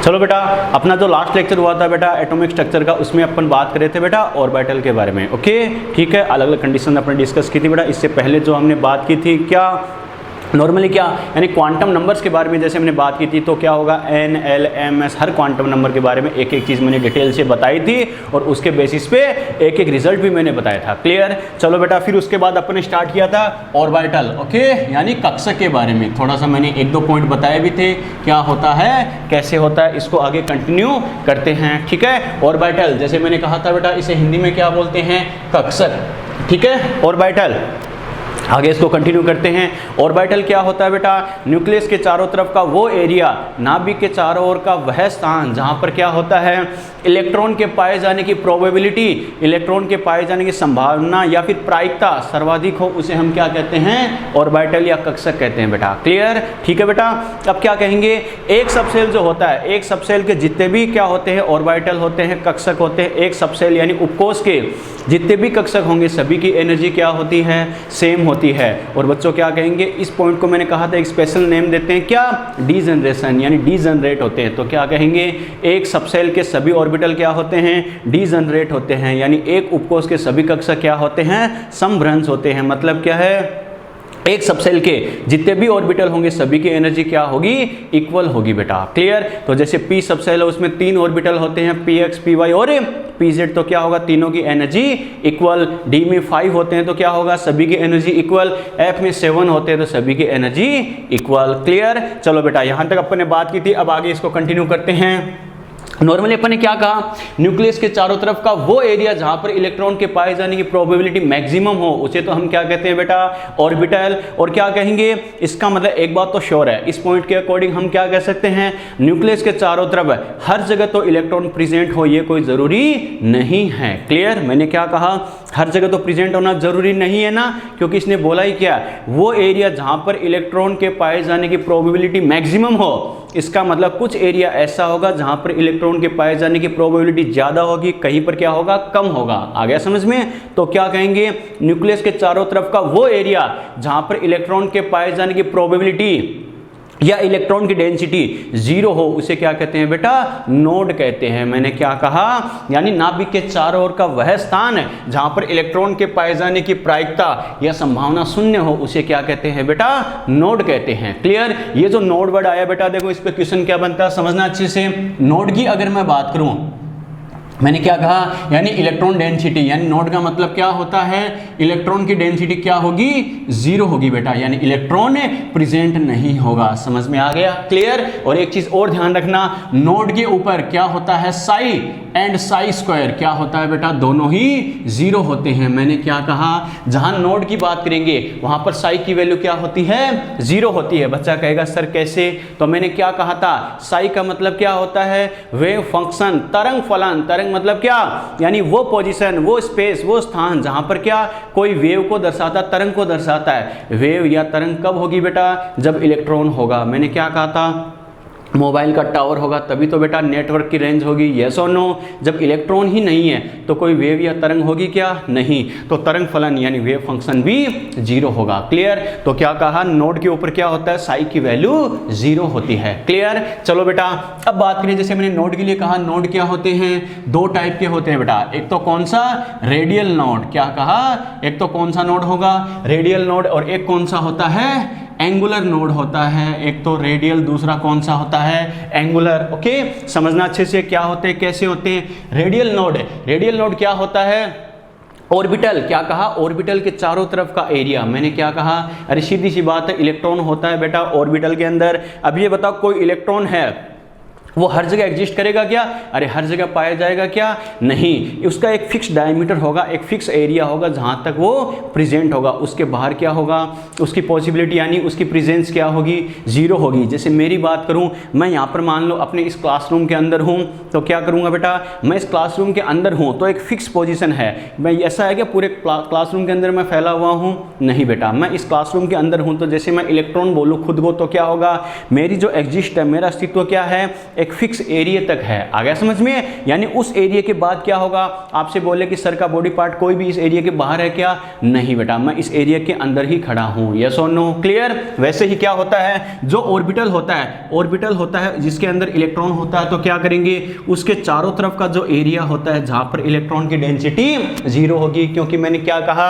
चलो बेटा, अपना जो लास्ट लेक्चर हुआ था बेटा एटॉमिक स्ट्रक्चर का, उसमें अपन बात कर रहे थे बेटा ऑर्बिटल के बारे में। ओके ठीक है, अलग अलग कंडीशन अपने डिस्कस की थी बेटा। इससे पहले जो हमने बात की थी क्या, नॉर्मली क्या यानी क्वांटम नंबर्स के बारे में जैसे हमने बात की थी, तो क्या होगा एन एल एम एस, हर क्वांटम नंबर के बारे में एक एक चीज़ मैंने डिटेल से बताई थी और उसके बेसिस पे एक एक रिजल्ट भी मैंने बताया था। क्लियर। चलो बेटा, फिर उसके बाद अपन ने स्टार्ट किया था ऑर्बिटल। ओके, यानी कक्षक के बारे में थोड़ा सा मैंने एक दो पॉइंट बताए भी थे, क्या होता है कैसे होता है, इसको आगे कंटिन्यू करते हैं। ठीक है, ऑर्बिटल जैसे मैंने कहा था बेटा, इसे हिंदी में क्या बोलते हैं, कक्षक। ठीक है, ऑर्बिटल आगे इसको कंटिन्यू करते हैं। ऑर्बिटल क्या होता है बेटा, न्यूक्लियस के चारों तरफ का वो एरिया, नाभिक के चारों ओर का वह स्थान जहां पर क्या होता है, इलेक्ट्रॉन के पाए जाने की प्रोबेबिलिटी, इलेक्ट्रॉन के पाए जाने की संभावना या फिर प्रायिकता सर्वाधिक हो, उसे हम क्या कहते हैं, ऑर्बिटल या कक्षक कहते हैं बेटा। क्लियर। ठीक है बेटा, अब क्या कहेंगे, एक सबसेल जो होता है, एक सबसेल के जितने भी क्या होते हैं, ऑर्बिटल होते हैं, कक्षक होते हैं। एक सबसेल यानी उपकोष के जितने भी कक्षक होंगे सभी की एनर्जी क्या होती है, सेम होती है। और बच्चों क्या कहेंगे, इस पॉइंट को मैंने कहा था एक स्पेशल नेम देते हैं, क्या, डीजनरेशन, यानी डीजनरेट होते हैं। तो क्या कहेंगे, एक सबसेल के सभी ऑर्बिटल क्या होते हैं, डीजनरेट होते हैं, यानी एक उपकोष के सभी कक्षक क्या होते हैं, समभ्रंश होते हैं। मतलब क्या है, एक सबसेल के जितने भी ऑर्बिटल होंगे सभी की एनर्जी क्या होगी, इक्वल होगी बेटा। क्लियर। तो जैसे पी सबसेल है उसमें 3 ऑर्बिटल होते हैं, पी एक्स, पी वाई और पी जेड, तो क्या होगा, तीनों की एनर्जी इक्वल। डी में 5 होते हैं तो क्या होगा, सभी की एनर्जी इक्वल। एफ में 7 होते हैं तो सभी की एनर्जी इक्वल। क्लियर। चलो बेटा, यहां तक अपन ने बात की थी, अब आगे इसको कंटिन्यू करते हैं। नॉर्मली अपन ने क्या कहा, न्यूक्लियस के चारों तरफ का वो एरिया जहां पर इलेक्ट्रॉन के पाए जाने की प्रोबेबिलिटी मैक्सिमम हो, उसे तो हम क्या कहते हैं बेटा, ऑर्बिटल। और क्या कहेंगे, इसका मतलब एक बात तो श्योर है, इस पॉइंट के अकॉर्डिंग हम क्या कह सकते हैं, न्यूक्लियस के चारों तरफ हर जगह तो इलेक्ट्रॉन प्रेजेंट हो ये कोई जरूरी नहीं है। क्लियर। मैंने क्या कहा, हर जगह तो प्रेजेंट होना जरूरी नहीं है ना, क्योंकि इसने बोला ही क्या, वो एरिया जहां पर इलेक्ट्रॉन के पाए जाने की प्रोबेबिलिटी मैक्सिमम हो, इसका मतलब कुछ एरिया ऐसा होगा जहां पर इलेक्ट्रॉन के पाए जाने की प्रोबेबिलिटी ज्यादा होगी, कहीं पर क्या होगा, कम होगा। आ गया समझ में। तो क्या कहेंगे, न्यूक्लियस के चारों तरफ का वो एरिया जहां पर इलेक्ट्रॉन के पाए जाने की प्रोबेबिलिटी या इलेक्ट्रॉन की डेंसिटी 0 हो, उसे क्या कहते हैं बेटा, नोड कहते हैं। मैंने क्या कहा, यानी नाभिक के चारों ओर का वह स्थान है जहां पर इलेक्ट्रॉन के पाए जाने की प्रायिकता या संभावना 0 हो, उसे क्या कहते हैं बेटा, नोड कहते हैं। क्लियर। ये जो नोड वर्ड आया बेटा, देखो इस पे क्वेश्चन क्या बनता है, समझना अच्छे से। नोड की अगर मैं बात करूं, मैंने क्या कहा, यानी इलेक्ट्रॉन डेंसिटी, यानी नोड का मतलब क्या होता है, इलेक्ट्रॉन की डेंसिटी क्या होगी, 0 होगी बेटा, यानी इलेक्ट्रॉन प्रेजेंट नहीं होगा। समझ में आ गया। क्लियर। और एक चीज और ध्यान रखना, नोड के ऊपर क्या होता है, साई एंड साई स्क्वायर क्या होता है बेटा, दोनों ही 0 होते हैं। मैंने क्या कहा, जहां नोड की बात करेंगे वहां पर साई की वैल्यू क्या होती है, 0 होती है। बच्चा कहेगा सर कैसे, तो मैंने क्या कहा था, साई का मतलब क्या होता है, वेव फंक्शन, तरंग फलन। तरंग मतलब क्या, यानी वो पोजीशन, वो स्पेस, वो स्थान जहां पर क्या कोई वेव को दर्शाता, तरंग को दर्शाता है। वेव या तरंग कब होगी बेटा, जब इलेक्ट्रॉन होगा। मैंने क्या कहा था, मोबाइल का टावर होगा तभी तो बेटा नेटवर्क की रेंज होगी, यस और नो। जब इलेक्ट्रॉन ही नहीं है तो कोई वेव या तरंग होगी क्या, नहीं। तो तरंग फलन यानी वेव फंक्शन भी 0 होगा। क्लियर। तो क्या कहा, नोड के ऊपर क्या होता है, साई की वैल्यू 0 होती है। क्लियर। चलो बेटा, अब बात करें, जैसे मैंने नोड के लिए कहा, नोड क्या होते हैं, 2 टाइप के होते हैं बेटा। एक तो कौन सा, रेडियल नोड। क्या कहा, एक तो कौन सा नोड होगा, रेडियल नोड, और एक कौन सा होता है, एंगुलर नोड होता है। एक तो रेडियल, दूसरा कौन सा होता है, एंगुलर। ओके, समझना अच्छे से क्या होते हैं, कैसे होते हैं। रेडियल नोड, रेडियल नोड क्या होता है, ऑर्बिटल। क्या कहा, ऑर्बिटल के चारों तरफ का एरिया। मैंने क्या कहा, अरे सीधी सी बात है, इलेक्ट्रॉन होता है बेटा ऑर्बिटल के अंदर। अब ये बताओ, कोई इलेक्ट्रॉन है वो हर जगह एग्जिस्ट करेगा क्या, अरे हर जगह पाया जाएगा क्या, नहीं। उसका एक फिक्स डायमीटर होगा, एक फिक्स एरिया होगा जहां तक वो प्रेजेंट होगा, उसके बाहर क्या होगा, उसकी पॉसिबिलिटी यानी उसकी प्रेजेंस क्या होगी, 0 होगी। जैसे मेरी बात करूं, मैं यहाँ पर मान लो अपने इस क्लासरूम के अंदर हूँ, तो क्या करूँगा बेटा, मैं इस क्लासरूम के अंदर हूँ तो एक फिक्स पोजिशन है। मैं ऐसा है कि पूरे क्लासरूम के अंदर मैं फैला हुआ हूँ, नहीं बेटा, मैं इस क्लासरूम के अंदर हूँ। तो जैसे मैं इलेक्ट्रॉन बोलूँ खुद को, तो क्या होगा, मेरी जो एग्जिस्ट है, मेरा अस्तित्व क्या है, एक फिक्स एरिया तक है। आ गया समझ में? यानी उस एरिया के बाद क्या होगा, आपसे बोले कि सर का बॉडी पार्ट कोई भी इस एरिया के बाहर है क्या? नहीं बेटा, मैं इस एरिया के अंदर ही खड़ा हूं। यस और नो? क्लियर? वैसे ही क्या होता है, जो ऑर्बिटल होता है जिसके अंदर इलेक्ट्रॉन होता है, तो क्या करेंगे, उसके चारों तरफ का जो एरिया होता है जहां पर इलेक्ट्रॉन की डेंसिटी 0 होगी, क्योंकि मैंने क्या कहा,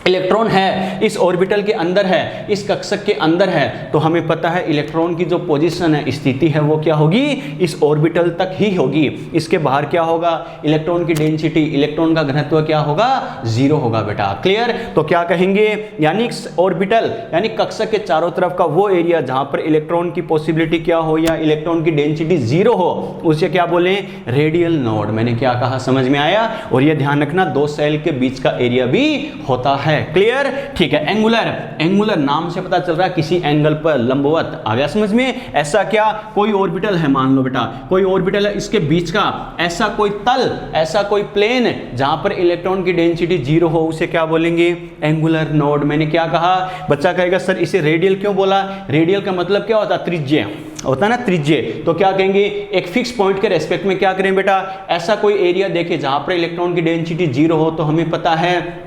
इलेक्ट्रॉन है इस ऑर्बिटल के अंदर है, इस कक्षक के अंदर है, तो हमें पता है इलेक्ट्रॉन की जो पोजीशन है, स्थिति है, वो क्या होगी, इस ऑर्बिटल तक ही होगी। इसके बाहर क्या होगा, इलेक्ट्रॉन की डेंसिटी, इलेक्ट्रॉन का घनत्व क्या होगा, 0 होगा बेटा। क्लियर? तो क्या कहेंगे, यानी ऑर्बिटल यानी कक्षक के चारों तरफ का वो एरिया जहां पर इलेक्ट्रॉन की पॉसिबिलिटी क्या हो या इलेक्ट्रॉन की डेंसिटी 0 हो, उसे क्या बोले, रेडियल नोड। मैंने क्या कहा, समझ में आया? और ये ध्यान रखना, दो सेल के बीच का एरिया भी होता है। क्लियर? ठीक है। एंगुलर नाम से पता चल रहा है किसी एंगल पर लंबवत। आ गया समझ में? ऐसा क्या, कोई ऑर्बिटल है, मान लो बेटा कोई ऑर्बिटल है, इसके बीच का ऐसा कोई तल, ऐसा कोई प्लेन जहां पर इलेक्ट्रॉन की डेंसिटी 0 हो, उसे क्या बोलेंगे, एंगुलर नोड। मैंने क्या कहा, बच्चा कहेगा सर इसे रेडियल क्यों बोला? रेडियल का मतलब क्या होता है, त्रिज्य होता है ना, त्रिज्य। तो क्या कहेंगे, एक फिक्स पॉइंट के रेस्पेक्ट में क्या करें बेटा, ऐसा कोई एरिया देखे जहां पर इलेक्ट्रॉन की डेंसिटी 0 हो, तो हमें पता है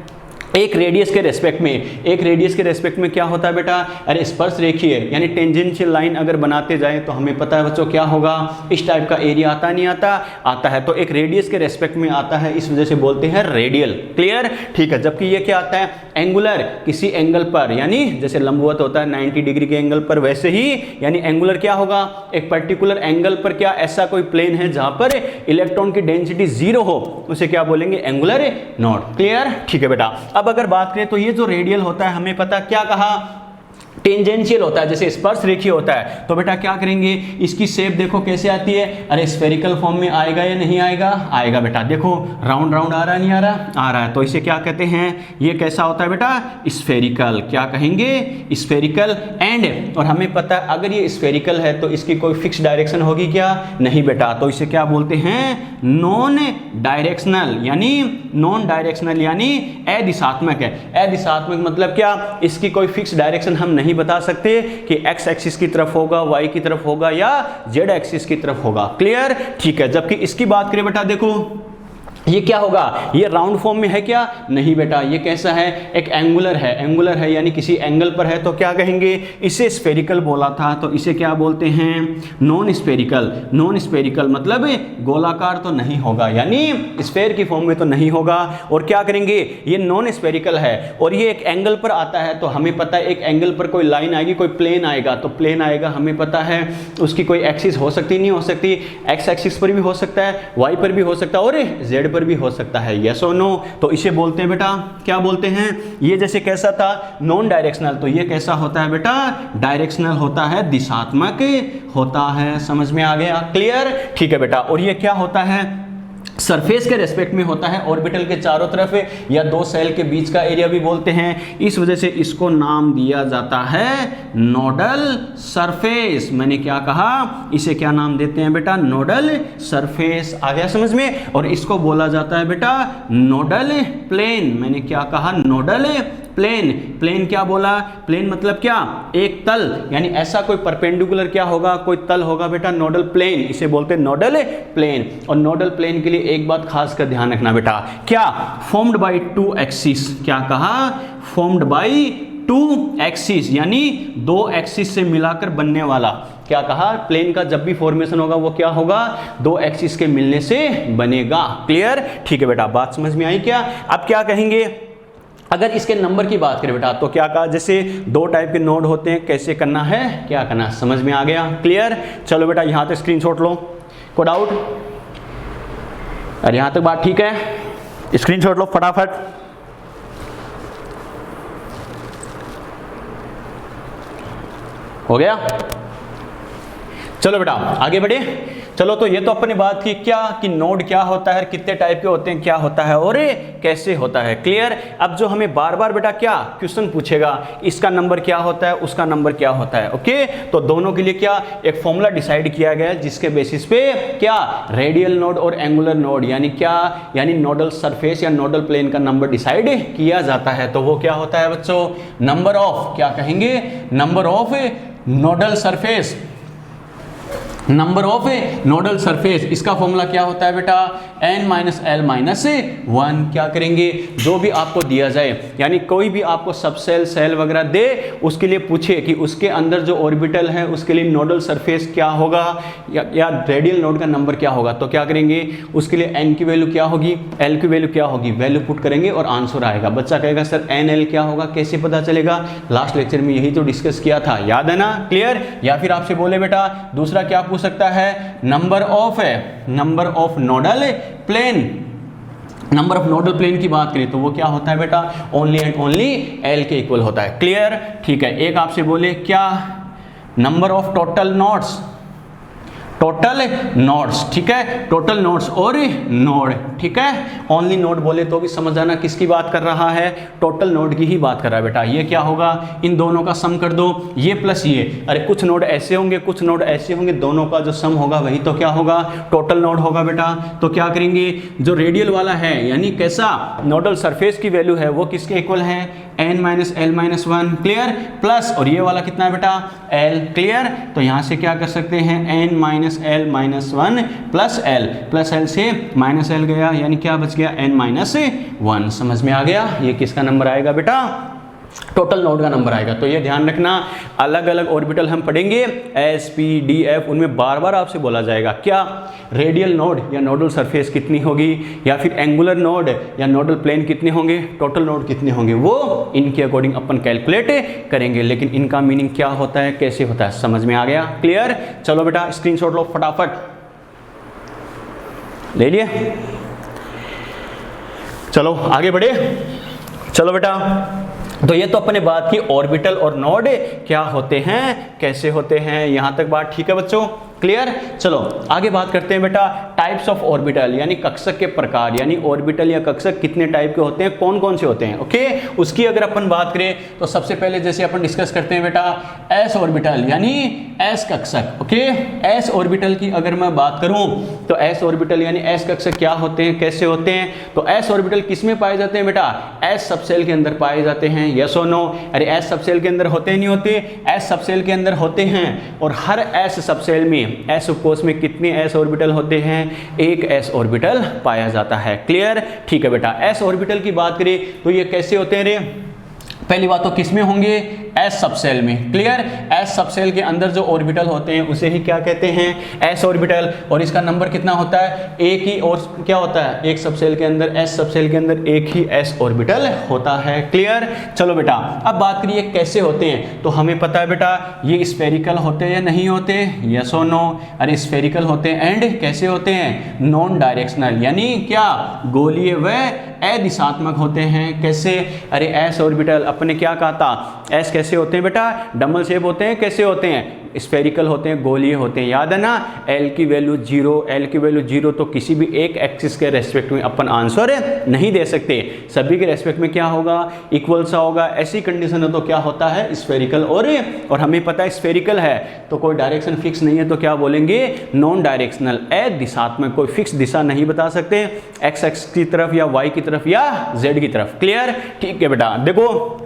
एक रेडियस के रेस्पेक्ट में क्या होता है बेटा, अरे स्पर्श रेखीय यानी टेंजेंशियल लाइन अगर बनाते जाएं तो हमें पता है बच्चों क्या होगा, इस टाइप का एरिया आता नहीं आता है, तो एक रेडियस के रेस्पेक्ट में आता है, इस वजह से बोलते हैं रेडियल। क्लियर? ठीक है। जबकि ये क्या आता है, एंगुलर, किसी एंगल पर, यानी जैसे लंबवत होता है 90 डिग्री के एंगल पर, वैसे ही यानी एंगुलर क्या होगा, एक पर्टिकुलर एंगल पर क्या ऐसा कोई प्लेन है जहां पर इलेक्ट्रॉन की डेंसिटी 0 हो, उसे क्या बोलेंगे, एंगुलर नोड। क्लियर? ठीक है बेटा। अब अगर बात करें तो ये जो रेडियल होता है, हमें पता क्या कहा, टेंजेंशियल होता है, जैसे स्पर्श रेखीय होता है। तो बेटा क्या करेंगे, इसकी शेप देखो कैसे आती है, अरे स्फेरिकल फॉर्म में आएगा या नहीं आएगा, आएगा बेटा। देखो राउंड राउंड आ रहा है, नहीं आ रहा, आ रहा है। तो इसे क्या कहते हैं, ये कैसा होता है बेटा, स्फेरिकल। क्या कहेंगे, स्फेरिकल। एंड और हमें पता है अगर ये स्फेरिकल है तो इसकी कोई फिक्स डायरेक्शन होगी क्या, नहीं बेटा। तो इसे क्या बोलते हैं, नॉन डायरेक्शनल, यानी अदिशात्मक है। अदिशात्मक मतलब क्या, इसकी कोई फिक्स डायरेक्शन हम नहीं बता सकते कि एक्स एक्सिस की तरफ होगा, वाई की तरफ होगा या जेड एक्सिस की तरफ होगा। क्लियर? ठीक है। जबकि इसकी बात करें बेटा, देखो ये क्या होगा, ये राउंड फॉर्म में है क्या, नहीं बेटा। ये कैसा है, एक एंगुलर है यानी किसी एंगल पर है, तो क्या कहेंगे, इसे स्फेरिकल बोला था, तो इसे क्या बोलते हैं, नॉन स्फेरिकल मतलब गोलाकार तो नहीं होगा, यानी स्फेयर की फॉर्म में तो नहीं होगा। और क्या करेंगे, ये नॉन स्फेरिकल है और ये एक एंगल पर आता है, तो हमें पता है एक एंगल पर कोई लाइन आएगी, कोई प्लेन आएगा, तो प्लेन आएगा, हमें पता है उसकी कोई एक्सिस हो सकती नहीं हो सकती, एक्स एक्सिस पर भी हो सकता है, वाई पर भी हो सकता है और जेड पर भी हो सकता है। यस और नो? तो इसे बोलते हैं बेटा, क्या बोलते हैं, ये जैसे कैसा था, नॉन डायरेक्शनल, तो ये कैसा होता है बेटा, डायरेक्शनल होता है, दिशात्मक होता है। समझ में आ गया? क्लियर? ठीक है बेटा। और ये क्या होता है, सरफेस के रेस्पेक्ट में होता है, ऑर्बिटल के चारों तरफ या दो सेल के बीच का एरिया भी बोलते हैं, इस वजह से इसको नाम दिया जाता है नोडल सरफेस। मैंने क्या कहा, इसे क्या नाम देते हैं बेटा, नोडल सरफेस। आ गया समझ में? और इसको बोला जाता है बेटा नोडल प्लेन। मैंने क्या कहा, नोडल प्लेन क्या बोला, प्लेन मतलब क्या, एक तल, यानी ऐसा कोई परपेंडिकुलर क्या होगा, कोई तल होगा बेटा, नोडल प्लेन, इसे बोलते हैं नोडल प्लेन। और नोडल प्लेन के लिए एक बात खास कर ध्यान रखना बेटा, क्या, फॉर्म्ड बाय 2 एक्सिस। क्या कहा, फॉर्म्ड बाय 2 एक्सिस, यानी 2 एक्सिस से मिलाकर बनने वाला। क्या कहा, प्लेन का जब भी फॉर्मेशन होगा वो क्या होगा, 2 एक्सिस के मिलने से बनेगा। क्लियर? ठीक है बेटा, बात समझ में आई क्या? अब क्या कहेंगे, अगर इसके नंबर की बात करें बेटा, तो क्या कहा, जैसे 2 टाइप के नोड होते हैं, कैसे करना है, क्या करना है, समझ में आ गया? क्लियर? चलो बेटा यहां तक स्क्रीनशॉट लो, कोई डाउट? अरे यहां तक बात ठीक है, स्क्रीनशॉट लो फटाफट। हो गया? चलो बेटा आगे बढ़े। चलो तो ये तो अपने बात की क्या, कि नोड क्या होता है, कितने टाइप के होते हैं, क्या होता है और कैसे होता है। क्लियर? अब जो हमें बार बार बेटा क्या क्वेश्चन पूछेगा, इसका नंबर क्या होता है, उसका नंबर क्या होता है। ओके, तो दोनों के लिए क्या एक फॉर्मूला डिसाइड किया गया है, जिसके बेसिस पे क्या रेडियल नोड और एंगुलर नोड यानी क्या, यानी नोडल सरफेस या नोडल प्लेन का नंबर डिसाइड किया जाता है। तो वो क्या होता है बच्चों, नंबर ऑफ, क्या कहेंगे, number of nodal surface number of nodal surface, इसका फॉर्मूला क्या होता है बेटा, n माइनस एल माइनस 1। क्या करेंगे, जो भी आपको दिया जाए, यानी कोई भी आपको सब सेल सेल वगैरह दे, उसके लिए पूछे कि उसके अंदर जो ऑर्बिटल है उसके लिए नोडल सरफेस क्या होगा या रेडियल नोड का नंबर क्या होगा, तो क्या करेंगे, उसके लिए n की वैल्यू क्या होगी, l की वैल्यू क्या होगी, वैल्यू पुट करेंगे और आंसर आएगा। बच्चा कहेगा सर nl क्या होगा, कैसे पता चलेगा, लास्ट लेक्चर में यही तो डिस्कस किया था, याद है ना, क्लियर। या फिर आपसे बोले बेटा दूसरा क्या पूछ सकता है, number of nodal plane, number of nodal plane की बात करें तो वो क्या होता है बेटा, ओनली एंड ओनली एल के इक्वल होता है, क्लियर, ठीक है। एक आपसे बोले क्या, नंबर ऑफ टोटल नोड्स, ठीक है, टोटल नोड्स और नोड, ठीक है, ओनली नोड बोले तो भी समझ आना किसकी बात कर रहा है, टोटल नोड की ही बात कर रहा है बेटा। ये क्या होगा, इन दोनों का सम कर दो, ये प्लस ये, अरे कुछ नोड ऐसे होंगे कुछ नोड ऐसे होंगे, दोनों का जो सम होगा वही तो क्या होगा, टोटल नोड होगा बेटा। तो क्या करेंगे, जो रेडियल वाला है यानी कैसा नोडल सरफेस की वैल्यू है वो किसके इक्वल है, n minus L minus 1, clear, plus और ये वाला कितना है बेटा, l, क्लियर। तो यहाँ से क्या कर सकते हैं, n minus L minus 1 plus L से माइनस एल गया, यानी क्या बच गया, n माइनस 1। समझ में आ गया, ये किसका नंबर आएगा बेटा, टोटल नोड का नंबर आएगा। तो ये ध्यान रखना, अलग अलग ऑर्बिटल हम पढ़ेंगे एस पी डी एफ, उनमें बार बार आपसे बोला जाएगा क्या, रेडियल नोड या नोडल सरफेस कितनी होगी, या फिर एंगुलर नोड या नोडल प्लेन कितने होंगे, टोटल नोड कितने होंगे, वो इनके अकॉर्डिंग अपन कैलकुलेट करेंगे। लेकिन इनका मीनिंग क्या होता है, कैसे होता है, समझ में आ गया, क्लियर। चलो बेटा स्क्रीनशॉट लो फटाफट, ले लिए, चलो आगे बढ़े। चलो बेटा, तो ये तो अपने बात की ऑर्बिटल और नोड क्या होते हैं, कैसे होते हैं, यहां तक बात ठीक है बच्चों, क्लियर। चलो आगे बात करते हैं बेटा, टाइप्स ऑफ ऑर्बिटल यानी कक्षक के प्रकार, यानी ऑर्बिटल या कक्षक कितने टाइप के होते हैं, कौन कौन से होते हैं, ओके। उसकी अगर अपन बात करें तो सबसे पहले जैसे अपन डिस्कस करते हैं बेटा एस ऑर्बिटल यानी एस कक्षक, ओके। एस ऑर्बिटल की अगर मैं बात करूं तो एस ऑर्बिटल यानी एस कक्षक क्या होते हैं, कैसे होते हैं, तो एस ऑर्बिटल किस में पाए जाते हैं बेटा, एस सबसेल के अंदर पाए जाते हैं, यस और नो, अरे एस सबसेल के अंदर होते नहीं होते, एस सबसेल के अंदर होते हैं। और हर एस सबसेल में एस उपकोष में कितने एस ऑर्बिटल होते हैं, एक एस ऑर्बिटल पाया जाता है, क्लियर, ठीक है बेटा। एस ऑर्बिटल की बात करें तो ये कैसे होते हैं रे, पहली बात तो किसमें होंगे, एस सबसेल में, क्लियर। एस सबसेल के अंदर जो ऑर्बिटल होते हैं उसे ही क्या कहते हैं, एस ऑर्बिटल। और इसका नंबर कितना होता है, एक ही, और क्या होता है, एक सबसेल के अंदर, एस सबसेल के अंदर एक ही एस ऑर्बिटल होता है, क्लियर। चलो बेटा अब बात करिए कैसे होते हैं, तो हमें पता है बेटा ये स्फेरिकल होते हैं या नहीं होते, यस और नो, अरे स्फेरिकल होते हैं एंड कैसे होते हैं, नॉन डायरेक्शनल, यानी क्या, गोलीय व अदिशात्मक होते हैं, कैसे, अरे एस ऑर्बिटल अपने क्या कहा था, एस कैसे होते हैं बेटा, डबल शेप होते हैं, कैसे होते हैं, स्फेरिकल होते हैं, गोलीय होते हैं, याद है ना। एल की वैल्यू 0, एल की वैल्यू 0, तो किसी भी एक एक्सिस के रेस्पेक्ट में अपन आंसर नहीं दे सकते, सभी के रेस्पेक्ट में क्या होगा, इक्वल सा होगा। ऐसी कंडीशन है तो क्या होता है, स्फेरिकल। और हमें पता है स्फेरिकल है तो कोई डायरेक्शन फिक्स नहीं है, तो क्या बोलेंगे, नॉन डायरेक्शनल, अदिशात्मक, कोई फिक्स दिशा नहीं बता सकते, एक्स एक्स की तरफ या वाई की तरफ या जेड की तरफ, क्लियर, ठीक है बेटा। देखो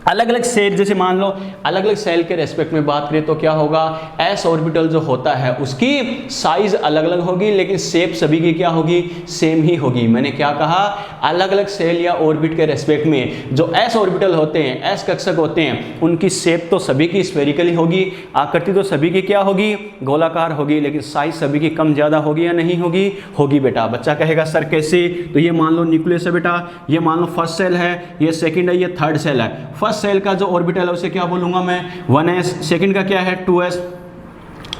अलग अलग सेल, जैसे मान लो अलग अलग सेल के रेस्पेक्ट में बात करें तो क्या होगा, एस ऑर्बिटल जो होता है उसकी साइज अलग अलग होगी लेकिन शेप सभी की क्या होगी, सेम ही होगी। मैंने क्या कहा, अलग अलग सेल या ऑर्बिट के रेस्पेक्ट में जो एस ऑर्बिटल होते हैं, एस कक्षक होते हैं, उनकी शेप तो सभी की स्फेरिकल ही होगी, आकृति तो सभी की क्या होगी, गोलाकार होगी, लेकिन साइज सभी की कम ज्यादा होगी या नहीं होगी, होगी बेटा। बच्चा कहेगा सर कैसे, तो ये मान लो न्यूक्लियस है बेटा, ये मान लो फर्स्ट सेल है, ये सेकंड है, ये थर्ड सेल है। फर्स्ट सेल का जो ऑर्बिटल है उसे क्या बोलूंगा मैं, 1s, सेकंड का क्या है 2s,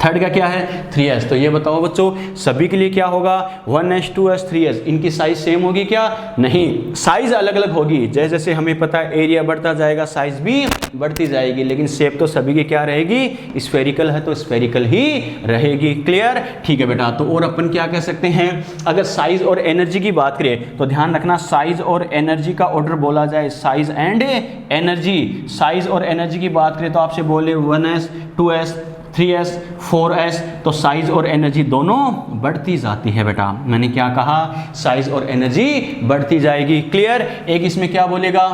थर्ड का क्या है 3s। तो ये बताओ बच्चों सभी के लिए क्या होगा, 1s 2s 3s, इनकी साइज सेम होगी क्या, नहीं, साइज अलग अलग होगी। जैसे जैसे हमें पता है एरिया बढ़ता जाएगा साइज भी बढ़ती जाएगी, लेकिन शेप तो सभी की क्या रहेगी, स्फेरिकल है तो स्फेरिकल ही रहेगी, क्लियर, ठीक है बेटा। तो और अपन क्या कह सकते हैं, अगर साइज और एनर्जी की बात करें तो ध्यान रखना साइज और एनर्जी का ऑर्डर बोला जाए, साइज एंड एनर्जी। साइज और एनर्जी की बात करें तो आपसे बोले 1s 2s 3s 4s, तो साइज और एनर्जी दोनों बढ़ती जाती है बेटा। मैंने क्या कहा, साइज और एनर्जी बढ़ती जाएगी, क्लियर। एक इसमें क्या बोलेगा,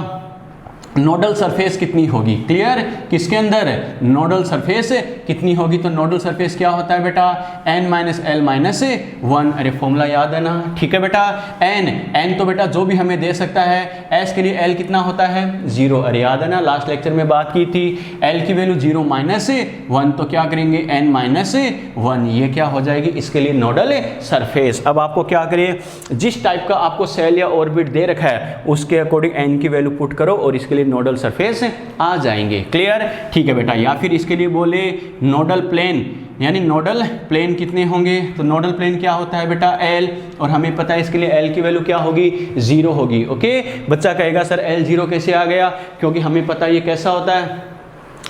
नोडल सरफेस कितनी होगी, क्लियर, किसके अंदर नोडल सरफेस कितनी होगी, तो नोडल सरफेस क्या होता है बेटा n माइनस एल माइनस 1, अरे फॉर्मूला याद है ना, ठीक है बेटा, n तो बेटा जो भी हमें दे सकता है, s के लिए l कितना होता है 0, अरे याद है ना, लास्ट लेक्चर में बात की थी, l की वैल्यू 0 माइनस 1, तो क्या करेंगे n माइनस 1, ये क्या हो जाएगी इसके लिए नोडल सरफेस। अब आपको क्या करिए, जिस टाइप का आपको सेल या ऑर्बिट दे रखा है उसके अकॉर्डिंग n की वैल्यू पुट करो और इसके लिए नोडल सरफेस आ जाएंगे, क्लियर, ठीक है बेटा। या फिर इसके लिए बोले नोडल प्लेन, यानी नोडल प्लेन कितने होंगे, तो नोडल प्लेन क्या होता है बेटा L, और हमें पता है इसके लिए L की वैल्यू क्या होगी 0 होगी, ओके। बच्चा कहेगा सर L 0 कैसे आ गया, क्योंकि हमें पता है ये कैसा होता है,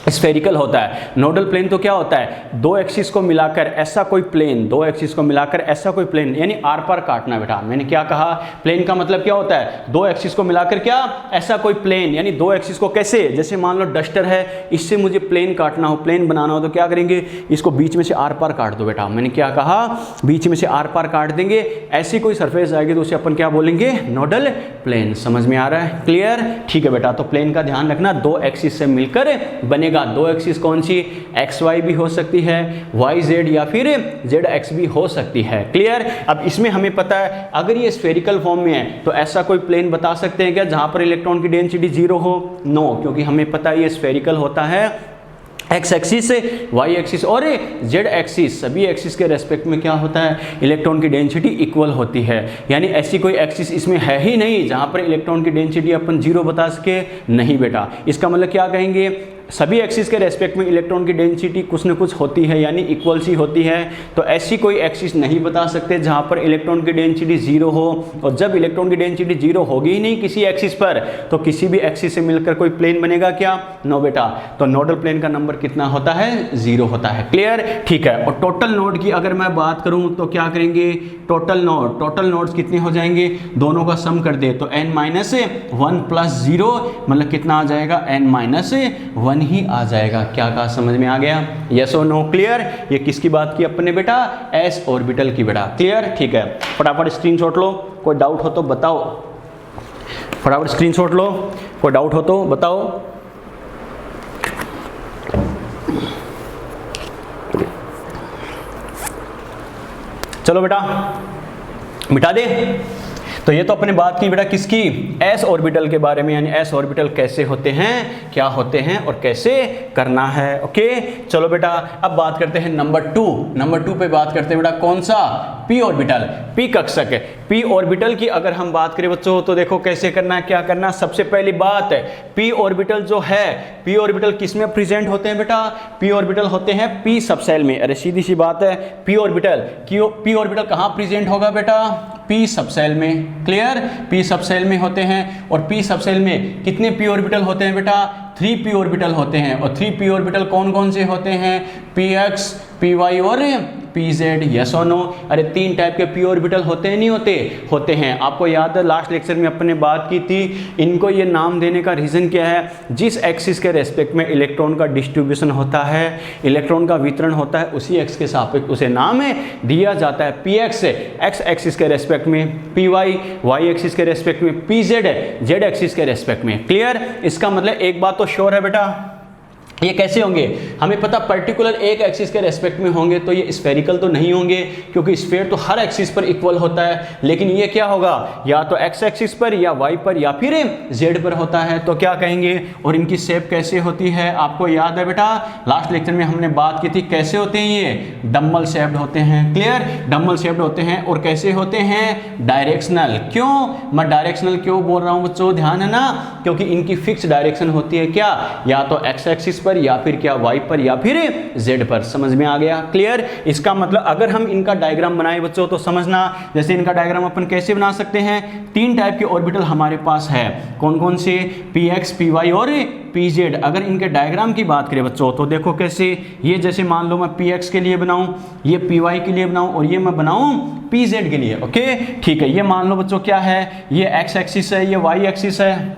स्फेरिकल होता है। नोडल प्लेन तो क्या होता है, दो एक्सिस को मिलाकर ऐसा कोई प्लेन, दो एक्सिस को मिलाकर ऐसा कोई प्लेन, यानी आर पार काटना बेटा। मैंने क्या कहा, प्लेन का मतलब क्या होता है, दो एक्सिस को मिलाकर क्या ऐसा कोई प्लेन, यानी दो एक्सिस को कैसे, जैसे मान लो डस्टर है, इससे मुझे प्लेन काटना हो, प्लेन बनाना हो, तो क्या करेंगे, इसको बीच में से आर पार काट दो बेटा। मैंने क्या कहा, बीच में से आर पार काट देंगे, ऐसी कोई सरफेस आएगी तो उसे अपन क्या बोलेंगे, नोडल प्लेन। समझ में आ रहा है, क्लियर, ठीक है बेटा। तो प्लेन का ध्यान रखना, दो एक्सिस से मिलकर बनेगा। दो एक्सिस कौन सी, एक्स वाई भी हो सकती है, वाई जेड या फिर जेड एक्स भी हो सकती है, क्लियर। अब इसमें हमें पता है अगर ये स्फेरिकल फॉर्म में है तो ऐसा कोई प्लेन बता सकते हैं क्या जहां पर इलेक्ट्रॉन की डेंसिटी 0 हो, नो, क्योंकि हमें पता है ये स्फेरिकल होता है। एक्स एक्सिस, वाई एक्सिस और जेड एक्सिस, सभी एक्सिस के रेस्पेक्ट में क्या होता है, इलेक्ट्रॉन की डेंसिटी इक्वल होती है। यानी ऐसी कोई एक्सिस इसमें है ही नहीं जहां पर इलेक्ट्रॉन की डेंसिटी अपन 0 बता सके, नहीं बेटा। इसका मतलब क्या कहेंगे, सभी एक्सिस के रेस्पेक्ट में इलेक्ट्रॉन की डेंसिटी कुछ न कुछ होती है, यानी इक्वल सी होती है। तो ऐसी कोई एक्सिस नहीं बता सकते जहां पर इलेक्ट्रॉन की डेंसिटी 0 हो, और जब इलेक्ट्रॉन की डेंसिटी 0 होगी ही नहीं किसी एक्सिस पर, तो किसी भी एक्सिस से मिलकर कोई प्लेन बनेगा क्या, नो बेटा। तो नोडल प्लेन का नंबर कितना होता है, 0 होता है, क्लियर, ठीक है। और टोटल नोड की अगर मैं बात करूं तो क्या करेंगे, टोटल नोड्स कितने हो जाएंगे, दोनों का सम कर दे तो n माइनस 1 प्लस 0 मतलब कितना आ जाएगा, n माइनस 1 ही आ जाएगा। क्या कहा, समझ में आ गया, यस और नो, क्लियर। ये किसकी बात की अपने बेटा, एस ऑर्बिटल की बेटा, क्लियर, ठीक है। फटाफट स्क्रीनशॉट लो, कोई डाउट हो तो बताओ, फटाफट स्क्रीनशॉट लो, कोई डाउट हो तो बताओ। चलो बेटा मिटा दे। तो ये तो अपने बात की बेटा किसकी, एस ऑर्बिटल के बारे में, यानी एस ऑर्बिटल कैसे होते हैं, क्या होते हैं और कैसे करना है, ओके। चलो बेटा अब बात करते हैं नंबर 2 पे बात करते हैं बेटा, कौन सा, पी ऑर्बिटल, पी कक्षक। पी ऑर्बिटल की अगर हम बात करें बच्चों तो देखो कैसे करना है, क्या करना। सबसे पहली बात है, पी ऑर्बिटल जो है, पी ऑर्बिटल किस में प्रेजेंट होते हैं बेटा, पी ऑर्बिटल होते हैं पी सबसेल में। अरे सीधी सी बात है, पी ऑर्बिटल कहाँ प्रेजेंट होगा बेटा, पी सबसेल में, क्लियर, पी सबसेल में होते हैं। और पी सबसेल में कितने पी ऑर्बिटल होते हैं बेटा, 3 पी ऑर्बिटल होते हैं। और 3 पी ऑर्बिटल कौन कौन से होते हैं, पी एक्स, पी वाई और पी जेड, यस और नो। अरे 3 टाइप के पी ऑर्बिटल होते हैं, नहीं होते, होते हैं। आपको याद है लास्ट लेक्चर में अपने बात की थी, इनको ये नाम देने का रीज़न क्या है, जिस एक्सिस के रेस्पेक्ट में इलेक्ट्रॉन का डिस्ट्रीब्यूशन होता है, इलेक्ट्रॉन का वितरण होता है, उसी एक्स के सापेक्ष उसे नाम दिया जाता है। पी एक्स एक्स एक्सिस के रेस्पेक्ट में, पी वाई वाई एक्सिस के रेस्पेक्ट में, पी जेड जेड एक्सिस के रेस्पेक्ट में, क्लियर। इसका मतलब एक बात तो श्योर है बेटा, ये कैसे होंगे, हमें पता पर्टिकुलर एक एक्सिस के रेस्पेक्ट में होंगे तो ये स्फेरिकल तो नहीं होंगे, क्योंकि स्फेयर तो हर एक्सिस पर इक्वल होता है। लेकिन ये क्या होगा, या तो एक्स एक्सिस पर या वाई पर या फिर जेड पर होता है, तो क्या कहेंगे। और इनकी शेप कैसे होती है, आपको याद है बेटा लास्ट लेक्चर में हमने बात की थी, कैसे होते हैं ये, डम्बल शेप्ड होते हैं, क्लियर, डम्बल शेप्ड होते हैं। और कैसे होते हैं, डायरेक्शनल। क्यों मैं डायरेक्शनल क्यों बोल रहा हूँ बच्चों, ध्यान है ना, क्योंकि इनकी फिक्स डायरेक्शन होती है, क्या, या तो एक्स एक्सिस पर या फिर क्या, वाई पर या फिर जेड पर। समझ में आ गया, क्लियर। इसका मतलब अगर हम इनका डायग्राम बनाए बच्चों तो समझना, जैसे इनका डायग्राम अपन कैसे बना सकते हैं, 3 टाइप के ऑर्बिटल हमारे पास है, कौन कौन से, पी एक्स, पी वाई और पी जेड। अगर इनके डायग्राम की बात करें बच्चों तो देखो कैसे, ये जैसे मान लो मैं पी एक्स के लिए बनाऊं, ये पी वाई के लिए बनाऊं और ये मैं बनाऊं पी जेड के लिए, ओके, ठीक है। ये मान लो बच्चों क्या है, ये एक्स एक्सिस है, ये वाई एक्सिस है,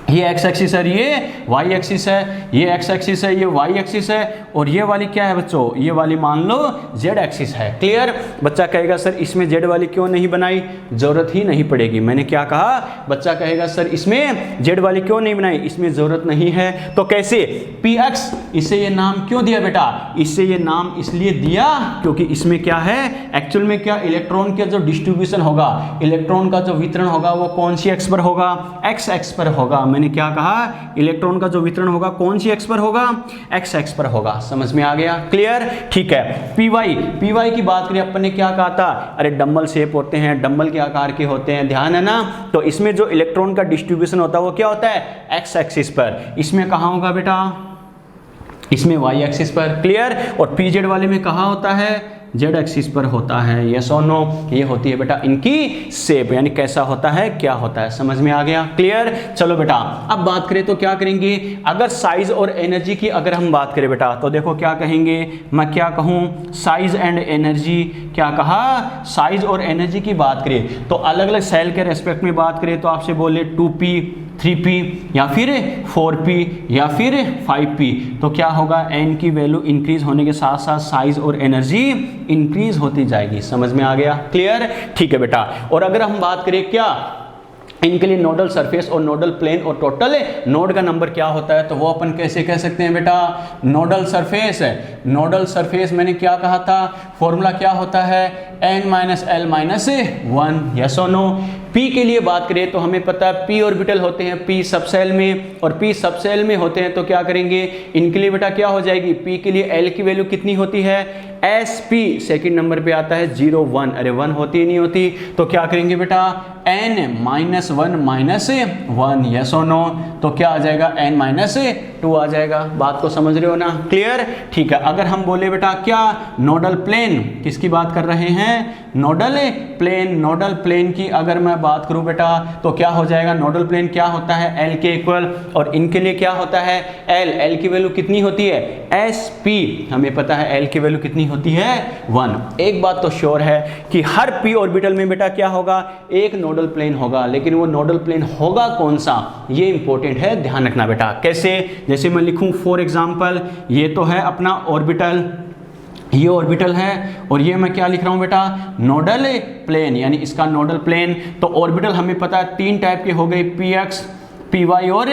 ये एक्स एक्सिस है, ये वाई एक्सिस है, ये एक्स एक्सिस है, ये वाई एक्सिस है, और ये वाली क्या है बच्चों, ये वाली मान लो जेड एक्सिस है। क्लियर? बच्चा कहेगा सर इसमें जेड वाली क्यों नहीं बनाई, जरूरत ही नहीं पड़ेगी। मैंने क्या कहा, बच्चा कहेगा सर इसमें जेड वाली क्यों नहीं बनाई, इसमें जरूरत नहीं है। तो कैसे, पी एक्स, इसे ये नाम क्यों दिया बेटा, इससे ये नाम इसलिए दिया क्योंकि इसमें क्या है, एक्चुअल में क्या, इलेक्ट्रॉन का जो डिस्ट्रीब्यूशन होगा, इलेक्ट्रॉन का जो वितरण होगा वो कौन सी एक्स पर होगा, एक्स एक्स पर होगा। मैंने क्या कहा, इलेक्ट्रॉन का जो वितरण होगा कौन सी एक्स पर होगा, एक्स एक्स पर होगा। समझ में आ गया? क्लियर? ठीक है। पी वाई की बात करें, अपन ने क्या कहा था, अरे डंबल शेप होते हैं, डंबल के आकार के होते हैं, ध्यान है ना। तो इसमें जो इलेक्ट्रॉन का डिस्ट्रीब्यूशन होता है वो क्या होता है, एक्स एक्सिस पर। इसमें कहाँ होगा बेटा, इसमें वाई एक्सिस पर। क्लियर? और पी जेड वाले में कहाँ होता है, जेड एक्सिस पर होता है। यस और नो, ये होती है बेटा इनकी शेप, यानी कैसा होता है, क्या होता है। समझ में आ गया? क्लियर? चलो बेटा अब बात करें तो क्या करेंगे, अगर साइज और एनर्जी की अगर हम बात करें बेटा, तो देखो क्या कहेंगे, मैं क्या कहूँ, साइज एंड एनर्जी, क्या कहा, साइज और एनर्जी की बात करें तो अलग अलग सेल के रेस्पेक्ट में बात करें तो आपसे बोले 2p 3p या फिर 4p या फिर 5p, तो क्या होगा, n की वैल्यू इंक्रीज होने के साथ साथ साइज और एनर्जी इंक्रीज होती जाएगी। समझ में आ गया? क्लियर? ठीक है बेटा। और अगर हम बात करें क्या, इनके लिए नोडल सरफेस और नोडल प्लेन और टोटल नोड का नंबर क्या होता है, तो वो अपन कैसे कह सकते हैं बेटा, नोडल सरफेस है, नोडल सरफेस मैंने क्या कहा था, फॉर्मूला क्या होता है, n-l-1। यस और नो। p के लिए बात करें तो हमें पता है p ऑर्बिटल होते हैं p सबसेल में, और p सबसेल में होते हैं तो क्या करेंगे, इनके लिए बेटा क्या हो जाएगी, p के लिए l की वैल्यू कितनी होती है, sp सेकंड नंबर पे आता है 0 1, अरे 1 होती नहीं होती, तो क्या करेंगे बेटा, n-1 यस और नो, तो क्या आ जाएगा, n-2 आ जाएगा। बात को समझ रहे हो ना? क्लियर? ठीक है। अगर हम बोले बेटा क्या, नोडल प्लेन, किसकी बात कर रहे हैं, नोडल प्लेन, नोडल प्लेन की अगर मैं बात करूं बेटा तो क्या हो जाएगा, नोडल प्लेन क्या होता है, L के इक्वल, और इनके लिए क्या होता है, L की वैल्यू कितनी होती है, SP, हमें पता है L की वैल्यू कितनी होती है, 1। एक बात तो श्योर है कि हर p ऑर्बिटल में बेटा क्या होगा, एक नोडल प्लेन होगा, लेकिन वो नोडल प्लेन होगा कौन सा, ये इंपॉर्टेंट है, ध्यान रखना बेटा। कैसे, जैसे मैं लिखूं फॉर एग्जांपल, ये तो है अपना ऑर्बिटल, ये ऑर्बिटल है, और ये मैं क्या लिख रहा हूं बेटा, नोडल प्लेन, यानी इसका नोडल प्लेन। तो ऑर्बिटल हमें पता है 3 टाइप के हो गए, px, py और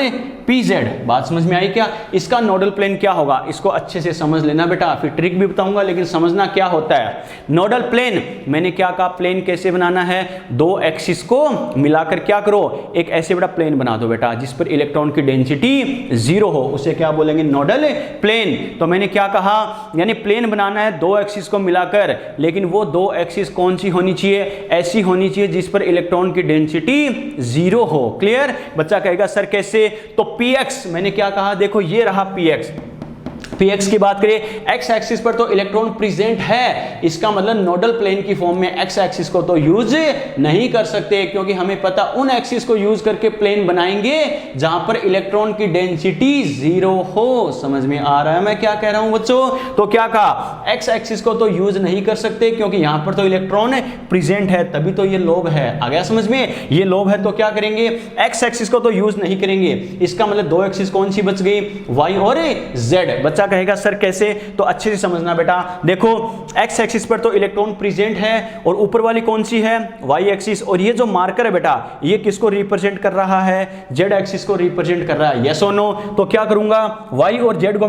pz। बात समझ में आई क्या? इसका नोडल प्लेन क्या होगा, इसको अच्छे से समझ लेना बेटा, फिर ट्रिक भी बताऊंगा, लेकिन समझना क्या होता है नोडल प्लेन। मैंने क्या कहा, प्लेन कैसे बनाना है, 2 एक्सिस को मिलाकर क्या करो, एक ऐसे बड़ा प्लेन बना दो बेटा जिस पर इलेक्ट्रॉन की डेंसिटी 0 हो, उसे क्या बोलेंगे, नोडल प्लेन। तो मैंने क्या कहा, यानी प्लेन बनाना है 2 एक्सिस को मिलाकर, लेकिन वो 2 एक्सिस कौन सी होनी चाहिए, ऐसी होनी चाहिए जिस पर इलेक्ट्रॉन की डेंसिटी 0 हो। क्लियर? बच्चा कहेगा सर कैसे, तो px, मैंने क्या कहा, देखो ये रहा px की बात करें, x एक्सिस पर तो इलेक्ट्रॉन प्रेजेंट है, इसका मतलब नोडल प्लेन की फॉर्म में x एक्सिस को तो यूज नहीं कर सकते, क्योंकि हमें पता उन एक्सिस को यूज करके प्लेन बनाएंगे जहां पर इलेक्ट्रॉन की डेंसिटी 0 हो। समझ में आ रहा है मैं क्या कह रहा हूं बच्चों? तो क्या कहा, x एक्सिस को तो यूज नहीं कर सकते क्योंकि यहां पर तो इलेक्ट्रॉन प्रेजेंट है, तभी तो ये लोब है। आ गया समझ में? ये लोब है तो क्या करेंगे, x एक्सिस को तो यूज नहीं करेंगे, इसका मतलब 2 एक्सिस कौन सी बच गई, y और z। बच्चा कहेगा सर कैसे, तो अच्छे से समझना बेटा। देखो x एक्सिस पर तो इलेक्ट्रॉन प्रेजेंट है, और ऊपर वाली कौन सी है, y एक्सिस, और ये जो मार्कर है बेटा ये किसको रिप्रेजेंट कर रहा है, z एक्सिस को रिप्रेजेंट कर रहा है। यस और नो? तो क्या करूंगा, y और z को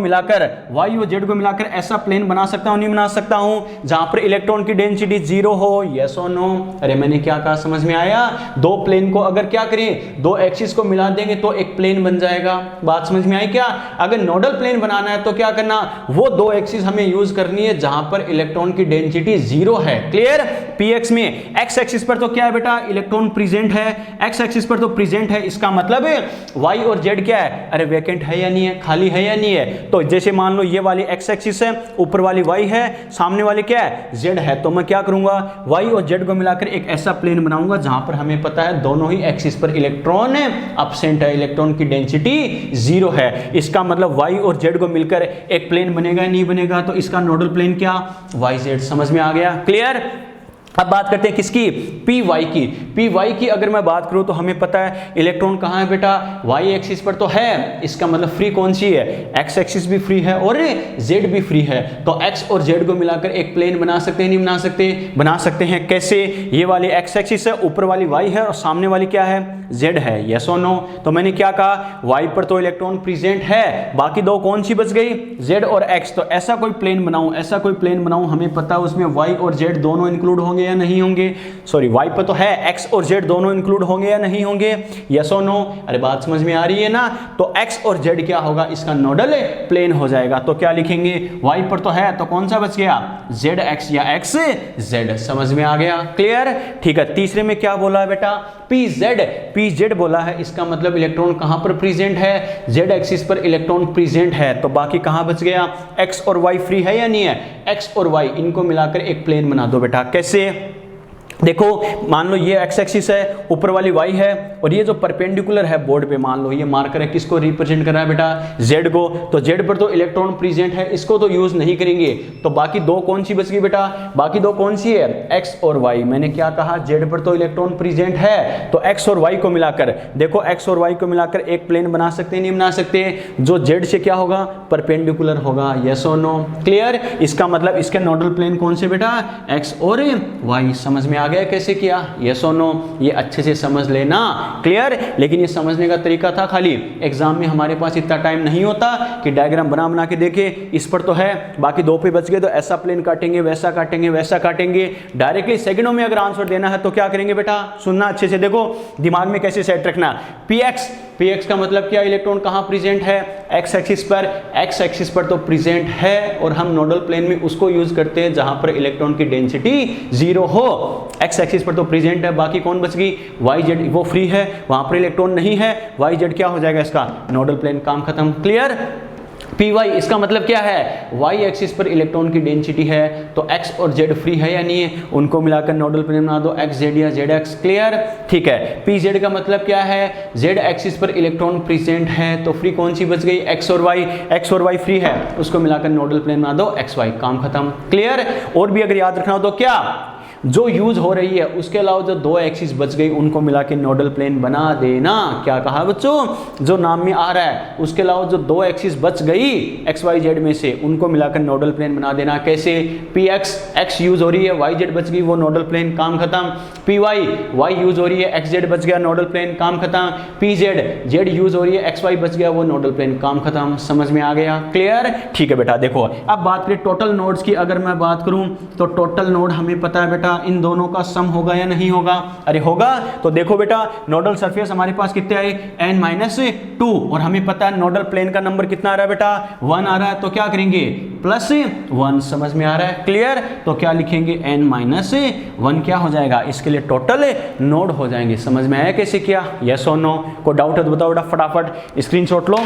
मिलाकर ऐसा प्लेन बना सकता हूं, नहीं बना सकता हूं, जहां पर इलेक्ट्रॉन की डेंसिटी 0 हो। यस और नो? अरे मैंने क्या कहा, समझ में आया? 2 प्लेन को अगर क्या करें, 2 एक्सिस को मिला देंगे तो एक प्लेन बन जाएगा। बात समझ में आई क्या? अगर नोडल प्लेन बनाना है तो क्या करना, वो 2 एक्सिस हमें यूज करनी है जहां पर इलेक्ट्रॉन की डेंसिटी 0 है। क्लियर? px में x एक्सिस पर तो क्या है बेटा, इलेक्ट्रॉन प्रेजेंट है, x एक्सिस पर तो प्रेजेंट है, इसका मतलब y और z क्या है, अरे वैकेंट है या नहीं है, खाली है या नहीं है। तो जैसे मान लो ये वाली x एक्सिस है, ऊपर वाली y है, सामने वाली क्या है, z है, तो मैं क्या करूंगा, y और z को मिलाकर एक ऐसा प्लेन बनाऊंगा जहां पर हमें पता है दोनों ही एक्सिस पर इलेक्ट्रॉन एब्सेंट है, इलेक्ट्रॉन की डेंसिटी 0 है। इसका मतलब y और z को मिलकर एक प्लेन बनेगा, नहीं बनेगा, तो इसका नोडल प्लेन क्या, yz। समझ में आ गया? क्लियर? अब बात करते हैं किसकी, पी वाई की। पी वाई की अगर मैं बात करूं तो हमें पता है इलेक्ट्रॉन कहाँ है बेटा, वाई एक्सिस पर तो है, इसका मतलब फ्री कौन सी है, एक्स एक्सिस भी फ्री है और जेड भी फ्री है। तो एक्स और जेड को मिलाकर एक प्लेन बना सकते हैं, नहीं बना सकते, बना सकते हैं। कैसे, ये वाली एक्स एक्सिस है, ऊपर वाली वाई है और सामने वाली क्या है, जेड है, यस और नो। तो मैंने क्या कहा, वाई पर तो इलेक्ट्रॉन प्रेजेंट है, बाकी दो कौन सी बच गई, जेड और एक्स। तो ऐसा कोई प्लेन बनाऊं, ऐसा कोई प्लेन बनाऊं, हमें पता है उसमें वाई और जेड दोनों इंक्लूड होंगे या नहीं होंगे, सॉरी वाई पर तो है, एक्स और जेड दोनों इंक्लूड होंगे या नहीं होंगे, यस और नो। अरे बात समझ में आ रही है ना। तो एक्स और जेड क्या होगा, इसका नोडल प्लेन हो जाएगा। तो क्या लिखेंगे, वाई पर तो है तो कौन सा बच गया, जेड एक्स या एक्स जेड। समझ में आ गया, क्लियर, ठीक है। तीसरे में क्या बोला है बेटा, पी जेड बोला है, इसका मतलब इलेक्ट्रॉन कहां पर प्रेजेंट है, जेड एक्सिस पर इलेक्ट्रॉन प्रेजेंट है। तो बाकी कहां बच गया, एक्स और वाई फ्री है या नहीं है, एक्स और वाई इनको मिलाकर एक प्लेन बना दो बेटा। कैसे, देखो मान लो ये एक्स एक्सिस है, ऊपर वाली वाई है और ये जो परपेंडिकुलर है बोर्ड पे, मान लो ये मार्कर है, किसको रिप्रेजेंट कर रहा है बेटा, जेड को। तो जेड पर तो इलेक्ट्रॉन प्रेजेंट है, इसको तो यूज नहीं करेंगे। तो बाकी दो कौन सी बच गई बेटा, बाकी दो कौन सी है, एक्स और वाई। मैंने क्या कहा, जेड पर तो इलेक्ट्रॉन प्रेजेंट है, तो एक्स और वाई को मिलाकर, देखो एक्स और वाई को मिलाकर एक प्लेन बना सकते हैं, नहीं बना सकते, जो जेड से क्या होगा, परपेंडिकुलर होगा, यस और नो, क्लियर। इसका मतलब इसके नोडल प्लेन कौन से बेटा, एक्स और वाई। समझ में आ गया कैसे किया, यस और नो, ये अच्छे से समझ लेना, क्लियर। लेकिन ये समझने का तरीका था खाली, एग्जाम में हमारे पास इतना टाइम नहीं होता कि डायग्राम बना बना के देखे, इस पर तो है, बाकी दो पे बच गए तो ऐसा प्लेन काटेंगे, वैसा काटेंगे, वैसा काटेंगे। डायरेक्टली सेकंडों में अगर आंसर देना है तो क्या करेंगे बेटा, सुनना अच्छे से, देखो दिमाग में कैसे सेट रखना। पी एक्स का मतलब क्या, इलेक्ट्रॉन कहां प्रेजेंट है, एक्स एक्सिस पर, एक्स एक्सिस पर तो प्रेजेंट है और हम नोडल प्लेन में उसको यूज करते हैं जहां पर इलेक्ट्रॉन की डेंसिटी 0 हो। एक्स एक्सिस पर तो प्रेजेंट है, बाकी कौन बच गई, वाई जेड, वो फ्री है, वहां पर इलेक्ट्रॉन नहीं है, वाई जेड क्या हो जाएगा इसका, नोडल प्लेन, काम खत्म, क्लियर। पी वाई इसका मतलब क्या है, वाई एक्सिस पर इलेक्ट्रॉन की डेंसिटी है, तो एक्स और जेड फ्री है या नहीं है, उनको मिलाकर नोडल प्लेन बना दो, एक्स जेड या जेड एक्स, क्लियर, ठीक है। पी जेड का मतलब क्या है, जेड एक्सिस पर इलेक्ट्रॉन प्रेजेंट है, तो फ्री कौन सी बच गई, एक्स और वाई, एक्स और वाई फ्री है, उसको मिलाकर नोडल प्लेन बना दो, एक्स वाई, काम खत्म, क्लियर। और भी अगर याद रखना हो तो क्या, जो यूज हो रही है उसके अलावा जो दो एक्सिस बच गई उनको मिला के नोडल प्लेन बना देना। क्या कहा बच्चों, जो नाम में आ रहा है उसके अलावा जो दो एक्सिस बच गई एक्स वाई जेड में से, उनको मिलाकर नोडल प्लेन बना देना। कैसे, पी एक्स यूज हो रही है, वाई जेड बच गई, वो नोडल प्लेन, काम खत्म। पी वाई यूज हो रही है, एक्स जेड बच गया, नोडल प्लेन, काम खत्म। पी जेड यूज हो रही है, एक्स वाई बच गया, वो नोडल प्लेन, काम खत्म। समझ में आ गया, क्लियर, ठीक है बेटा। देखो अब बात करें टोटल नोड्स की, अगर मैं बात करूं तो टोटल नोड हमें पता है बेटा इन दोनों का सम होगा या नहीं होगा, अरे होगा। तो देखो बेटा नोडल सरफेस हमारे पास कितने आए, n-2, और हमें पता है नोडल प्लेन का नंबर कितना आ रहा है बेटा, 1 आ रहा है, तो क्या करेंगे, +1। समझ में आ रहा है, क्लियर। तो क्या लिखेंगे, n-1 क्या हो जाएगा, इसके लिए टोटल नोड हो जाएंगे। समझ में आया कैसे किया, यस और नो। कोई डाउट है तो बताओ बेटा, फटाफट स्क्रीनशॉट लो।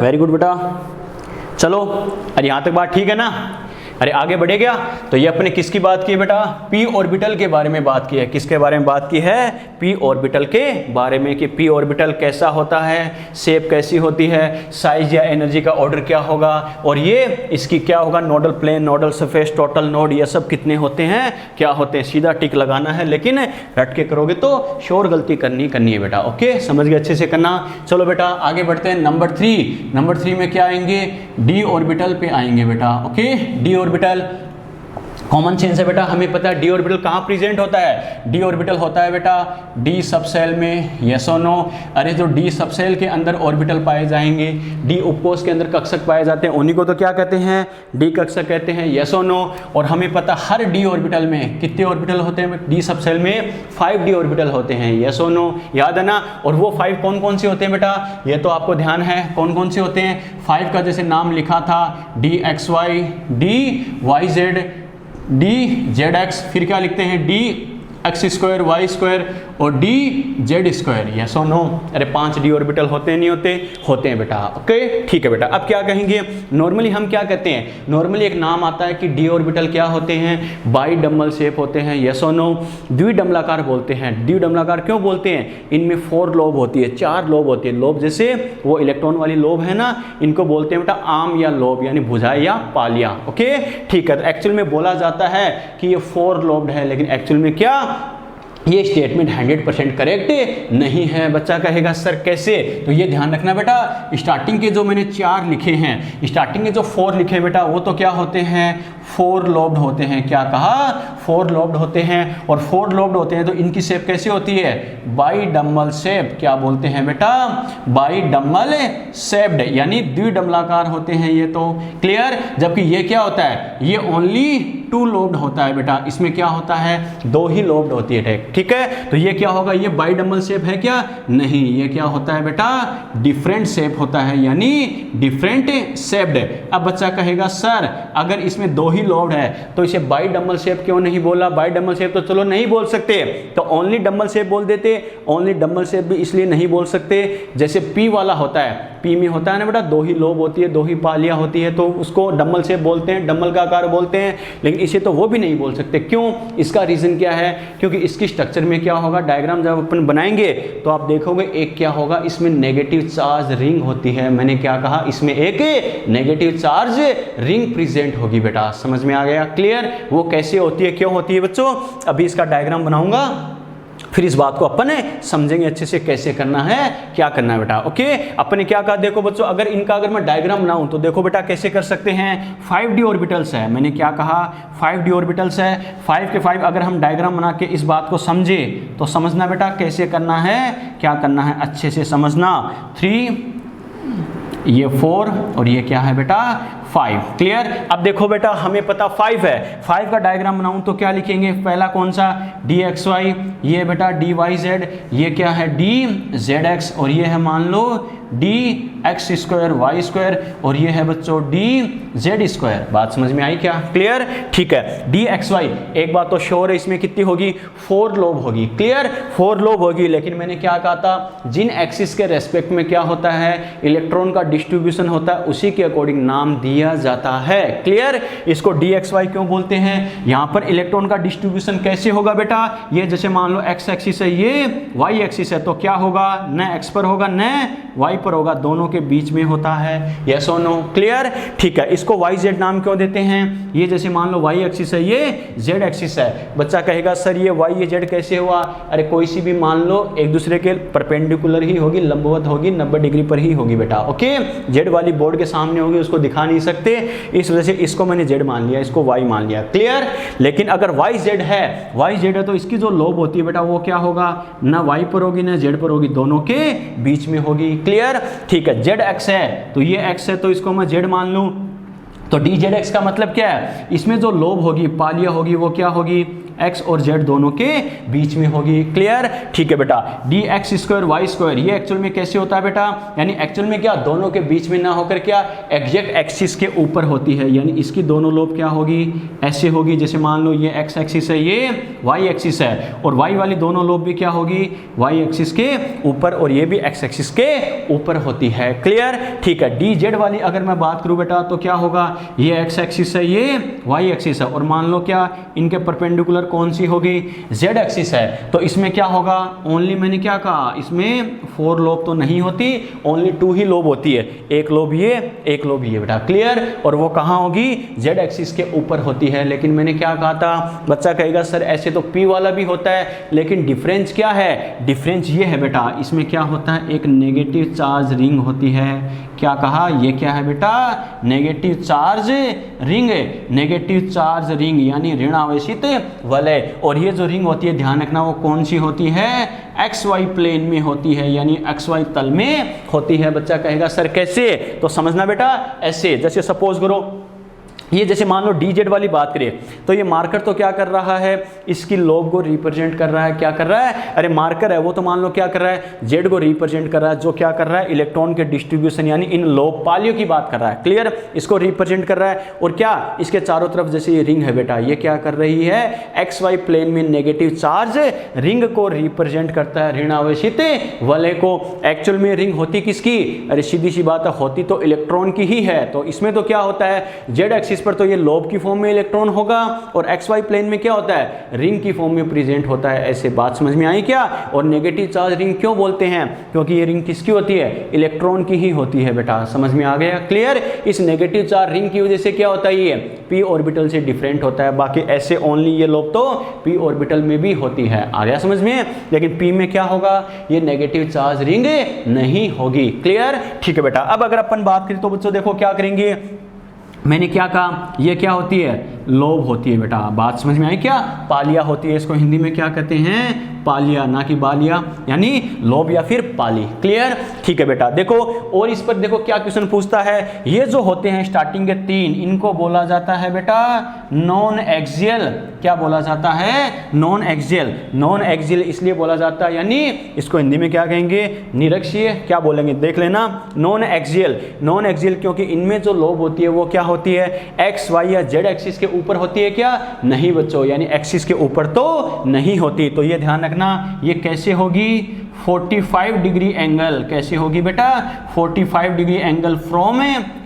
वेरी गुड बेटा, चलो। अरे यहाँ तक बात ठीक है ना, अरे आगे बढ़े क्या। तो ये अपने किसकी बात की है बेटा, पी ऑर्बिटल के बारे में बात की है। किसके बारे में बात की है, पी ऑर्बिटल के बारे में, कि पी ऑर्बिटल कैसा होता है, शेप कैसी होती है, साइज या एनर्जी का ऑर्डर क्या होगा, और ये इसकी क्या होगा, nodal plane, nodal surface, total node, ये सब कितने होते हैं, क्या होते हैं। सीधा टिक लगाना है, लेकिन रट के करोगे तो श्योर गलती करनी है बेटा। ओके, समझ गए, अच्छे से करना। चलो बेटा आगे बढ़ते हैं। नंबर 3 में क्या आएंगे, डी ऑर्बिटल पे आएंगे बेटा। Okay, D orbital common sense है बेटा, हमें पता है डी ऑर्बिटल कहाँ प्रेजेंट होता है, डी ऑर्बिटल होता है बेटा डी सबसेल में, यस और नो। अरे जो डी सबसेल के अंदर ऑर्बिटल पाए जाएंगे, डी उपकोष के अंदर कक्षक पाए जाते हैं, उन्हीं को तो क्या कहते हैं, डी कक्षक कहते हैं, यस और नो। और हमें पता हर डी ऑर्बिटल में कितने ऑर्बिटल होते हैं, डी सबसेल में 5 डी ऑर्बिटल होते हैं, यस और नो, याद है ना। और वो 5 कौन कौन से होते हैं बेटा, ये तो आपको ध्यान है कौन कौन से होते हैं। 5 का जैसे नाम लिखा था, D X Y, D Y Z, D Z X, फिर क्या लिखते हैं, D x square Y square और डी जेड स्क्वायर, यस और नो। अरे 5 डी ऑर्बिटल होते हैं नहीं होते, होते हैं बेटा, ओके ठीक है बेटा। अब क्या कहेंगे, नॉर्मली हम क्या कहते हैं, नॉर्मली एक नाम आता है कि डी ऑर्बिटल क्या होते हैं, बाई डम्बल शेप होते हैं, यस और नो। द्विडम्बलाकार बोलते हैं, द्विडम्बलाकार क्यों बोलते हैं, इनमें 4 लोब होती है, 4 लोब होती है। लोब जैसे वो इलेक्ट्रॉन वाली लोब है ना, इनको बोलते हैं बेटा आर्म या लोब, यानी भुजा या पालिया, ओके ठीक है। तो एक्चुअल में बोला जाता है कि ये 4 लोब्ड है, लेकिन एक्चुअल में क्या, ये स्टेटमेंट 100% करेक्ट नहीं है। बच्चा कहेगा सर कैसे, तो ये ध्यान रखना बेटा, स्टार्टिंग के जो मैंने 4 लिखे हैं, स्टार्टिंग के जो 4 लिखे हैं बेटा, वो तो क्या होते हैं, 4 लोब्ड होते हैं। क्या कहा, 4 लोब्ड होते हैं। और 4 लोब्ड होते हैं तो इनकी शेप कैसे होती है, बाई डम्बल शेप, क्या बोलते हैं बेटा, बाई डम्बल शेप्ड, यानी द्विडम्बलाकार होते हैं ये तो, क्लियर। जबकि ये क्या होता है, ये ओनली 2 लोब्ड होता है बेटा, इसमें क्या होता है, 2 ही लोब्ड होती है, ठीक है। तो ये क्या होगा, ये बाई डम्बल शेप है क्या, नहीं, ये क्या होता है बेटा, डिफरेंट शेप होता है, यानी डिफरेंट शेप्ड। अब बच्चा कहेगा सर अगर इसमें 2 ही लोब्ड है तो इसे बाई डम्बल शेप क्यों नहीं बोला, बाई डम्बल शेप तो चलो नहीं बोल सकते, तो ओनली डम्बल शेप बोल देते। ओनली डम्बल शेप भी इसलिए नहीं बोल सकते, जैसे पी वाला होता है, पी में होता है ना बेटा 2 ही लोब होती है, 2 ही पालियां होती है, तो उसको डम्बल शेप बोलते हैं, डम्बल का आकार बोलते हैं। लेकिन इसे तो वो भी नहीं बोल सकते, क्यों, इसका रीजन क्या है, क्योंकि इसकी स्ट्रक्चर में क्या होगा, डायग्राम जब अपन बनाएंगे तो आप देखोगे एक क्या होगा, इसमें नेगेटिव चार्ज रिंग होती है। मैंने क्या कहा, इसमें एक नेगेटिव चार्ज रिंग प्रेजेंट होगी बेटा, समझ में आ गया, क्लियर। वो कैसे होती है, क्यों होती है बच्चों, अभी इसका डायग्राम बनाऊंगा, फिर इस बात को अपन समझेंगे अच्छे से कैसे करना है, क्या करना है बेटा, ओके। अपने क्या कहा, देखो बच्चों अगर इनका अगर मैं डायग्राम बनाऊं तो देखो बेटा कैसे कर सकते हैं। 5 डी ऑर्बिटल्स है, मैंने क्या कहा, 5 डी ऑर्बिटल्स है, 5 के 5 अगर हम डायग्राम बना के इस बात को समझे तो समझना बेटा कैसे करना है, क्या करना है, अच्छे से समझना। 3, ये 4 और ये क्या है बेटा 5, क्लियर। अब देखो बेटा हमें पता 5 है, 5 का डायग्राम बनाऊं तो क्या लिखेंगे, पहला कौन सा, डी एक्स वाई, ये बेटा डी वाई जेड, ये क्या है डी जेड एक्स, और ये है मान लो d x square Y square, और ये है बच्चों डी जेड स्क्वायर। बात समझ में आई क्या, क्लियर, ठीक है। डी एक्स वाई, एक बात तो श्योर है इसमें कितनी होगी, 4 लोब होगी, क्लियर, 4 लोब होगी। लेकिन मैंने क्या कहा था, जिन एक्सिस के रेस्पेक्ट में क्या होता है, इलेक्ट्रॉन का डिस्ट्रीब्यूशन होता है, उसी के अकॉर्डिंग नाम दिया जाता है, क्लियर। इसको डी एक्स वाई क्यों बोलते हैं, यहां पर इलेक्ट्रॉन का डिस्ट्रीब्यूशन कैसे होगा बेटा, ये जैसे मान लो एक्स एक्सिस है, ये वाई एक्सिस है, तो क्या होगा, न एक्स पर होगा न वाई पर होगा, दोनों के बीच में होता है, यस और नो, क्लियर, ठीक है। इसको वाई जेड नाम क्यों देते हैं, ये जैसे मान लो वाई एक्सिस है, ये जेड एक्सिस है। बच्चा कहेगा सर ये वाई ये जेड कैसे हुआ, अरे कोई सी भी मान लो एक दूसरे के परपेंडिकुलर ही होगी, लंबवत होगी, 90 डिग्री पर ही होगी बेटा, ओके। जेड वाली बोर्ड के सामने होगी, उसको दिखा नहीं सकते, इस वजह से इसको मैंने जेड मान लिया, इसको वाई मान लिया, क्लियर। लेकिन अगर वाई जेड है, वाई जेड है तो इसकी जो लोब होती है बेटा वो क्या होगा, ना वाई पर होगी ना जेड पर होगी, दोनों के बीच में होगी, क्लियर, ठीक है। जेड एक्स है तो ये एक्स है तो इसको मैं जेड मान लूं, तो डी जेड एक्स का मतलब क्या है, इसमें जो लोब होगी पालिया होगी वो क्या होगी, एक्स और जेड दोनों के बीच में होगी, क्लियर, ठीक है बेटा। D x square Y square, ये एक्चुअल में कैसे होता है बेटा, यानी एक्चुअल में क्या दोनों के बीच में ना होकर क्या एग्जैक्ट एक्सिस के ऊपर होती है, यानी इसकी दोनों लोब क्या होगी, ऐसे होगी, जैसे मान लो ये एक्स एक्सिस है, ये वाई एक्सिस है, और वाई वाली दोनों लोब भी क्या होगी, वाई एक्सिस के ऊपर, और ये भी एक्स एक्सिस के ऊपर होती है, क्लियर, ठीक है। डी जेड वाली अगर मैं बात करूं बेटा तो क्या होगा, ये एक्स एक्सिस है, ये वाई एक्सिस है, और मान लो क्या इनके परपेंडिकुलर कौन सी होगी, जेड एक्सिस है, तो इसमें क्या होगा, ओनली मैंने क्या कहा, इसमें 4 लोब तो नहीं होती, ओनली 2 ही लोब होती है, एक लोब ये, एक लोब ये बेटा, क्लियर। और वो कहाँ होगी, जेड एक्सिस के ऊपर होती है। लेकिन मैंने क्या कहा था, बच्चा कहेगा सर ऐसे तो पी वाला भी होता है, लेकिन डिफरेंस क्या है, डिफरेंस ये है बेटा, इसमें क्या होता है, एक नेगेटिव चार्ज रिंग होती है। क्या कहा, ये क्या है बेटा, negative charge ring, negative charge ring यानी ऋण आवेशित वलय। और ये जो रिंग होती है ध्यान रखना वो कौन सी होती है, एक्स वाई प्लेन में होती है, यानी एक्स वाई तल में होती है। बच्चा कहेगा सर कैसे, तो समझना बेटा ऐसे, जैसे सपोज करो ये जैसे मान लो डी जेड वाली बात करें, तो ये मार्कर तो क्या कर रहा है, इसकी लोब को रिप्रेजेंट कर रहा है, क्या कर रहा है, अरे मार्कर है वो तो मान लो क्या कर रहा है, जेड को रिप्रेजेंट कर रहा है, जो क्या कर रहा है, इलेक्ट्रॉन के डिस्ट्रीब्यूशन यानी इन लोब पालियों की बात कर रहा है, क्लियर, इसको रिप्रेजेंट कर रहा है। और क्या इसके चारों तरफ जैसे ये रिंग है बेटा, ये क्या कर रही है, एक्स वाई प्लेन में नेगेटिव चार्ज रिंग को रिप्रेजेंट करता है, ऋण आवेशित वलय को। एक्चुअल में रिंग होती किसकी, अरे सीधी सी बात है, होती तो इलेक्ट्रॉन की ही है। तो इसमें तो क्या होता है, जेड एक्सिस पर तो ये लोब की फॉर्म में इलेक्ट्रॉन होगा, और एक्स वाई प्लेन में क्या होता है, रिंग की फॉर्म में प्रेजेंट होता है। ऐसे बात समझ में आई क्या। और नेगेटिव चार्ज रिंग क्यों बोलते हैं, क्योंकि ये रिंग किसकी होती है, इलेक्ट्रॉन की ही होती है बेटा, समझ में आ गया, क्लियर। इस नेगेटिव चार्ज रिंग की वजह से क्या होता है, ये पी ऑर्बिटल से डिफरेंट होता है। बाकी ऐसे ओनली ये लोब तो पी ऑर्बिटल में भी होती है, आ गया समझ में। लेकिन पी में क्या होगा, ये नेगेटिव चार्ज रिंग नहीं होगी, क्लियर, ठीक है बेटा। अब अगर अपन बात करें तो बच्चों देखो क्या करेंगे, मैंने क्या कहा, ये क्या होती है, लोब होती है बेटा, बात समझ में आई क्या, पालिया होती है, इसको हिंदी में क्या कहते हैं, पालिया, ना कि बालिया, यानी लोब या फिर पाली, क्लियर, ठीक है बेटा। देखो और इस पर देखो क्या क्वेश्चन पूछता है, ये जो होते हैं स्टार्टिंग के 3, इनको बोला जाता है बेटा नॉन एक्सियल, क्या बोला जाता है, नॉन एक्सियल। नॉन एक्सियल इसलिए बोला जाता है, यानी इसको हिंदी में क्या कहेंगे, निरक्षीय, क्या बोलेंगे देख लेना, नॉन एक्सियल। नॉन एक्सियल क्योंकि इनमें जो लोब होती है वो क्या होती है, एक्स वाई या जेड एक्सिस के ऊपर होती है क्या, नहीं बच्चों, यानी एक्सिस के ऊपर तो नहीं होती। तो ये ध्यान रखना, ये कैसे होगी, 45 डिग्री एंगल, कैसे होगी बेटा, 45 डिग्री एंगल फ्रॉम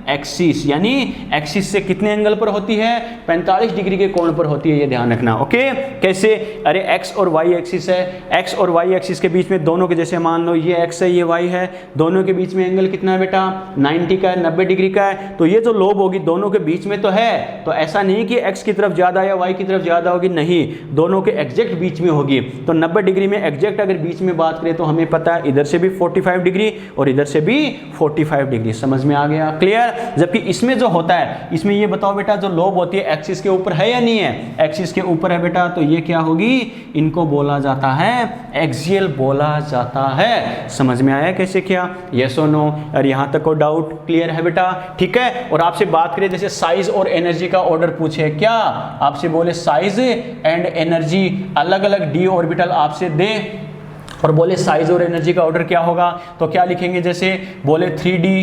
एक्सिस, यानी एक्सिस से कितने एंगल पर होती है, 45 डिग्री के कोण पर होती है, ये ध्यान रखना, ओके। कैसे, अरे एक्स और वाई एक्सिस है, एक्स और वाई एक्सिस के बीच में दोनों के, जैसे मान लो ये एक्स है ये वाई है, दोनों के बीच में एंगल कितना है बेटा, 90 का है, 90 डिग्री का है। तो ये जो लोब होगी दोनों के बीच में तो है, तो ऐसा नहीं कि एक्स की तरफ ज्यादा या वाई की तरफ ज्यादा होगी, नहीं, दोनों के एग्जैक्ट बीच में होगी। तो 90 डिग्री में एग्जैक्ट अगर बीच में बात करें तो हमें पता है इधर से भी 45 डिग्री और इधर से भी 45 डिग्री, समझ में आ गया, क्लियर। जबकि इसमें जो होता है, इसमें ये बताओ बेटा जो लोब होती है एक्सिस के ऊपर है या नहीं है, एक्सिस के ऊपर है बेटा, तो ये क्या होगी, इनको बोला जाता है एक्सियल बोला जाता है, समझ में आया कैसे क्या, यस और नो। और यहां तक को डाउट क्लियर है बेटा, ठीक है। और आपसे बात करें जैसे साइज और एनर्जी का ऑर्डर पूछे, क्या आपसे बोले साइज एंड एनर्जी, अलग अलग डी ऑर्बिटल आपसे दे और बोले साइज और एनर्जी का ऑर्डर क्या होगा, तो क्या लिखेंगे, जैसे बोले 3D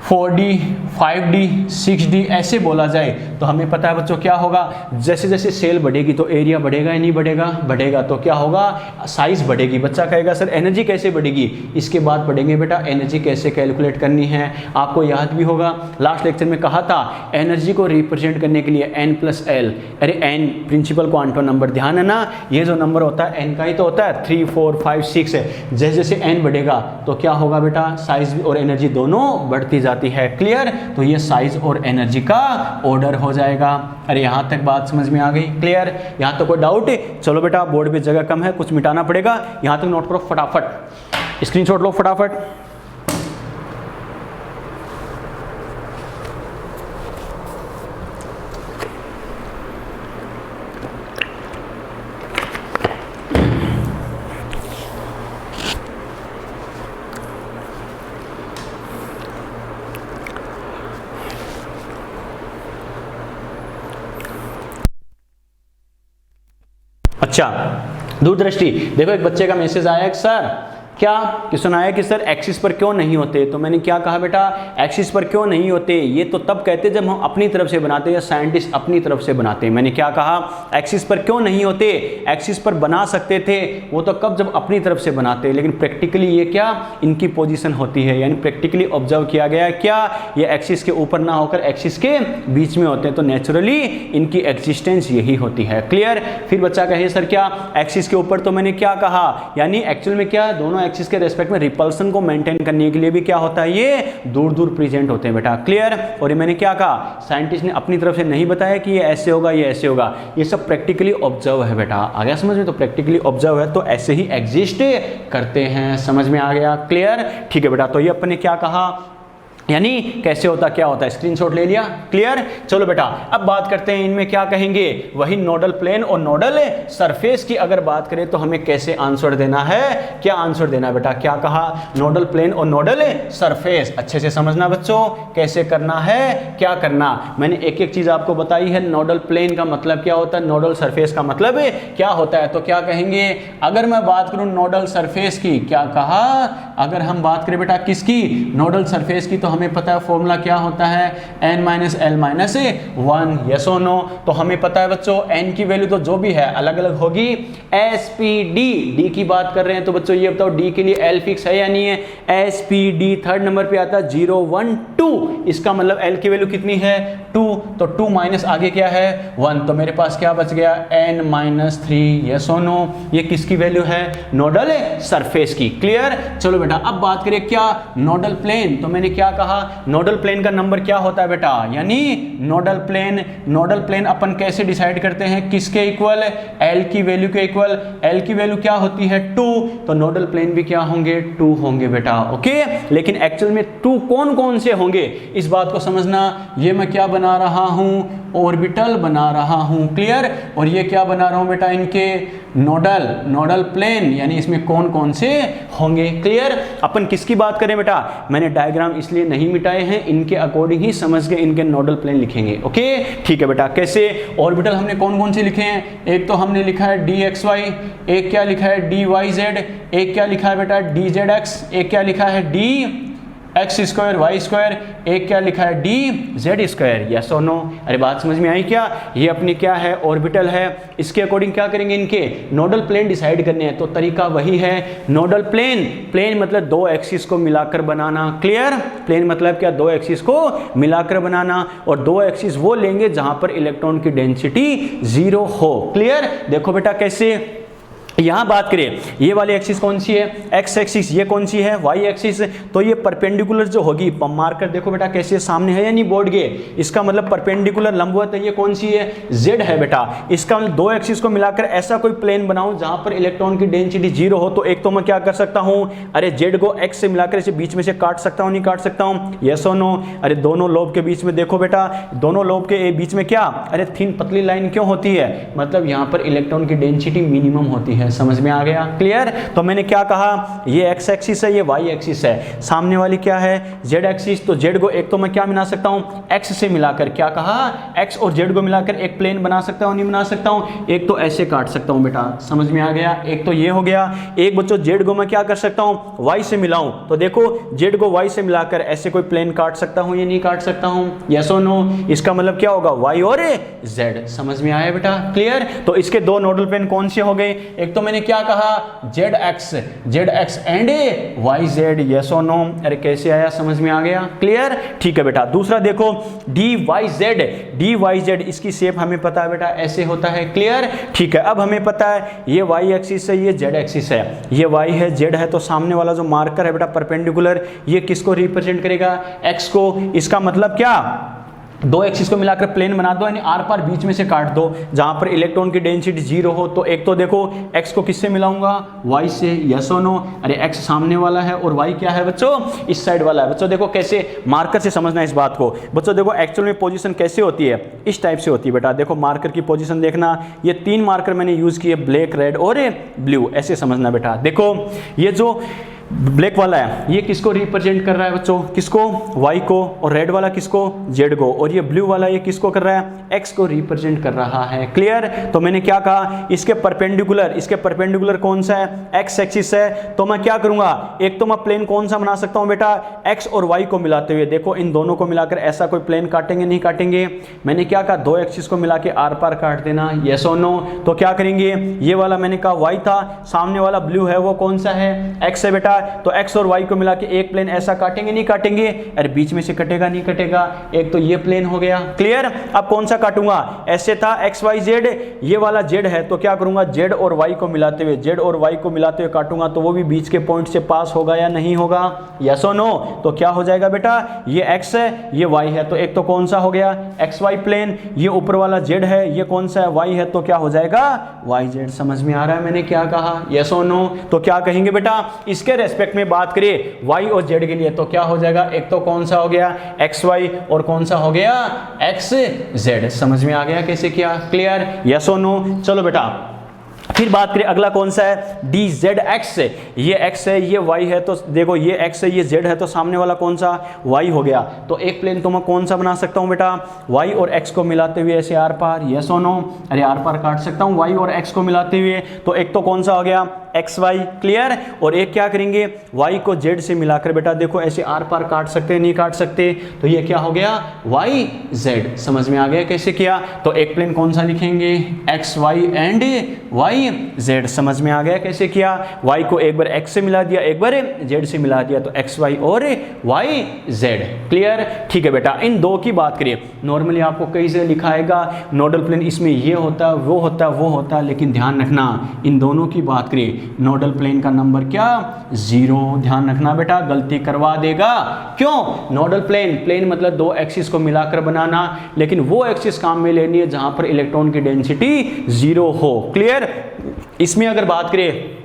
4D 5D 6D ऐसे बोला जाए तो हमें पता है बच्चों क्या होगा, जैसे जैसे सेल बढ़ेगी तो एरिया बढ़ेगा या नहीं बढ़ेगा, बढ़ेगा, तो क्या होगा, साइज बढ़ेगी। बच्चा कहेगा सर एनर्जी कैसे बढ़ेगी, इसके बाद पढ़ेंगे बेटा एनर्जी कैसे कैलकुलेट करनी है। आपको याद भी होगा लास्ट लेक्चर में कहा था एनर्जी को रिप्रेजेंट करने के लिए N+L, अरे N प्रिंसिपल क्वांटम नंबर, ध्यान है ना, ये जो नंबर होता है N का ही तो होता है, 3 4 5 6 है। जैसे जैसे N बढ़ेगा तो क्या होगा बेटा, साइज और एनर्जी दोनों बढ़ती जाती है, क्लियर। तो ये साइज और एनर्जी का ऑर्डर हो जाएगा। अरे यहां तक बात समझ में आ गई, क्लियर। यहां तक कोई डाउट है, चलो बेटा बोर्ड पे जगह कम है, कुछ मिटाना पड़ेगा, यहां तक नोट करो फटाफट, स्क्रीनशॉट लो फटाफट। अच्छा दूरदृष्टि, देखो एक बच्चे का मैसेज आया कि सर क्या क्वेश्चन आया कि सर एक्सिस पर क्यों नहीं होते, तो मैंने क्या कहा बेटा, एक्सिस पर क्यों नहीं होते ये तो तब कहते जब हम अपनी तरफ से बनाते हैं या साइंटिस्ट अपनी तरफ से बनाते हैं। मैंने क्या कहा, एक्सिस पर क्यों नहीं होते, एक्सिस पर बना सकते थे वो तो कब, जब अपनी तरफ से बनाते हैं, लेकिन प्रैक्टिकली ये क्या इनकी पोजीशन होती है, यानी प्रैक्टिकली ऑब्जर्व किया गया क्या ये एक्सिस के ऊपर ना होकर एक्सिस के बीच में होते हैं, तो नेचुरली इनकी एग्जिस्टेंस यही होती है। क्लियर। फिर बच्चा कहे सर क्या एक्सिस के ऊपर, तो मैंने क्या कहा, यानी एक्चुअल में क्या दोनों एक्सिस के रेस्पेक्ट में रिपल्सन को मेंटेन करने के लिए भी क्या होता है, ये दूर दूर प्रेजेंट होते हैं बेटा। क्लियर। और ये मैंने क्या कहा, साइंटिस्ट ने अपनी तरफ से नहीं बताया कि ये ऐसे होगा ये ऐसे होगा, ये सब प्रैक्टिकली ऑब्जर्व है बेटा। आ गया समझ में, तो प्रैक्टिकली ऑब्जर्व है तो ऐसे ही एग्जिस्ट करते हैं, समझ में आ गया। क्लियर। ठीक है बेटा, तो ये अपन ने क्या कहा, यानी कैसे होता क्या होता है, स्क्रीनशॉट ले लिया। क्लियर। चलो बेटा अब बात करते हैं इनमें क्या कहेंगे, वही नोडल प्लेन और नोडल सरफेस की अगर बात करें तो हमें कैसे आंसर देना है, क्या आंसर देना है बेटा, क्या कहा, नोडल प्लेन और नोडल सरफेस। अच्छे से समझना बच्चों कैसे करना है, क्या करना, मैंने एक एक चीज आपको बताई है। नोडल प्लेन का मतलब क्या होता है, नोडल सरफेस का मतलब क्या होता है, तो क्या कहेंगे, अगर मैं बात करूं नोडल सरफेस की, क्या कहा, अगर हम बात करें बेटा किसकी, नोडल सरफेस की, तो हमें पता है फॉर्मूला क्या होता है, n minus L minus 1, yes और नो। तो हमें पता है बच्चों n की वैल्यू तो जो भी है अलग अलग होगी, SPD, d की बात कर रहे हैं तो बच्चों ये बताओ d के लिए l फिक्स है या नहीं है, SPD थर्ड नंबर पे आता है 0 1 2, इसका मतलब l की वैल्यू कितनी है 2, तो 2 माइनस आगे क्या है 1, तो मेरे पास क्या बच गया n माइनस 3, यस और नो। ये किसकी वैल्यू है, नोडल सरफेस की। क्लियर। चलो बेटा अब बात करें क्या, नोडल प्लेन, तो मैंने क्या कहा, नोडल प्लेन का नंबर क्या होता है बेटा, यानी नोडल प्लेन अपन कैसे डिसाइड करते हैं, किसके इक्वल, एल की वैल्यू के इक्वल, एल की वैल्यू क्या होती है 2, तो नोडल प्लेन भी क्या होंगे 2 होंगे बेटा। ओके, लेकिन एक्चुअल में 2 कौन कौन से होंगे इस बात को समझना, ये मैं क्या बना रहा हूं, ऑर्बिटल बना रहा हूं। क्लियर। और ये क्या बना रहा हूं बेटा, इनके नोडल प्लेन, यानी इसमें कौन कौन से होंगे। क्लियर। अपन किसकी बात करें बेटा, मैंने डायग्राम इसलिए नहीं मिटाए हैं, इनके अकॉर्डिंग ही समझ के इनके नोडल प्लेन लिखेंगे। ओके ठीक है बेटा। कैसे, ऑर्बिटल हमने कौन कौन से लिखे हैं, एक तो हमने लिखा है dxy, एक क्या लिखा है dyz, एक क्या लिखा है बेटा dzx, एक क्या लिखा है x स्क्वायर वाई स्क्वायर, एक क्या लिखा है dz स्क्वायर, यस और नो। अरे बात समझ में आई क्या, ये अपनी क्या है ऑर्बिटल है, इसके अकॉर्डिंग क्या करेंगे, इनके नोडल प्लेन डिसाइड करने हैं, तो तरीका वही है, नोडल प्लेन मतलब 2 एक्सिस को मिलाकर बनाना। क्लियर। प्लेन मतलब क्या, 2 एक्सिस को मिलाकर बनाना, और 2 एक्सिस वो लेंगे जहां पर इलेक्ट्रॉन की डेंसिटी 0 हो। क्लियर। देखो बेटा कैसे, यहां बात करें ये वाली एक्सिस कौन सी है, एक्स एक्सिस, ये कौन सी है वाई एक्सिस, तो ये परपेंडिकुलर जो होगी, मार्कर देखो बेटा कैसे सामने है या नहीं बोर्ड के, इसका मतलब परपेंडिकुलर लंबवत है, ये कौन सी है जेड है बेटा। इसका मतलब 2 एक्सिस को मिलाकर ऐसा कोई प्लेन बनाऊं जहां पर इलेक्ट्रॉन की डेंसिटी 0 हो, तो एक तो मैं क्या कर सकता हूं, अरे जेड को एक्स से मिलाकर इसे बीच में से काट सकता हूं, नहीं काट सकता हूं, यस और नो। अरे दोनों लोब के बीच में देखो बेटा, दोनों लोब के बीच में क्या, अरे थिन पतली लाइन क्यों होती है, मतलब यहां पर इलेक्ट्रॉन की डेंसिटी मिनिमम होती है। समझ में आ गया। क्लियर। तो मैंने क्या कहा, ये एक्स एक्सिस है, ये वाई एक्सिस है, सामने वाली क्या है जेड एक्सिस, तो जेड को एक तो मैं क्या मिला सकता हूं, एक्स से मिलाकर, क्या कहा, एक्स और जेड को मिलाकर एक प्लेन बना सकता हूं, नहीं बना सकता हूं, एक तो ऐसे काट सकता हूं बेटा। समझ में आ गया, एक तो ये हो गया, एक बच्चों जेड को मैं क्या कर सकता हूं, वाई से मिलाऊं, तो देखो जेड को वाई से मिलाकर ऐसे कोई प्लेन काट सकता हूं या नहीं काट सकता हूं, यस और नो। इसका मतलब क्या होगा, वाई और जेड। समझ में आया बेटा। क्लियर। तो इसके 2 नोडल प्लेन कौन से हो गए, एक तो मैंने क्या कहा Z X and Y Z, yes और नो। अरे कैसे आया, समझ में आ गया। क्लियर। ठीक है बेटा। दूसरा देखो डी वाई जेड, इसकी शेप हमें पता है बेटा ऐसे होता है। क्लियर। ठीक है। अब हमें पता है ये वाई एक्सिस है, ये जेड एक्सिस है, ये वाई है जेड है, तो सामने वाला जो मार्कर है बेटा परपेंडिकुलर, ये किसको रिप्रेजेंट करेगा, एक्स को। इसका मतलब क्या, 2 एक्सिस को मिलाकर प्लेन बना दो, यानी आर पार बीच में से काट दो जहां पर इलेक्ट्रॉन की डेंसिटी 0 हो, तो एक तो देखो एक्स को किससे मिलाऊंगा, वाई से, यस और नो। अरे एक्स सामने वाला है और वाई क्या है बच्चों, इस साइड वाला है। बच्चों देखो कैसे, मार्कर से समझना इस बात को। बच्चों देखो एक्चुअल में पोजीशन कैसे होती है, इस टाइप से होती है बेटा। देखो मार्कर की पोजीशन देखना, ये 3 मार्कर मैंने यूज किए, ब्लैक रेड और ब्लू, ऐसे समझना बेटा। देखो ये जो ब्लैक वाला है ये किसको रिप्रेजेंट कर रहा है बच्चों, किसको, y को, और रेड वाला किसको, z को, और ये ब्लू वाला ये किसको कर रहा है, x को रिप्रेजेंट कर रहा है। क्लियर। तो मैंने क्या कहा, इसके परपेंडिकुलर कौन सा है, x एक्सिस है। तो मैं क्या करूंगा, एक तो मैं प्लेन कौन सा बना सकता हूं बेटा, x और y को मिलाते हुए। देखो इन दोनों को मिलाकर ऐसा कोई प्लेन काटेंगे, नहीं काटेंगे। मैंने क्या कहा, दो एक्सिस को मिला के आर पार काट देना, यस और नो। तो क्या करेंगे, ये वाला मैंने कहा y था, सामने वाला ब्लू है वो कौन सा है, x है बेटा। तो x और y को मिला के एक प्लेन ऐसा काटेंगे, नहीं काटेंगे, अरे बीच में से कटेगा, नहीं कटेगा, एक तो ये प्लेन हो गया। क्लियर। अब कौन सा काटूंगा, ऐसे था x y z, ये वाला z है तो क्या करूंगा, z और y को मिलाते हुए काटूंगा, तो वो भी बीच के पॉइंट से पास होगा या नहीं होगा, यस और नो। तो क्या हो जाएगा बेटा, ये x है ये y है, तो एक तो कौन सा हो गया, xy प्लेन, ये ऊपर वाला z है, ये कौन सा है, y है, तो क्या हो जाएगा, yz। समझ में आ रहा है मैंने क्या कहा, यस और नो। तो क्या कहेंगे बेटा, इसके रेस्पेक्ट में बात करें y और z के लिए तो क्या हो जाएगा, एक तो कौन सा हो गया xy और कौन सा हो गया xz। समझ में आ गया कैसे किया, क्लियर, यस और नो। चलो बेटा फिर बात करें अगला कौन सा है, dz ये x है ये y है, तो देखो ये x है ये z है, तो सामने वाला कौन सा, y हो गया। तो एक प्लेन तो मैं कौन सा बना सकता हूं बेटा, y और x को मिलाते हुए ऐसे आर पार, यस और नो, अरे आर पार काट सकता हूं y और x को मिलाते हुए। तो एक तो कौन सा हो गया xy, क्लियर। और एक क्या करेंगे, y को z से मिलाकर बेटा देखो ऐसे आर पार काट सकते हैं, नहीं काट सकते, तो ये क्या हो गया, yz। समझ में आ गया कैसे किया। तो एक प्लेन कौन सा लिखेंगे, xy एंड yz। समझ में आ गया कैसे किया, y को एक बार x से मिला दिया, एक बार z से मिला दिया, तो xy और yz। क्लियर। ठीक है बेटा, इन दो की बात करिए, नॉर्मली आपको कहीं से लिखा आएगा नोडल प्लेन, इसमें ये होता है वो होता है वो होता है, लेकिन ध्यान रखना इन दोनों की बात करिए, नोडल प्लेन का नंबर क्या, 0। ध्यान रखना बेटा, गलती करवा देगा। क्यों, नोडल प्लेन मतलब दो एक्सिस को मिलाकर बनाना, लेकिन वो एक्सिस काम में लेनी है जहां पर इलेक्ट्रॉन की डेंसिटी 0 हो। क्लियर। इसमें अगर बात करें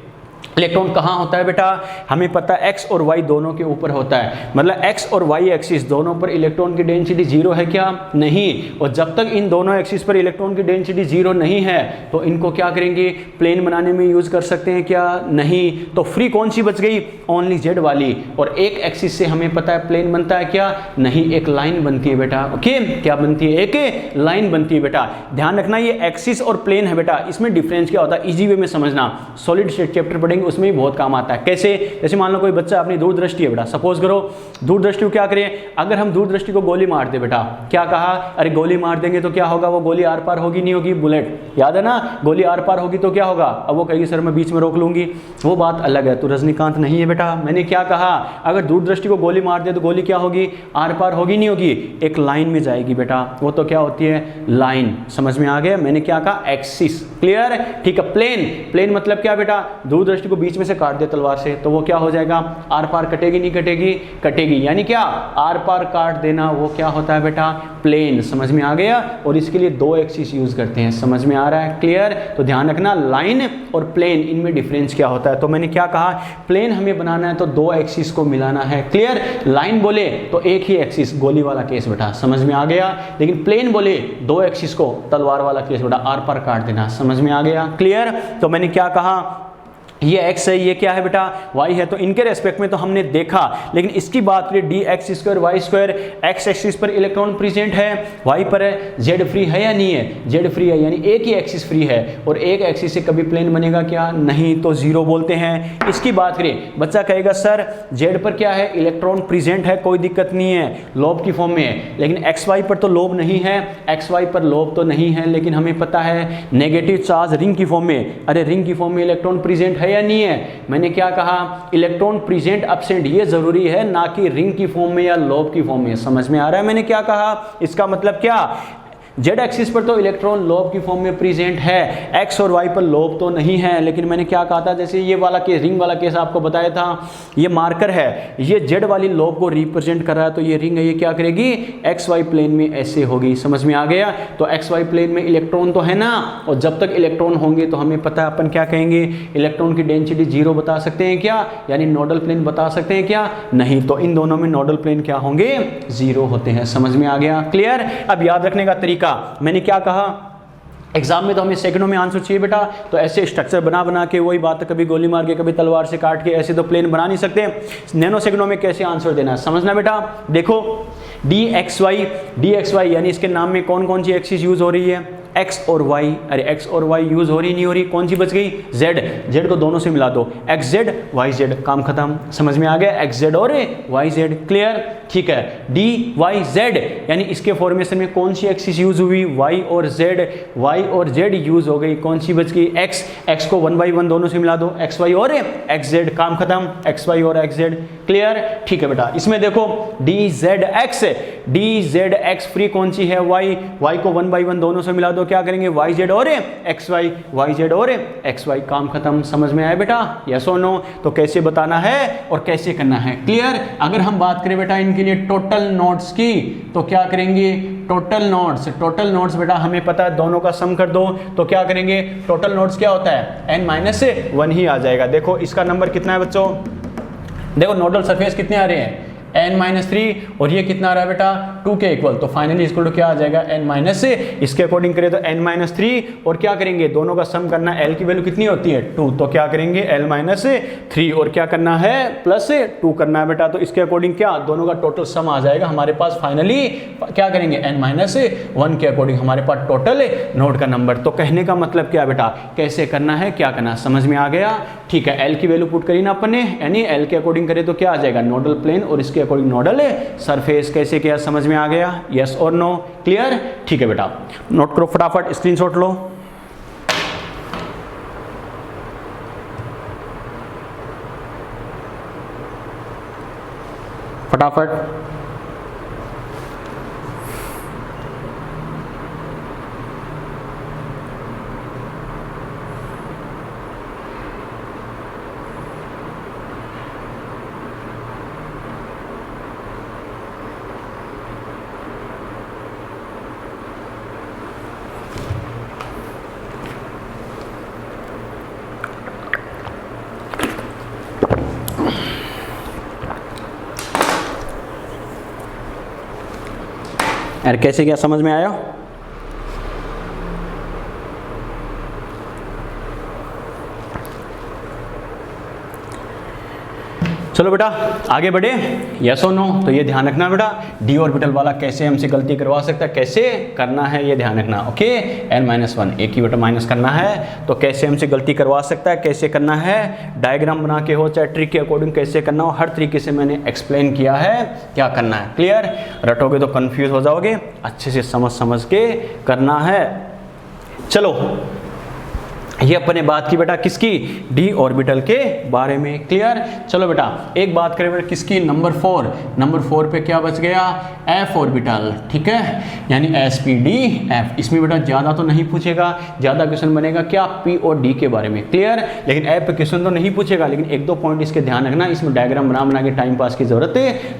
इलेक्ट्रॉन कहाँ होता है बेटा, हमें पता है x और y दोनों के ऊपर होता है, मतलब x और y एक्सिस दोनों पर इलेक्ट्रॉन की डेंसिटी 0 है क्या, नहीं। और जब तक इन दोनों एक्सिस पर इलेक्ट्रॉन की डेंसिटी 0 नहीं है तो इनको क्या करेंगे, प्लेन बनाने में यूज कर सकते हैं क्या, नहीं। तो फ्री कौन सी बच गई, ओनली z वाली। और एक एक्सिस से हमें पता है प्लेन बनता है क्या, नहीं, एक लाइन बनती है बेटा। ओके, क्या बनती है, एक लाइन बनती है बेटा। ध्यान रखना ये एक्सिस और प्लेन है बेटा, इसमें डिफरेंस क्या होता है, इजी वे में समझना, सॉलिड स्टेट चैप्टर पढ़ेंगे उसमें भी बहुत काम आता है। कैसे, जैसे मान लो कोई बच्चा अपनी दूरदृष्टि है बेटा, सपोज करो दूरदृष्टि को क्या करें, अगर हम दूरदृष्टि को गोली मार दे बेटा, क्या कहा, अरे गोली मार देंगे तो क्या होगा, वो गोली आर पार होगी नहीं होगी, बुलेट याद है ना, गोली आर पार होगी तो क्या होगा, अब वो कहेगी सर मैं बीच में रोक लूंगी, वो बात अलग है। तो रजनीकांत नहीं है बेटा, मैंने क्या कहा, अगर दूरदृष्टि को गोली मार दे तो गोली क्या होगी, आर पार होगी नहीं होगी, एक लाइन में जाएगी बेटा, वो तो क्या होती है, लाइन। समझ में आ गया, मैंने क्या कहा, एक्सिस। क्लियर। ठीक है। प्लेन मतलब क्या बेटा, दूरदृष्टि को बीच में से काट दे तलवार से तो वो क्या हो जाएगा, आर पार कटेगी नहीं कटेगी, कटेगी, यानी क्या, आर पार काट देना, वो क्या होता है बेटा, प्लेन। समझ में आ गया। और इसके लिए दो एक्सिस यूज करते हैं, समझ में आ रहा है, क्लियर। तो ध्यान रखना लाइन और प्लेन, इनमें डिफरेंस क्या होता है। तो मैंने क्या कहा, प्लेन हमें बनाना है तो दो एक्सिस को मिलाना है। क्लियर। लाइन बोले तो एक ही एक्सिस, गोली वाला केस बेटा, समझ में आ गया। लेकिन प्लेन बोले दो एक्सिस को, तलवार वाला केस बेटा, आर पार काट देना। समझ में आ गया, क्लियर। तो मैंने क्या कहा, ये x है, ये क्या है बेटा, y है। तो इनके रेस्पेक्ट में तो हमने देखा, लेकिन इसकी बात करें dx² y², x एक्सिस पर इलेक्ट्रॉन प्रेजेंट है, y पर है, z फ्री है या नहीं है, z फ्री है, यानी एक ही एक्सिस फ्री है। और एक एक्सिस से कभी प्लेन बनेगा क्या, नहीं, तो 0 बोलते हैं। इसकी बात करें, बच्चा कहेगा सर z पर क्या है, इलेक्ट्रॉन प्रेजेंट है, कोई दिक्कत नहीं है, लोब की फॉर्म में है, लेकिन xy पर तो लोब नहीं है, xy पर लोब तो नहीं है, लेकिन हमें पता है नेगेटिव चार्ज रिंग की फॉर्म में, अरे रिंग की फॉर्म में इलेक्ट्रॉन प्रेजेंट है या नहीं है। मैंने क्या कहा, इलेक्ट्रॉन प्रेजेंट एब्सेंट ये जरूरी है, ना कि रिंग की फॉर्म में या लोब की फॉर्म में। समझ में आ रहा है मैंने क्या कहा, इसका मतलब क्या, जेड एक्सिस पर तो इलेक्ट्रॉन लोब की फॉर्म में प्रेजेंट है, एक्स और वाई पर लोब तो नहीं है। लेकिन मैंने क्या कहा था, जैसे ये वाला केस, रिंग वाला केस आपको बताया था, ये मार्कर है, ये जेड वाली लोब को रिप्रेजेंट कर रहा है, तो ये रिंग है, ये क्या करेगी, एक्स वाई प्लेन में ऐसे होगी। समझ में आ गया। तो एक्स वाई प्लेन में इलेक्ट्रॉन तो है ना, और जब तक इलेक्ट्रॉन होंगे तो हमें पता है अपन क्या कहेंगे, इलेक्ट्रॉन की डेंसिटी 0 बता सकते हैं क्या, यानी नोडल प्लेन बता सकते हैं क्या, नहीं। तो इन दोनों में नोडल प्लेन क्या होंगे, 0 होते हैं। समझ में आ गया, क्लियर। अब याद रखने का तरीका, मैंने क्या कहा, एग्जाम में तो हमें सेकंडों में आंसर चाहिए बेटा, तो ऐसे स्ट्रक्चर बना बना के वही बात, कभी गोली मार के कभी तलवार से काट के, ऐसे तो प्लेन बना नहीं सकते। नैनो सेकंडों में कैसे आंसर देना है समझना बेटा। देखो डी एक्स वाई यानी इसके नाम में कौन कौन सी एक्सिस यूज हो रही है, एक्स और वाई। अरे एक्स और वाई यूज हो रही नहीं हो रही, कौन सी बच गई, जेड को दोनों से मिला दो, एक्स जेड वाई जेड, काम खत्म। समझ में आ गया, एक्स जेड और वाई जेड, क्लियर, ठीक है। डी वाई जेड यानी इसके फॉर्मेशन में कौन सी एक्सिस यूज हुई, वाई और जेड यूज हो गई, कौन सी बच गई, एक्स को 1/1 दोनों से मिला दो, एक्स वाई और एक्स जेड, काम खत्म, एक्स वाई और एक्स जेड, क्लियर, ठीक है बेटा। इसमें देखो डी जेड एक्स फ्री कौन सी है, वाई को 1/1 दोनों से मिला दो, क्या करेंगे, वाई जेड और एक्स वाई, काम खत्म। समझ में आया बेटा, यस और नो। तो कैसे बताना है और कैसे करना है, क्लियर। अगर हम बात करें बेटा इनके लिए टोटल नोट्स की, तो क्या करेंगे, टोटल नोट्स बेटा हमें पता है, दोनों का सम कर दो, तो क्या करेंगे, टोटल नोट्स क्या होता है, n-1 ही आ जाएगा। देखो इसका नंबर कितना है बच्चों, देखो नोडल सरफेस कितने आ रहे हैं, n-3, और ये कितना आ रहा है बेटा 2 के इक्वल, तो फाइनली इसको क्या आ जाएगा n-, इसके अकॉर्डिंग करें तो n-3, और क्या करेंगे, दोनों का सम करना, l की वैल्यू कितनी होती है 2, तो क्या करेंगे l-3, और क्या करना है +2 करना है बेटा, तो इसके अकॉर्डिंग क्या, दोनों का टोटल सम आ जाएगा हमारे पास। फाइनली क्या करेंगे, n-1 के अकॉर्डिंग हमारे पास टोटल नोड का नंबर। तो कहने का मतलब क्या बेटा, कैसे करना है, क्या करना, समझ में आ गया, ठीक है। l की वैल्यू पुट करी ना अपन ने, यानी l के अकॉर्डिंग करें तो क्या आ जाएगा, नोडल प्लेन, और इसके अकॉर्डिंग नोडल सरफेस, कैसे किया, समझ में आ गया, यस और नो, क्लियर, ठीक है बेटा। नोट करो फटाफट, स्क्रीनशॉट लो। फटाफट, यार कैसे क्या समझ में आया, चलो बेटा आगे बढ़े, यस और नो। तो ये ध्यान रखना बेटा, डी ऑर्बिटल वाला कैसे हमसे गलती करवा सकता है, कैसे करना है ये ध्यान रखना, ओके। n-1 एक ही बेटा माइनस करना है, तो कैसे हमसे गलती करवा सकता है, कैसे करना है, डायग्राम बना के हो चाहे ट्रिक के अकॉर्डिंग कैसे करना हो, हर तरीके से मैंने एक्सप्लेन किया है क्या करना है, क्लियर। रटोगे तो कंफ्यूज हो जाओगे, अच्छे से समझ के करना है। चलो ये अपने बात की बेटा किसकी, डी ऑर्बिटल के बारे में, क्लियर। चलो बेटा एक बात करें बेटा किसकी, नंबर 4 पे क्या बच गया, एफ ऑर्बिटल, ठीक है, यानी sp-d-f। इसमें बेटा ज़्यादा तो नहीं पूछेगा, ज़्यादा क्वेश्चन बनेगा क्या, p और d के बारे में, क्लियर। लेकिन एफ पे क्वेश्चन तो नहीं पूछेगा, लेकिन 1-2 पॉइंट इसके ध्यान रखना, इसमें डायग्राम बना के टाइम पास की जरूरत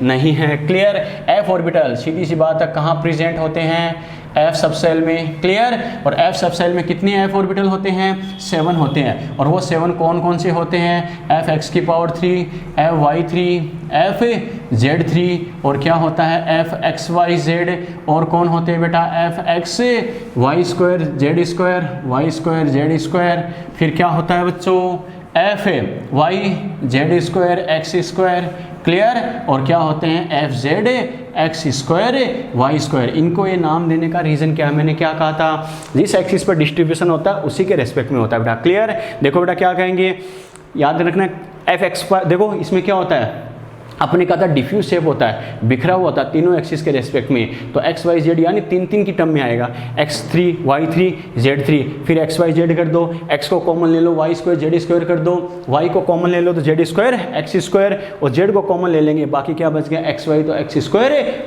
नहीं है, क्लियर। एफ ऑर्बिटल सीधी सी बात है कहाँ प्रेजेंट होते हैं, एफ सबसेल में, क्लियर। और एफ सबसेल में कितने एफ ऑर्बिटल होते हैं, 7 होते हैं, और वो 7 कौन कौन से होते हैं, fx3, fy3, fz3, और क्या होता है fxyz, और कौन होते हैं बेटा fxy2 z2 फिर क्या होता है बच्चों fy z2 क्लियर, और क्या होते हैं fz(x², y²। इनको ये नाम देने का रीज़न क्या है, मैंने क्या कहा था, जिस एक्सिस पर डिस्ट्रीब्यूशन होता है उसी के रेस्पेक्ट में होता है बेटा, क्लियर। देखो बेटा क्या कहेंगे, याद रखना fx, देखो इसमें क्या होता है, अपने कहा था डिफ्यूज शेप होता है, बिखरा हुआ होता है तीनों एक्सिस के रेस्पेक्ट में, तो एक्स वाई जेड यानी 3 की टर्म में आएगा, x3 y3 z3, फिर x y z कर दो, x को कॉमन ले लो y² z² कर दो, y को कॉमन ले लो तो z² x², और z को कॉमन ले लेंगे, बाकी क्या बच गया xy तो x²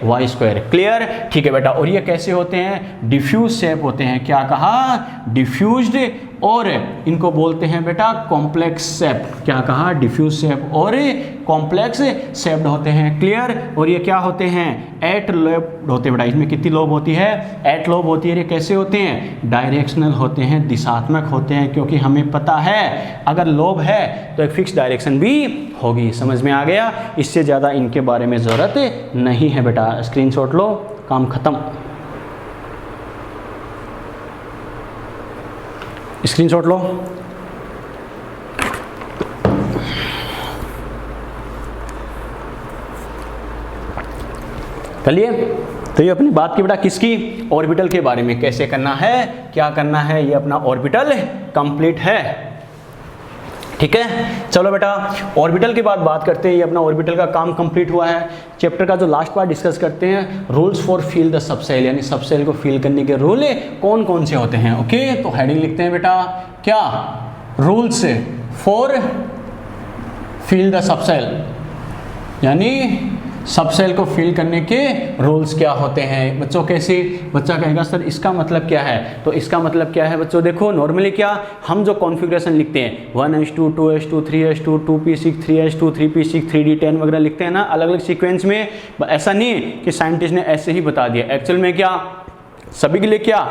y², क्लियर, ठीक है बेटा। और ये कैसे होते हैं, डिफ्यूज शेप होते हैं, क्या कहा, डिफ्यूज्ड, और इनको बोलते हैं बेटा कॉम्प्लेक्स शेप, क्या कहा, डिफ्यूज शेप और कॉम्प्लेक्स शेप्ड होते हैं, क्लियर। और ये क्या होते हैं, 8 लोब होते हैं बेटा, इसमें कितनी लोब होती है, 8 लोब होती है। ये कैसे होते हैं, डायरेक्शनल होते हैं, दिशात्मक होते हैं, क्योंकि हमें पता है अगर लोब है तो एक फिक्स डायरेक्शन भी होगी, समझ में आ गया। इससे ज़्यादा इनके बारे में ज़रूरत नहीं है बेटा, स्क्रीनशॉट लो, काम खत्म। स्क्रीनशॉट लो। चलिए, तो ये अपनी बात की बेटा किसकी, ऑर्बिटल के बारे में, कैसे करना है, क्या करना है, ये अपना ऑर्बिटल कंप्लीट है। ठीक है, चलो बेटा ऑर्बिटल के बाद बात करते हैं। ये अपना ऑर्बिटल का काम कंप्लीट हुआ है। चैप्टर का जो लास्ट पार्ट डिस्कस करते हैं, rules for fill the subcell, यानी सबसेल को फिल करने के रूल कौन कौन से होते हैं। ओके, तो हेडिंग लिखते हैं बेटा क्या, rules for fill the subcell, यानी सबसेल को फिल करने के रूल्स क्या होते हैं। बच्चों कैसे, बच्चा कहेगा सर इसका मतलब क्या है, तो इसका मतलब क्या है बच्चों, देखो नॉर्मली क्या हम जो कॉन्फ़िगरेशन लिखते हैं 1s2 2s2 3s2 2p6 3s2 3p6 3d10 वगैरह लिखते हैं ना अलग अलग सीक्वेंस में, ऐसा नहीं है कि साइंटिस्ट ने ऐसे ही बता दिया। एक्चुअल में क्या सभी के लिए क्या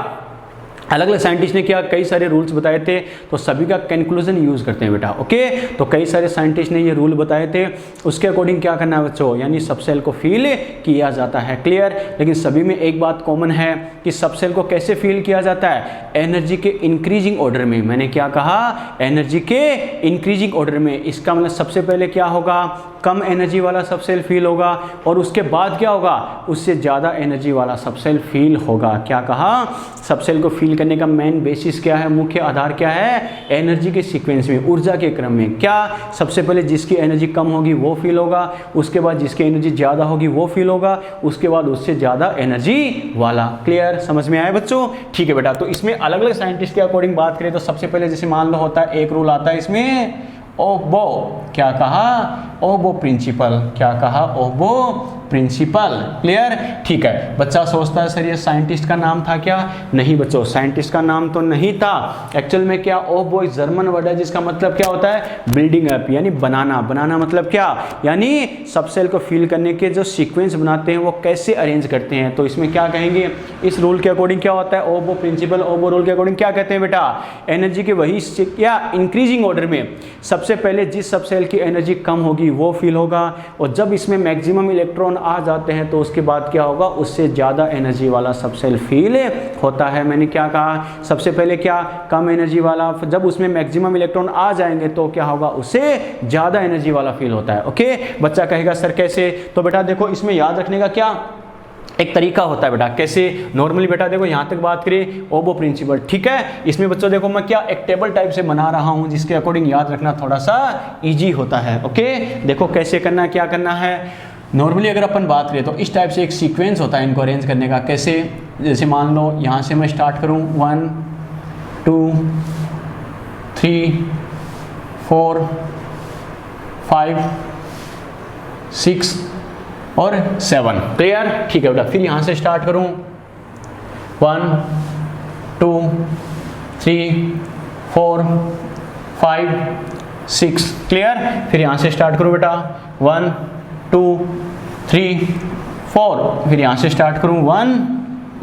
अलग अलग साइंटिस्ट ने क्या कई सारे रूल्स बताए थे, तो सभी का कंक्लूजन यूज़ करते हैं बेटा। ओके, तो कई सारे साइंटिस्ट ने ये रूल बताए थे, उसके अकॉर्डिंग क्या करना है बच्चों, यानी सबसेल को फील किया जाता है। क्लियर, लेकिन सभी में एक बात कॉमन है कि सबसेल को कैसे फील किया जाता है, एनर्जी के इंक्रीजिंग ऑर्डर में। मैंने क्या कहा, एनर्जी के इंक्रीजिंग ऑर्डर में। इसका मतलब सबसे पहले क्या होगा, कम एनर्जी वाला सबसेल फील होगा, और उसके बाद क्या होगा, उससे ज़्यादा एनर्जी वाला सबसेल फील होगा। क्या कहा, सबसेल को फील करने का मेन बेसिस क्या है, मुख्य आधार क्या है, एनर्जी के सीक्वेंस में, ऊर्जा के क्रम में। क्या सबसे पहले जिसकी एनर्जी कम होगी वो फील होगा, उसके बाद जिसकी एनर्जी ज़्यादा होगी वो फील होगा, उसके बाद उससे ज़्यादा एनर्जी वाला। क्लियर, समझ में आया बच्चों। ठीक है बेटा, तो इसमें अलग अलग साइंटिस्ट के अकॉर्डिंग बात करें तो सबसे पहले जैसे मान लो होता है एक रूल आता है इसमें ओबो, क्या कहा, ओबो प्रिंसिपल। क्या कहा, ओबो प्रिंसिपल। क्लियर, ठीक है। बच्चा सोचता है सर ये साइंटिस्ट का नाम था क्या, नहीं बच्चों साइंटिस्ट का नाम तो नहीं था। एक्चुअल में क्या, ओबो जर्मन वर्ड है जिसका मतलब क्या होता है, बिल्डिंग अप, यानी बनाना। बनाना मतलब क्या, यानी सबसेल को फील करने के जो सीक्वेंस बनाते हैं वो कैसे अरेंज करते हैं। तो इसमें क्या कहेंगे, इस रूल के अकॉर्डिंग क्या होता है, ओबो प्रिंसिपल, ओबो रूल के अकॉर्डिंग क्या कहते हैं बेटा, एनर्जी के वही क्या इंक्रीजिंग ऑर्डर में सबसे पहले जिस सबसेल की एनर्जी कम होगी वो फील होगा, और जब इसमें मैक्सिमम इलेक्ट्रॉन आ जाते हैं तो उसके बाद क्या होगा, उससे ज़्यादा एनर्जी वाला सबसेल फील होता है। मैंने क्या कहा, सबसे पहले क्या कम एनर्जी वाला, जब उसमें मैक्सिमम इलेक्ट्रॉन आ जाएंगे तो क्या होगा, उससे ज़्यादा एनर्जी वाला फील होता है। ओके, बच्चा कहेगा सर कैसे, तो बेटा देखो इसमें याद रखने का क्या एक तरीका होता है बेटा, कैसे नॉर्मली बेटा देखो यहाँ तक बात करें ओबो प्रिंसिपल, ठीक है। इसमें बच्चों देखो मैं क्या एक टेबल टाइप से बना रहा हूँ जिसके अकॉर्डिंग याद रखना थोड़ा सा इजी होता है। ओके, देखो कैसे करना है, क्या करना है। नॉर्मली अगर अपन बात करें तो इस टाइप से एक सीक्वेंस होता है इनको अरेंज करने का। कैसे, जैसे मान लो यहाँ से मैं स्टार्ट करूँ 1 2 3 4 5 6 और 7। क्लियर, ठीक है बेटा। फिर यहाँ से स्टार्ट करूँ 1 2 3 4 5 6। क्लियर, फिर यहाँ से स्टार्ट करूँ बेटा 1 2 3 4, फिर यहाँ से स्टार्ट करूँ 1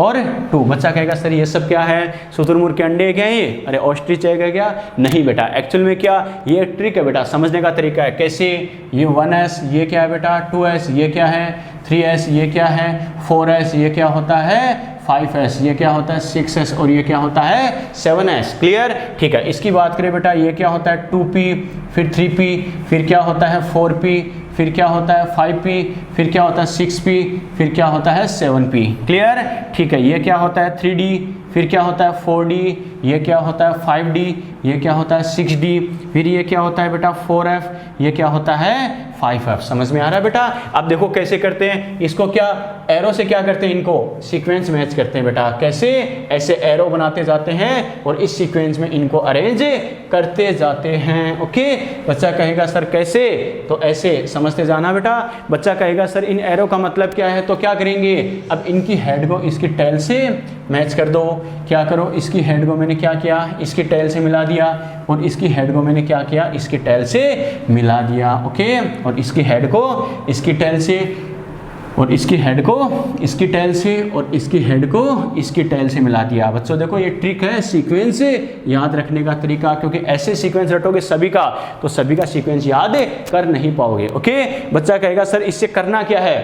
और 2। बच्चा कहेगा सर ये सब क्या है, शुतुरमुर्ग के अंडे क्या ये, अरे ऑस्ट्रिच है क्या, नहीं बेटा। एक्चुअल में क्या, ये ट्रिक है बेटा, समझने का तरीका है। कैसे, ये 1s ये क्या है बेटा, 2s ये क्या है, 3s ये क्या है, 4s ये क्या होता है, 5s ये क्या होता है, 6s और ये क्या होता है 7s। क्लियर, ठीक है। इसकी बात करें बेटा, ये क्या होता है 2p, फिर 3p, फिर क्या होता है 4p, फिर क्या होता है 5p, फिर क्या होता है 6p, फिर क्या होता है 7p। क्लियर, ठीक है। ये क्या होता है 3d, फिर क्या होता है 4d, ये क्या होता है 5d, ये क्या होता है 6d, फिर ये क्या होता है बेटा 4f, ये क्या होता है 5f। समझ में आ रहा है बेटा। अब देखो कैसे करते हैं इसको, क्या एरो से क्या करते हैं, इनको सीक्वेंस मैच करते हैं बेटा। कैसे, ऐसे एरो बनाते जाते हैं और इस सीक्वेंस में इनको अरेंज करते जाते हैं। ओके, बच्चा कहेगा सर कैसे, तो ऐसे समझते जाना बेटा। बच्चा कहेगा सर इन एरो का मतलब क्या है, तो क्या करेंगे, अब इनकी हेड को इसकी टेल से मैच कर दो। क्या करो, इसकी हेड को मैंने क्या किया, इसकी टेल से मिला दिया, और इसकी हेड को मैंने क्या किया, इसकी टेल से मिला दिया। ओके, और इसकी हेड को इसकी टेल से, और इसकी हेड को इसकी टेल से, और इसकी हेड को इसकी टेल से मिला दिया। बच्चों देखो ये ट्रिक है सीक्वेंस याद रखने का तरीका, क्योंकि ऐसे सीक्वेंस रटोगे सभी का तो सभी का सीक्वेंस याद कर नहीं पाओगे। ओके, बच्चा कहेगा सर इससे करना क्या है,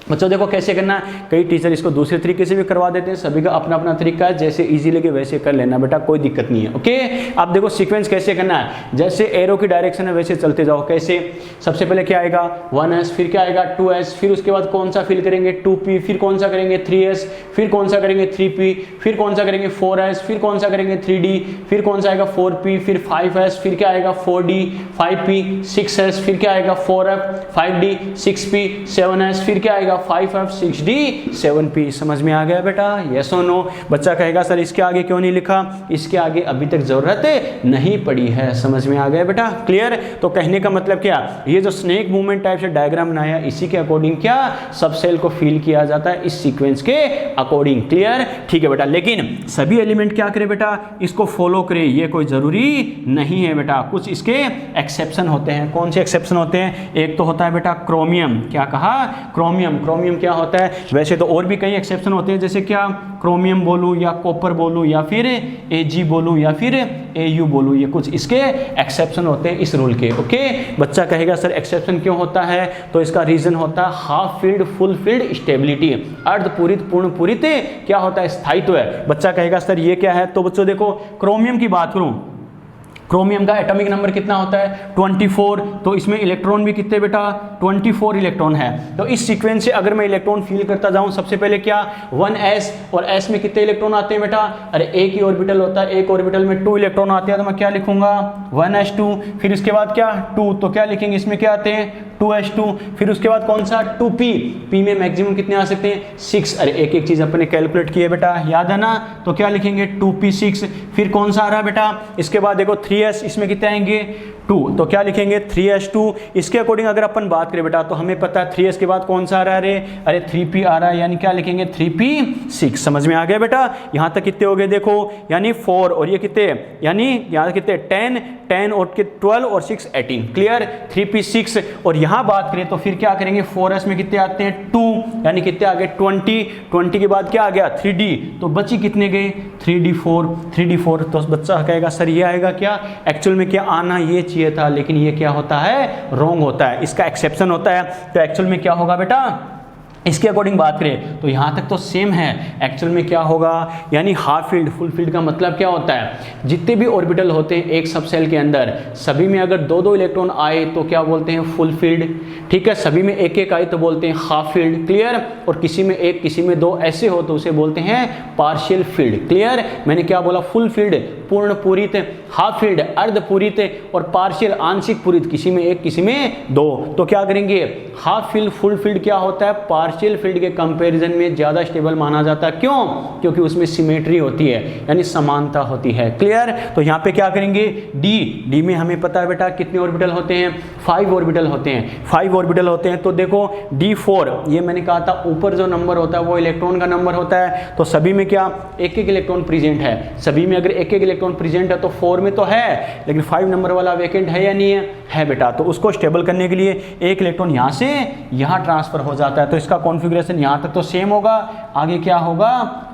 बच्चों देखो कैसे करना है, कई टीचर इसको दूसरे तरीके से भी करवा देते हैं, सभी का अपना अपना तरीका है, जैसे इजी लगे वैसे कर लेना बेटा, कोई दिक्कत नहीं है। ओके, अब देखो सीक्वेंस कैसे करना है, जैसे एरो की डायरेक्शन है वैसे चलते जाओ। कैसे, सबसे पहले क्या आएगा 1s, फिर क्या आएगा 2s, फिर उसके बाद कौन सा फिल करेंगे 2p, फिर कौन सा करेंगे 3s, फिर कौन सा करेंगे 3p, फिर कौन सा करेंगे 4s, फिर कौन सा करेंगे 3d, फिर कौन सा आएगा 4p, फिर 5s, फिर क्या आएगा 4d, 5p, 6s, फिर क्या आएगा 4f, 5d, 6p, 7s, फिर क्या आएगा 5f, 6d, 7p। समझ में आ गया बेटा, यस और नो? बच्चा कहेगा सर इसके आगे क्यों नहीं लिखा, इसके आगे अभी तक जरूरत नहीं पड़ी है। समझ में आ गया बेटा, क्लियर? तो कहने का मतलब क्या, ये जो स्नेक मूवमेंट टाइप से डायग्राम बनाया इसी के अकॉर्डिंग क्या सब सेल को फील किया जाता है, इस सीक्वेंस के अकॉर्डिंग। क्लियर? ठीक है बेटा, लेकिन सभी एलिमेंट क्या करे बेटा, इसको फॉलो करे, ये कोई जरूरी नहीं है बेटा, कुछ इसके एक्सेप्शन होते हैं। कौन से एक्सेप्शन होते हैं? एक तो होता है बेटा क्रोमियम। क्या कहा? क्रोमियम। क्रोमियम क्या होता है? वैसे तो और भी कई एक्सेप्शन होते हैं, जैसे क्या क्रोमियम बोलूं या कॉपर बोलूं या फिर Ag बोलूं या फिर Au बोलूं, ये कुछ इसके एक्सेप्शन होते हैं इस रूल के। ओके, बच्चा कहेगा सर एक्सेप्शन क्यों होता है, तो इसका रीजन होता है half field full field stability, अर्धपूरित पूर्ण पूरित क्या होता है, स्थायित्व है। बच्चा कहेगा सर ये क्या है, तो बच्चों देखो क्रोमियम की बात करूं, क्रोमियम का एटॉमिक नंबर कितना होता है 24, तो इसमें इलेक्ट्रॉन भी कितने बेटा 24 इलेक्ट्रॉन है। तो इस सीक्वेंस से अगर मैं इलेक्ट्रॉन फील करता जाऊं, सबसे पहले क्या 1s, और s में कितने इलेक्ट्रॉन आते हैं बेटा, अरे एक ही ऑर्बिटल होता है, एक ऑर्बिटल में 2 इलेक्ट्रॉन आते हैं, तो मैं क्या लिखूंगा 1s2, फिर इसके बाद क्या 2, तो क्या लिखेंगे इसमें क्या आते हैं 2s2, फिर उसके बाद कौन सा 2p, p में मैक्सिमम कितने आ सकते हैं 6, अरे एक एक चीज अपने कैलकुलेट किए बेटा, याद है ना, तो क्या लिखेंगे 2p6, फिर कौन सा आ रहा है बेटा, इसके बाद देखो 3s, इसमें कितने आएंगे 2, तो क्या लिखेंगे 3s2। इसके अकॉर्डिंग अगर अपन बात करें बेटा, तो हमें पता है 3s के बाद कौन सा आ रहा है, अरे 3p आ रहा है, यानी क्या लिखेंगे 3p6। समझ में आ गया बेटा, यहां तक कितने हो गए देखो, यानी 4 और ये कितने, यानी यहाँ कितने 10 और 12 और 6 18, क्लियर 3p6। और यहाँ बात करें तो फिर क्या करेंगे 4s में कितने आते हैं 2, यानी कितने आ गए 20 के बाद क्या आ गया 3d, तो बची कितने गए 3d4। तो बच्चा कहेगा सर ये आएगा क्या, एक्चुअल में क्या आना ये चाहिए था, लेकिन ये क्या होता है रॉन्ग होता है, इसका एक्सेप्शन होता है। तो एक्चुअल में क्या होगा बेटा, इसके अकॉर्डिंग बात करें तो यहाँ तक तो सेम है, एक्चुअल में क्या होगा, यानी हाफ फील्ड फुल फील्ड का मतलब क्या होता है, जितने भी ऑर्बिटल होते हैं एक सब सेल के अंदर, सभी में अगर 2-2 इलेक्ट्रॉन आए तो क्या बोलते हैं फुल फील्ड, ठीक है, सभी में एक एक आए तो बोलते हैं हाफ फील्ड, क्लियर, और किसी में एक किसी में 2 ऐसे हो तो उसे बोलते हैं पार्शियल फील्ड, क्लियर। मैंने क्या बोला, फुल फील्ड पूर्ण पूरित, हाफ फील्ड अर्ध पूरित, और पार्शियल आंशिक पूरित, किसी में एक किसी में 2। तो क्या करेंगे, हाफ फील्ड फुल फील्ड क्या होता है, पार्शियल फील्ड के कंपैरिजन में ज्यादा स्टेबल माना जाता है। क्यों? क्योंकि उसमें सिमेट्री होती है, यानी समानता होती है, क्लियर। तो यहाँ पे क्या करेंगे, डी में हमें पता है बेटा कितने ऑर्बिटल होते हैं 5 ऑर्बिटल होते हैं, 5 ऑर्बिटल होते हैं। तो देखो D4, ये मैंने कहा था ऊपर जो नंबर होता है वो इलेक्ट्रॉन का नंबर होता है, तो सभी में क्या एक एक इलेक्ट्रॉन प्रेजेंट है, सभी में अगर एक एक इलेक्ट्रॉन प्रेजेंट है तो 4 में तो है, लेकिन 5 नंबर वाला वैकेंट है या नहीं है बेटा। तो उसको स्टेबल करने के लिए एक इलेक्ट्रॉन यहाँ से यहाँ ट्रांसफर हो जाता है, तो इसका कॉन्फ़िगरेशन यहाँ तक तो सेम होगा, आगे क्या होगा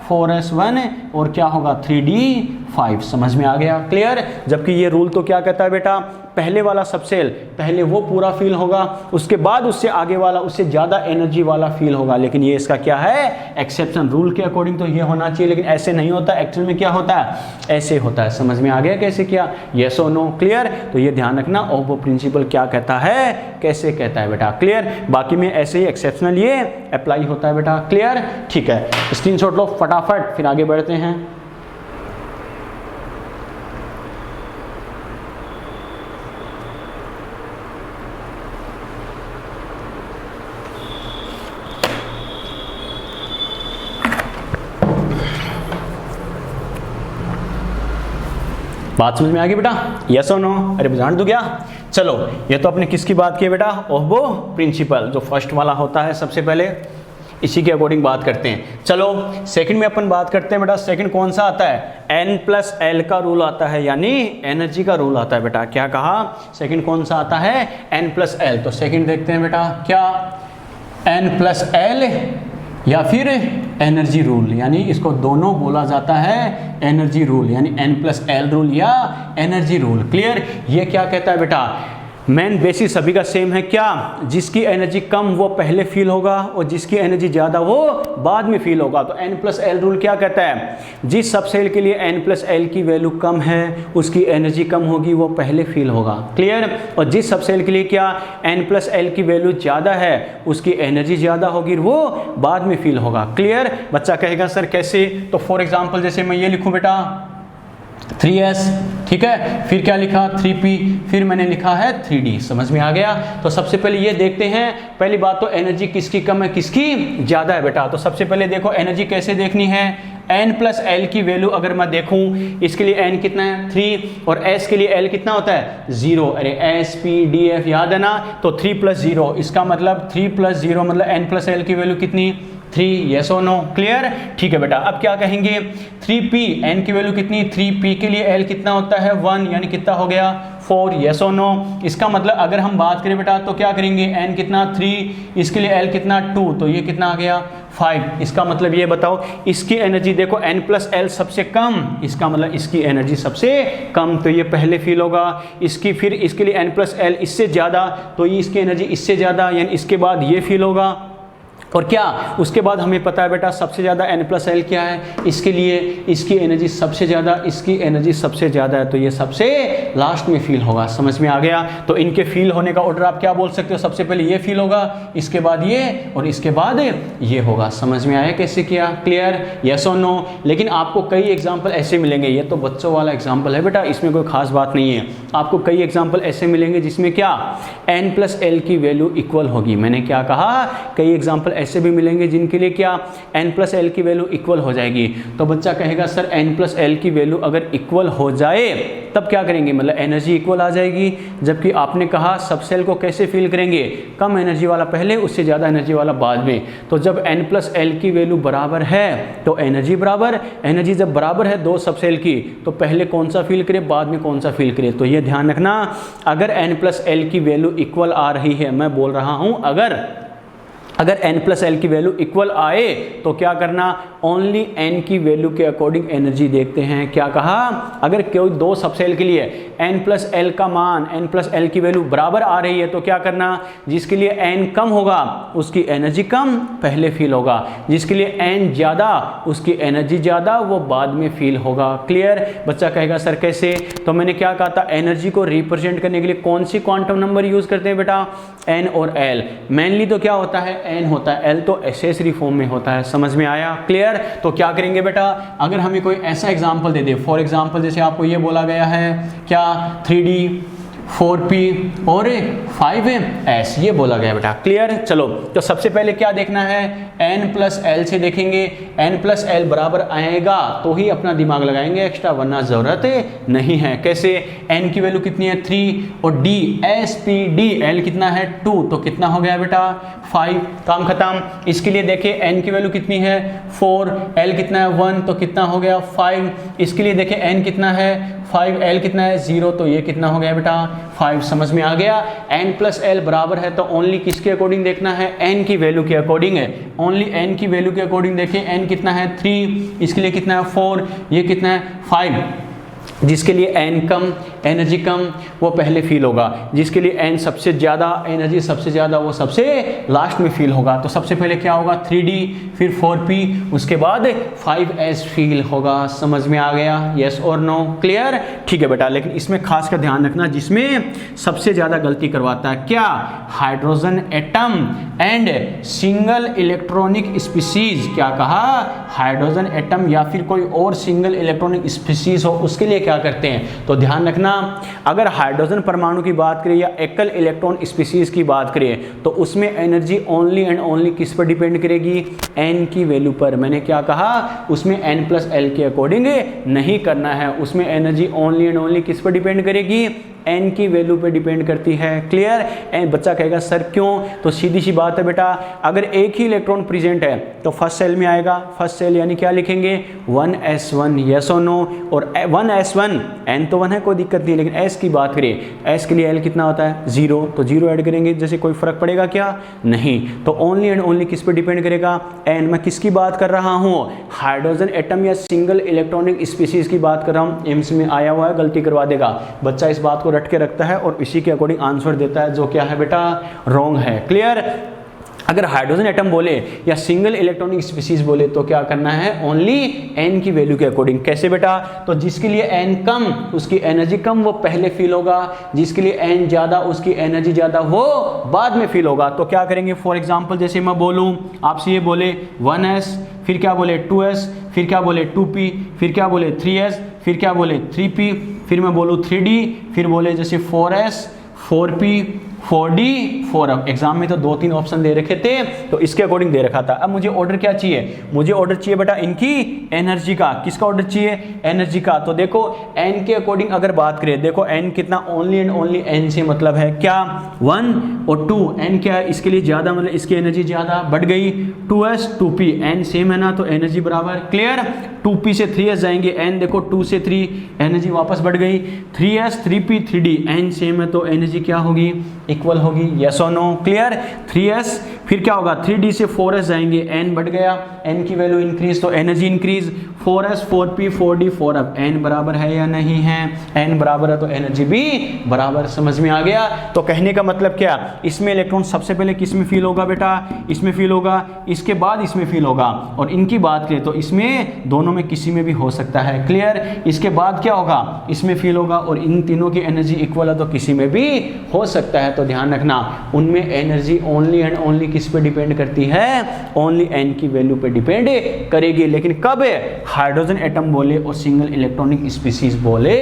4s1 और क्या होगा 3d5। समझ में आ गया, क्लियर। जबकि ये रूल तो क्या कहता है बेटा, पहले वाला सबसेल पहले वो पूरा फील होगा, उसके बाद उससे आगे वाला उससे ज़्यादा एनर्जी वाला फील होगा, लेकिन ये इसका क्या है एक्सेप्शन, रूल के अकॉर्डिंग तो ये होना चाहिए, लेकिन ऐसे नहीं होता, एक्चुअल में क्या होता है ऐसे होता है। समझ में आ गया कैसे किया, येस और नो, क्लियर। तो ये ध्यान रखना ओहम प्रिंसिपल क्या कहता है, कैसे कहता है बेटा, क्लियर। बाकी में ऐसे ही एक्सेप्शनल ये अप्लाई होता है बेटा, क्लियर, ठीक है। स्क्रीनशॉट लो फटाफट, फिर आगे बढ़ते हैं। बात समझ में आ गई बेटा, यस और नो, अरे जान दो क्या। चलो ये तो अपने किसकी बात की बेटा, ओहम प्रिंसिपल, जो फर्स्ट वाला होता है सबसे पहले इसी के अकॉर्डिंग बात करते हैं। चलो सेकंड में अपन बात करते हैं बेटा, सेकंड कौन सा आता है N+L का रूल आता है, यानी एनर्जी का रूल आता है बेटा। क्या कहा, सेकंड कौन सा आता है N+L। तो सेकंड देखते हैं बेटा, क्या N+L या फिर एनर्जी रूल, यानी इसको दोनों बोला जाता है एनर्जी रूल, यानी N+L रूल या एनर्जी रूल, क्लियर। ये क्या कहता है बेटा, मेन बेसिस सभी का सेम है क्या, जिसकी एनर्जी कम वो पहले फील होगा और जिसकी एनर्जी ज़्यादा वो बाद में फील होगा। तो n+l रूल क्या कहता है, जिस सब सेल के लिए n+l की वैल्यू कम है उसकी एनर्जी कम होगी, वो पहले फील होगा। क्लियर। और जिस सब सेल के लिए क्या n+l की वैल्यू ज़्यादा है उसकी एनर्जी ज़्यादा होगी, वो बाद में फील होगा। क्लियर। बच्चा कहेगा सर कैसे, तो फॉर एग्जाम्पल जैसे मैं ये लिखूँ बेटा 3s, ठीक है, फिर क्या लिखा 3p, फिर मैंने लिखा है 3d। समझ में आ गया। तो सबसे पहले ये देखते हैं, पहली बात तो एनर्जी किसकी कम है किसकी ज़्यादा है बेटा। तो सबसे पहले देखो एनर्जी कैसे देखनी है, n+l की वैल्यू अगर मैं देखूं, इसके लिए n कितना है 3 और s के लिए l कितना होता है 0। अरे s p d f याद है ना, तो 3 + 0, इसका मतलब 3 + 0 मतलब n+l की वैल्यू कितनी 3, यस और नो। क्लियर। ठीक है बेटा, अब क्या कहेंगे 3p, n की वैल्यू कितनी 3p के लिए l कितना होता है 1, यानी कितना हो गया 4, यस और नो। इसका मतलब अगर हम बात करें बेटा तो क्या करेंगे, n कितना 3, इसके लिए l कितना 2, तो ये कितना आ गया 5। इसका मतलब ये बताओ इसकी एनर्जी देखो n+l सबसे कम, इसका मतलब इसकी एनर्जी सबसे कम, तो ये पहले फील होगा। इसकी फिर इसके लिए n+l इससे ज़्यादा, तो ये इसकी एनर्जी इससे ज़्यादा, यानी इसके बाद ये फील होगा। और क्या उसके बाद हमें पता है बेटा सबसे ज़्यादा n+l क्या है, इसके लिए इसकी एनर्जी सबसे ज़्यादा, इसकी एनर्जी सबसे ज़्यादा है, तो ये सबसे लास्ट में फील होगा। समझ में आ गया। तो इनके फील होने का ऑर्डर आप क्या बोल सकते हो, सबसे पहले ये फील होगा, इसके बाद ये और इसके बाद ये होगा। समझ में आया कैसे किया। क्लियर, यस और नो। लेकिन आपको कई एग्जाम्पल ऐसे मिलेंगे, ये तो बच्चों वाला एग्जाम्पल है बेटा, इसमें कोई खास बात नहीं है। आपको कई एग्जाम्पल ऐसे मिलेंगे जिसमें क्या n+l की वैल्यू इक्वल होगी। मैंने क्या कहा, कई एग्जाम्पल ऐसे भी मिलेंगे जिनके लिए क्या n+l की वैल्यू इक्वल हो जाएगी। तो बच्चा कहेगा सर n+l की वैल्यू अगर इक्वल हो जाए तब क्या करेंगे, मतलब एनर्जी इक्वल आ जाएगी। जबकि आपने कहा सब सेल को कैसे फील करेंगे, कम एनर्जी वाला पहले उससे ज़्यादा एनर्जी वाला बाद में। तो जब n+l की वैल्यू बराबर है तो एनर्जी बराबर, एनर्जी जब बराबर है दो सब सेल की तो पहले कौन सा फील करे बाद में कौन सा फील करे। तो ये ध्यान रखना, अगर n+l की वैल्यू इक्वल आ रही है, मैं बोल रहा हूँ अगर n+l की वैल्यू इक्वल आए तो क्या करना, ओनली n की वैल्यू के अकॉर्डिंग एनर्जी देखते हैं। क्या कहा, अगर कोई दो सबसेल के लिए n+l का मान, n+l की वैल्यू बराबर आ रही है तो क्या करना, जिसके लिए n कम होगा उसकी एनर्जी कम पहले फील होगा, जिसके लिए n ज़्यादा उसकी एनर्जी ज़्यादा वो बाद में फील होगा। क्लियर। बच्चा कहेगा सर कैसे, तो मैंने क्या कहा था, एनर्जी को रिप्रेजेंट करने के लिए कौन सी क्वांटम नंबर यूज़ करते हैं बेटा, n और l। मेनली तो क्या होता है n होता है, l तो एसेसरी फॉर्म में होता है। समझ में आया। क्लियर। तो क्या करेंगे बेटा, अगर हमें कोई ऐसा example they they, for example जैसे आपको ये बोला गया है क्या 3D 4p और 5s ये बोला गया बेटा। क्लियर। चलो तो सबसे पहले क्या देखना है, n+l से देखेंगे, n+l बराबर आएगा तो ही अपना दिमाग लगाएंगे एक्स्ट्रा, वरना ज़रूरत नहीं है। कैसे, n की वैल्यू कितनी है 3 और d SPD l कितना है 2, तो कितना हो गया बेटा 5, काम खत्म। इसके लिए देखिए n की वैल्यू कितनी है 4, l कितना है 1, तो कितना हो गया 5। इसके लिए देखिए n कितना है 5, l कितना है 0, तो ये कितना हो गया बेटा 5। समझ में आ गया। n+l बराबर है तो ओनली किसके अकॉर्डिंग देखना है, n की वैल्यू के अकॉर्डिंग है, ओनली n की वैल्यू के अकॉर्डिंग देखिए। n कितना है 3, इसके लिए कितना है 4, ये कितना है 5। जिसके लिए n कम, एनर्जी कम, वो पहले फील होगा, जिसके लिए n सबसे ज़्यादा, एनर्जी सबसे ज़्यादा, वो सबसे लास्ट में फील होगा। तो सबसे पहले क्या होगा 3D, फिर 4p, उसके बाद 5s फील होगा। समझ में आ गया, यस और नो। क्लियर। ठीक है बेटा, लेकिन इसमें खास का ध्यान रखना, जिसमें सबसे ज़्यादा गलती करवाता है क्या, hydrogen atom and single electronic species. क्या कहा, हाइड्रोजन एटम या फिर कोई और सिंगल इलेक्ट्रॉनिक स्पीसीज हो उसके लिए क्या करते हैं। तो ध्यान रखना, अगर हाइड्रोजन परमाणु की बात करें या एकल इलेक्ट्रॉन स्पीसीज की बात करें तो उसमें एनर्जी ओनली एंड ओनली किस पर डिपेंड करेगी, n की वैल्यू पर। मैंने क्या कहा, उसमें n+l के अकॉर्डिंग नहीं करना है, उसमें एनर्जी ओनली एंड ओनली किस पर डिपेंड करेगी, n की वैल्यू पे डिपेंड करती है। क्लियर। बच्चा कहेगा सर क्यों, तो सीधी सी बात है बेटा, अगर एक ही इलेक्ट्रॉन प्रेजेंट है तो फर्स्ट सेल में आएगा, फर्स्ट सेल यानी क्या लिखेंगे 1s1, यस और नो। और 1s1, n तो 1 है कोई दिक्कत नहीं, लेकिन s की बात करें, s के लिए l कितना होता है 0, तो 0 ऐड करेंगे, जैसे कोई फर्क पड़ेगा क्या, नहीं। तो ओनली एंड ओनली किस पर डिपेंड करेगा, n। मैं किसकी बात कर रहा हूँ, हाइड्रोजन एटम या सिंगल इलेक्ट्रॉनिक स्पीसीज की बात कर रहा हूँ। एम्स में आया हुआ है, गलती करवा देगा बच्चा, इस बात को रट के रखता है और इसी के अकॉर्डिंग आंसर देता है, जो क्या है बेटा, रॉन्ग है। क्लियर। अगर हाइड्रोजन एटम बोले या सिंगल इलेक्ट्रॉनिक स्पीसीज बोले तो क्या करना है, ओनली n की वैल्यू के अकॉर्डिंग। कैसे बेटा, तो जिसके लिए n कम उसकी एनर्जी कम, वो पहले फील होगा, जिसके लिए n ज़्यादा उसकी एनर्जी ज़्यादा, वो बाद में फील होगा। तो क्या करेंगे, फॉर एग्जांपल जैसे मैं बोलूँ आपसे, ये बोले 1s, फिर क्या बोले 2s, फिर क्या बोले 2p, फिर क्या बोले 3s, फिर क्या बोले 3p, फिर मैं बोलूँ 3d, फिर बोले जैसे 4s, 4p, 4d, 4f। Exam में तो 2-3 ऑप्शन दे रखे थे, तो इसके अकॉर्डिंग दे रखा था। अब मुझे ऑर्डर क्या चाहिए, मुझे ऑर्डर चाहिए बेटा इनकी एनर्जी का। किसका ऑर्डर चाहिए, एनर्जी का। तो देखो n के अकॉर्डिंग अगर बात करें, देखो n कितना, ओनली एंड ओनली n से मतलब है क्या, 1 और 2। n क्या है, इसके लिए ज़्यादा, मतलब इसकी एनर्जी ज़्यादा बढ़ गई। 2s 2p, n सेम है ना, तो एनर्जी बराबर। क्लियर। 2p से 3s जाएंगे, n देखो 2 से 3 एनर्जी वापस बढ़ गई। 3s 3p 3d, n same है तो एनर्जी क्या होगी, इक्वल होगी। यस और नो। क्लियर। 3s, फिर क्या होगा, 3d से 4s जाएंगे, n बढ़ गया, n की वैल्यू इंक्रीज तो energy increase. 4s 4p 4d 4f, n बराबर है या नहीं है, n बराबर है तो एनर्जी भी बराबर। समझ में आ गया। तो कहने का मतलब क्या, इसमें इलेक्ट्रॉन सबसे पहले किस में फील होगा बेटा, इसमें फील होगा, इसके बाद इसमें फील होगा। और इनकी बात करें तो इसमें दोनों में किसी में भी हो सकता है। क्लियर। इसके बाद क्या होगा, इसमें फील होगा, और इन तीनों की एनर्जी इक्वल है तो किसी में भी हो सकता है। तो ध्यान रखना, उनमें एनर्जी ओनली एंड ओनली किस पे डिपेंड करती है, ओनली n की वैल्यू पे डिपेंड करेगी। लेकिन कब हाइड्रोजन एटम बोले और सिंगल इलेक्ट्रॉनिक स्पीसीज बोले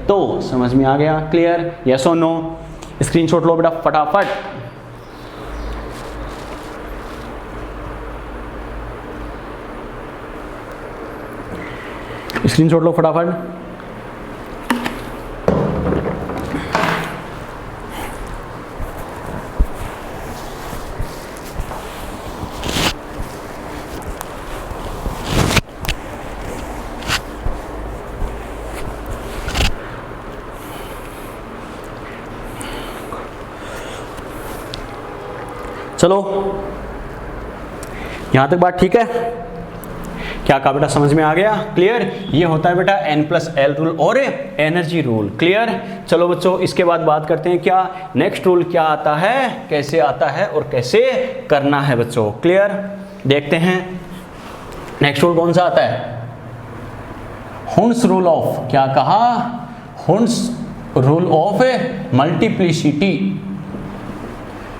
तो। समझ में आ गया। क्लियर। यस और नो। स्क्रीनशॉट लो बेटा फटाफट। स्क्रीनशॉट लो फटाफट। चलो, यहां तक बात ठीक है, क्या कहा बेटा, समझ में आ गया। क्लियर। ये होता है बेटा n+l रूल और एनर्जी रूल। क्लियर। चलो बच्चों, इसके बाद बात करते हैं क्या, नेक्स्ट रूल क्या आता है, कैसे आता है और कैसे करना है बच्चों। क्लियर। देखते हैं नेक्स्ट रूल कौन सा आता है, हुंस रूल ऑफ, क्या कहा, हुंस rule of multiplicity.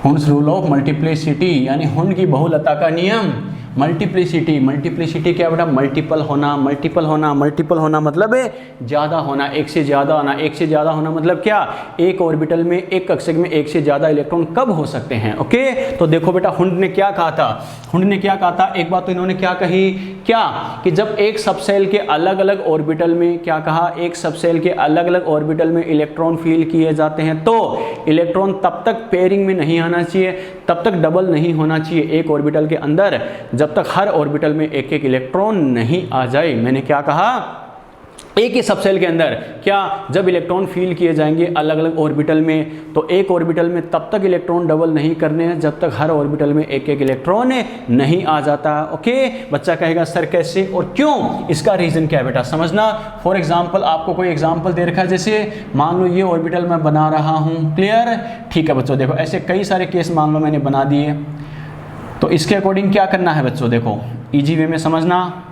हुंस rule of multiplicity यानी हुन की बहुलता का नियम। मल्टीप्लिसिटी, मल्टीप्लिसिटी क्या बेटा, मल्टीपल होना, मल्टीपल होना, मल्टीपल होना मतलब ज़्यादा होना, एक से ज़्यादा होना। एक से ज़्यादा होना मतलब क्या, एक ऑर्बिटल में, एक कक्षक में एक से ज़्यादा इलेक्ट्रॉन कब हो सकते हैं। ओके। तो देखो बेटा, हुंड ने क्या कहा था, हुंड ने क्या कहा था, एक बात तो इन्होंने क्या कही, क्या कि जब एक सबसेल के अलग अलग ऑर्बिटल में, क्या कहा, एक सबसेल के अलग अलग ऑर्बिटल में इलेक्ट्रॉन फील किए जाते हैं तो इलेक्ट्रॉन तब तक पेयरिंग में नहीं आना चाहिए, तब तक डबल नहीं होना चाहिए एक ऑर्बिटल के अंदर, जब तक हर ऑर्बिटल में एक एक इलेक्ट्रॉन नहीं आ जाए। मैंने क्या कहा, एक ही सबसेल के अंदर क्या, जब इलेक्ट्रॉन फील किए जाएंगे अलग अलग ऑर्बिटल में, तो एक ऑर्बिटल में तब तक इलेक्ट्रॉन डबल नहीं करने हैं जब तक हर ऑर्बिटल में एक एक इलेक्ट्रॉन नहीं आ जाता। ओके। बच्चा कहेगा सर कैसे और क्यों, इसका रीजन क्या है बेटा, समझना। फॉर एग्जांपल, आपको कोई एग्जांपल दे रखा है, जैसे मान लो ये ऑर्बिटल मैं बना रहा हूँ। क्लियर। ठीक है बच्चों, देखो ऐसे कई सारे केस मान लो मैंने बना दिए, तो इसके अकॉर्डिंग क्या करना है बच्चों, देखो इजी वे में समझना।